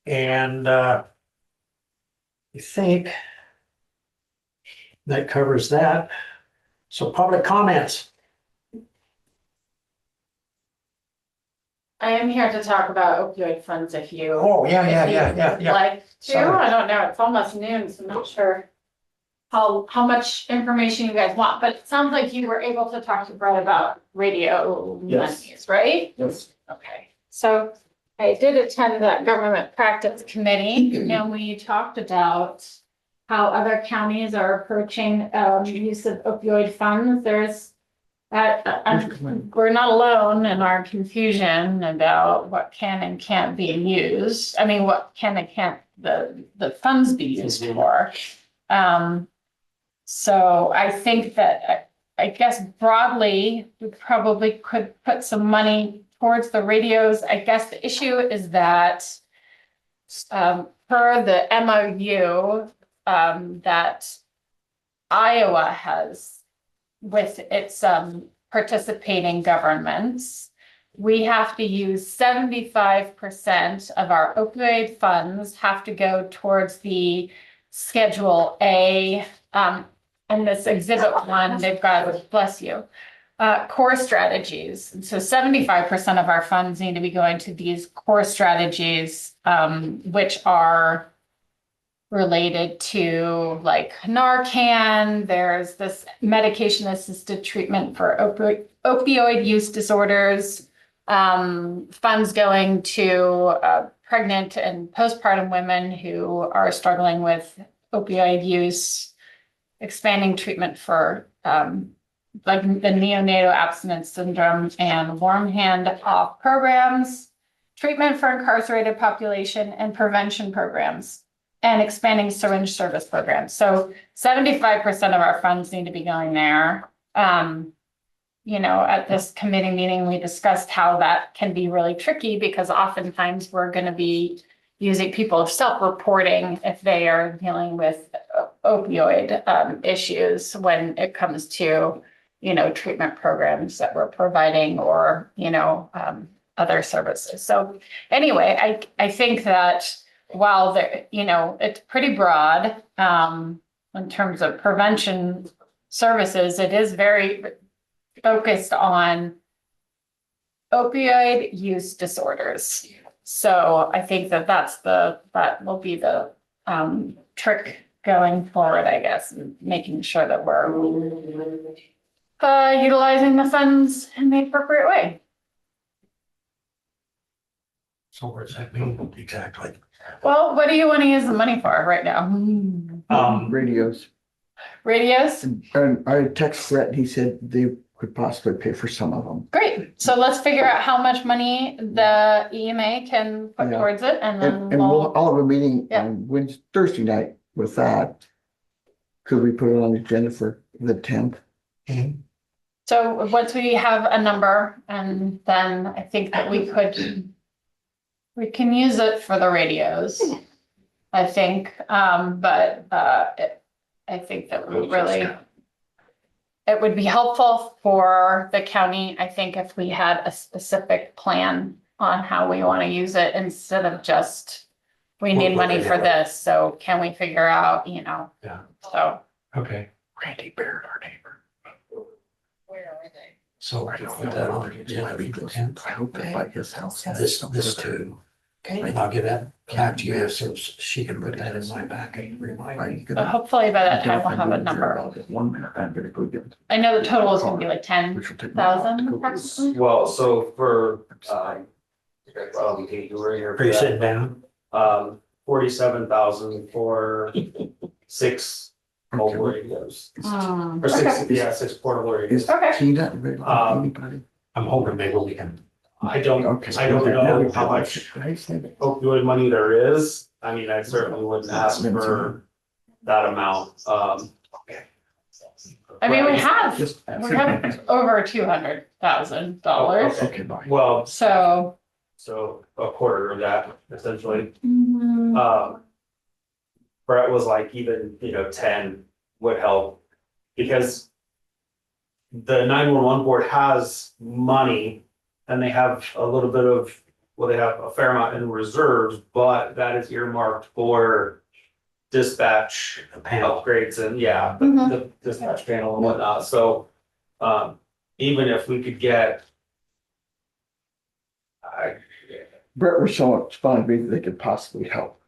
S1: And I think that covers that. So public comments.
S12: I am here to talk about opioid funds if you.
S1: Oh, yeah.
S12: would like to,
S1: Sorry.
S12: I don't know, it's almost noon, so I'm not sure how much information you guys want, but it sounds like you were able to talk to Brett about radio
S18: Yes.
S12: monies, right?
S18: Yes.
S12: Okay, so I did attend that government practice committee and we talked about how other counties are approaching use of opioid funds. There's we're not alone in our confusion about what can and can't be used. I mean, what can and can't the funds be used for. So I think that I guess broadly, we probably could put some money towards the radios. I guess the issue is that per the MOU that Iowa has with its participating governments, we have to use 75% of our opioid funds have to go towards the Schedule A, and this exhibit one, they've got, bless you, core strategies. And so 75% of our funds need to be going to these core strategies, which are related to like Narcan. There's this medication assisted treatment for opioid use disorders, funds going to pregnant and postpartum women who are struggling with opioid use, expanding treatment for like the neonatal abstinence syndrome and warm hand off programs, treatment for incarcerated population and prevention programs, and expanding syringe service programs. So 75% of our funds need to be going there. At this committee meeting, we discussed how that can be really tricky because oftentimes we're going to be using people self-reporting if they are dealing with opioid issues when it comes to, treatment programs that we're providing or, other services. So anyway, I think that while it's pretty broad in terms of prevention services, it is very focused on opioid use disorders. So I think that will be the trick going forward, I guess, making sure that we're utilizing the funds in the appropriate way.
S1: So what does that mean exactly?
S12: Well, what do you want to use the money for right now?
S2: Radios.
S12: Radios?
S2: And I texted Brett and he said they could possibly pay for some of them.
S12: Great. So let's figure out how much money the EMA can put
S2: Yeah.
S12: towards it and then
S2: And I'll have a meeting
S12: Yeah.
S2: on Wednesday, Thursday night with that. Could we put it on the agenda for the 10th?
S12: So once we have a number, and then I think that we can use it for the radios. I think, but I think that it would be helpful for the county, I think, if we had a specific plan on how we want to use it instead of just, we need money for this, so can we figure out,
S1: Yeah.
S12: so.
S1: Okay.
S2: Randy Baird, our neighbor.
S12: Where are they?
S1: So I can put that on the agenda for the 10th.
S2: I hope they buy his house.
S1: This too. And I'll get that back to you so she can put that in my back and remind me.
S12: Hopefully by that time we'll have a number.
S2: 1 minute, I'm gonna go get it.
S12: I know the total is gonna be like 10,000 approximately.
S6: Well, so for,
S1: Are you sitting down?
S6: 47,000 for 6 mobile radios. Or
S12: Okay.
S6: 6 portable radios.
S2: Is
S12: Okay.
S2: Tina available? Anybody?
S1: I'm hoping maybe we can.
S6: I don't know how much opioid money there is. I mean, I certainly wouldn't ask for that amount.
S12: I mean, we have
S2: Just-
S12: over $200,000.
S2: Okay, bye.
S6: Well,
S12: So.
S6: so a quarter of that essentially.
S12: mm,
S6: Brett was like, even, 10 would help. Because the 911 board has money and they have a little bit of, they have a fair amount in reserves, but that is earmarked for dispatch
S1: The panel.
S6: upgrades and
S12: Mhm.
S6: the dispatch panel and whatnot. So, even if we could get,
S2: Brett was so responded to me that they could possibly help.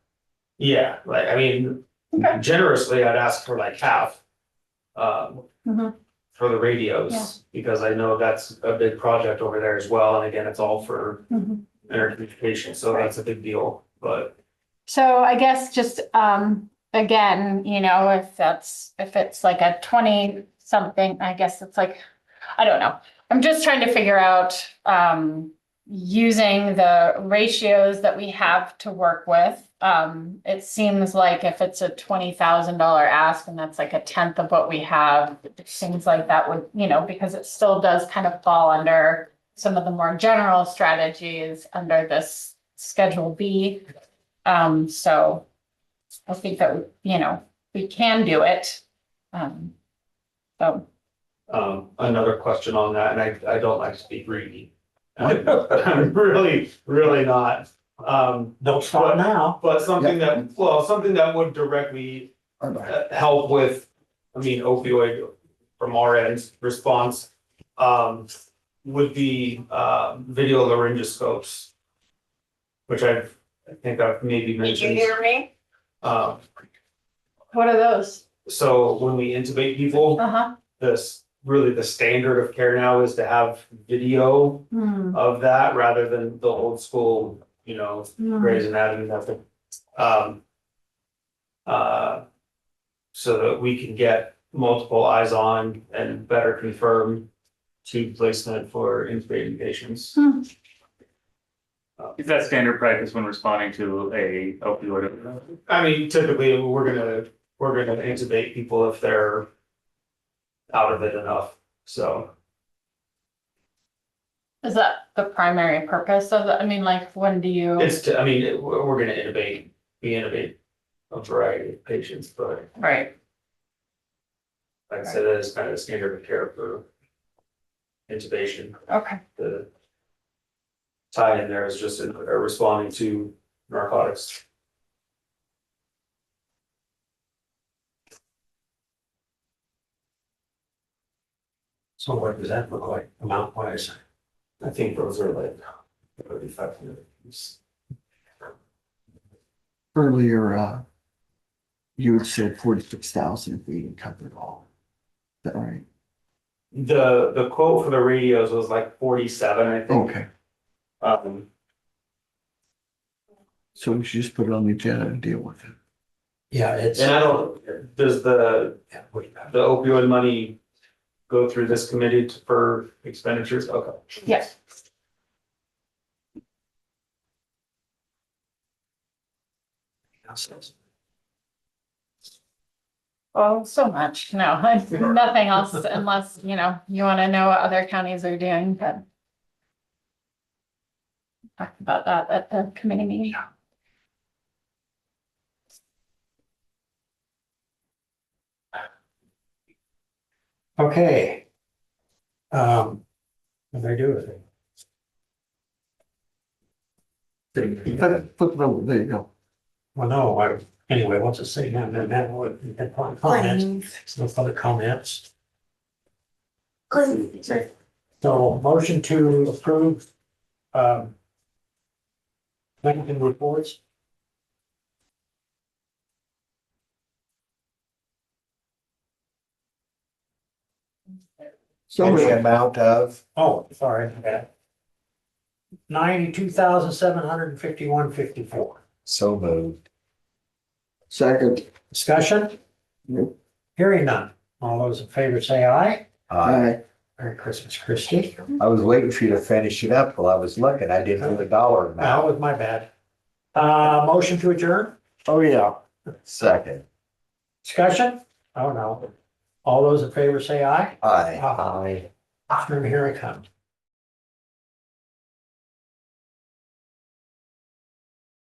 S6: yeah, like, I mean,
S12: Okay.
S6: generously, I'd ask for like half.
S12: Mhm.
S6: For the radios, because I know that's a big project over there as well, and again, it's all for
S12: Mhm.
S6: intercommunication, so that's a big deal, but.
S12: So I guess just, again, if it's like a 20 something, I guess it's like, I don't know. I'm just trying to figure out, using the ratios that we have to work with. It seems like if it's a $20,000 ask and that's like a tenth of what we have, it seems like that would, because it still does kind of fall under some of the more general strategies under this Schedule B. So I think that, we can do it. So.
S6: Another question on that, and I don't like to be greedy, I'm really, really not.
S1: Don't start now.
S6: But something that, well, something that would directly help with, I mean, opioid from our end response, would be, video laryngoscopes. Which I think I've maybe mentioned.
S12: me?
S6: Um,
S12: What are those?
S6: so when we intubate people,
S12: Uh-huh.
S6: this, really the standard of care now is to have video
S12: Hmm.
S6: of that rather than the old school, you know, Grey's Anatomy method. So that we can get multiple eyes on and better confirm tube placement for intubating patients.
S19: Is that standard practice when responding to a opioid?
S6: I mean, typically, we're gonna intubate people if they're out of it enough, so.
S12: Is that the primary purpose of it? I mean, like, when do you?
S6: I mean, we're gonna we intubate a variety of patients, but
S12: Right.
S6: like I said, that is kind of the standard of care for intubation.
S12: Okay.
S6: The tie in there is just responding to narcotics.
S1: So what does that look like amount wise?
S6: I think those are like 35.
S2: Earlier, you had said 46,000 if we covered it all. Is that right?
S6: The quote for the radios was like 47, I think.
S2: Okay,
S6: Um,
S2: so we should just put it on the agenda and deal with it.
S1: Yeah, it's.
S6: and I don't, does the opioid money go through this committee for expenditures? Okay.
S12: Yes. Oh, so much. No, nothing else unless, you want to know what other counties are doing, but talk about that at the committee meeting.
S1: Okay. What do I do with it?
S2: Flip it over, there you go.
S1: Well, no, anyway, what's it say now? Comments, no further comments. So motion to approve, Mexican reports.
S13: So the amount of,
S1: Oh, sorry, I got it. 92,751.54.
S13: so moved.
S2: Second.
S1: Discussion?
S2: Nope.
S1: Hearing none. All those in favor say aye.
S2: Aye.
S1: Merry Christmas, Christie.
S13: I was waiting for you to finish it up while I was looking. I didn't know the dollar
S1: That
S13: amount.
S1: was my bad. Motion to adjourn?
S2: Oh, yeah.
S13: Second.
S1: Discussion? Oh, no. All those in favor say aye.
S13: Aye.
S1: Aye. Here I come.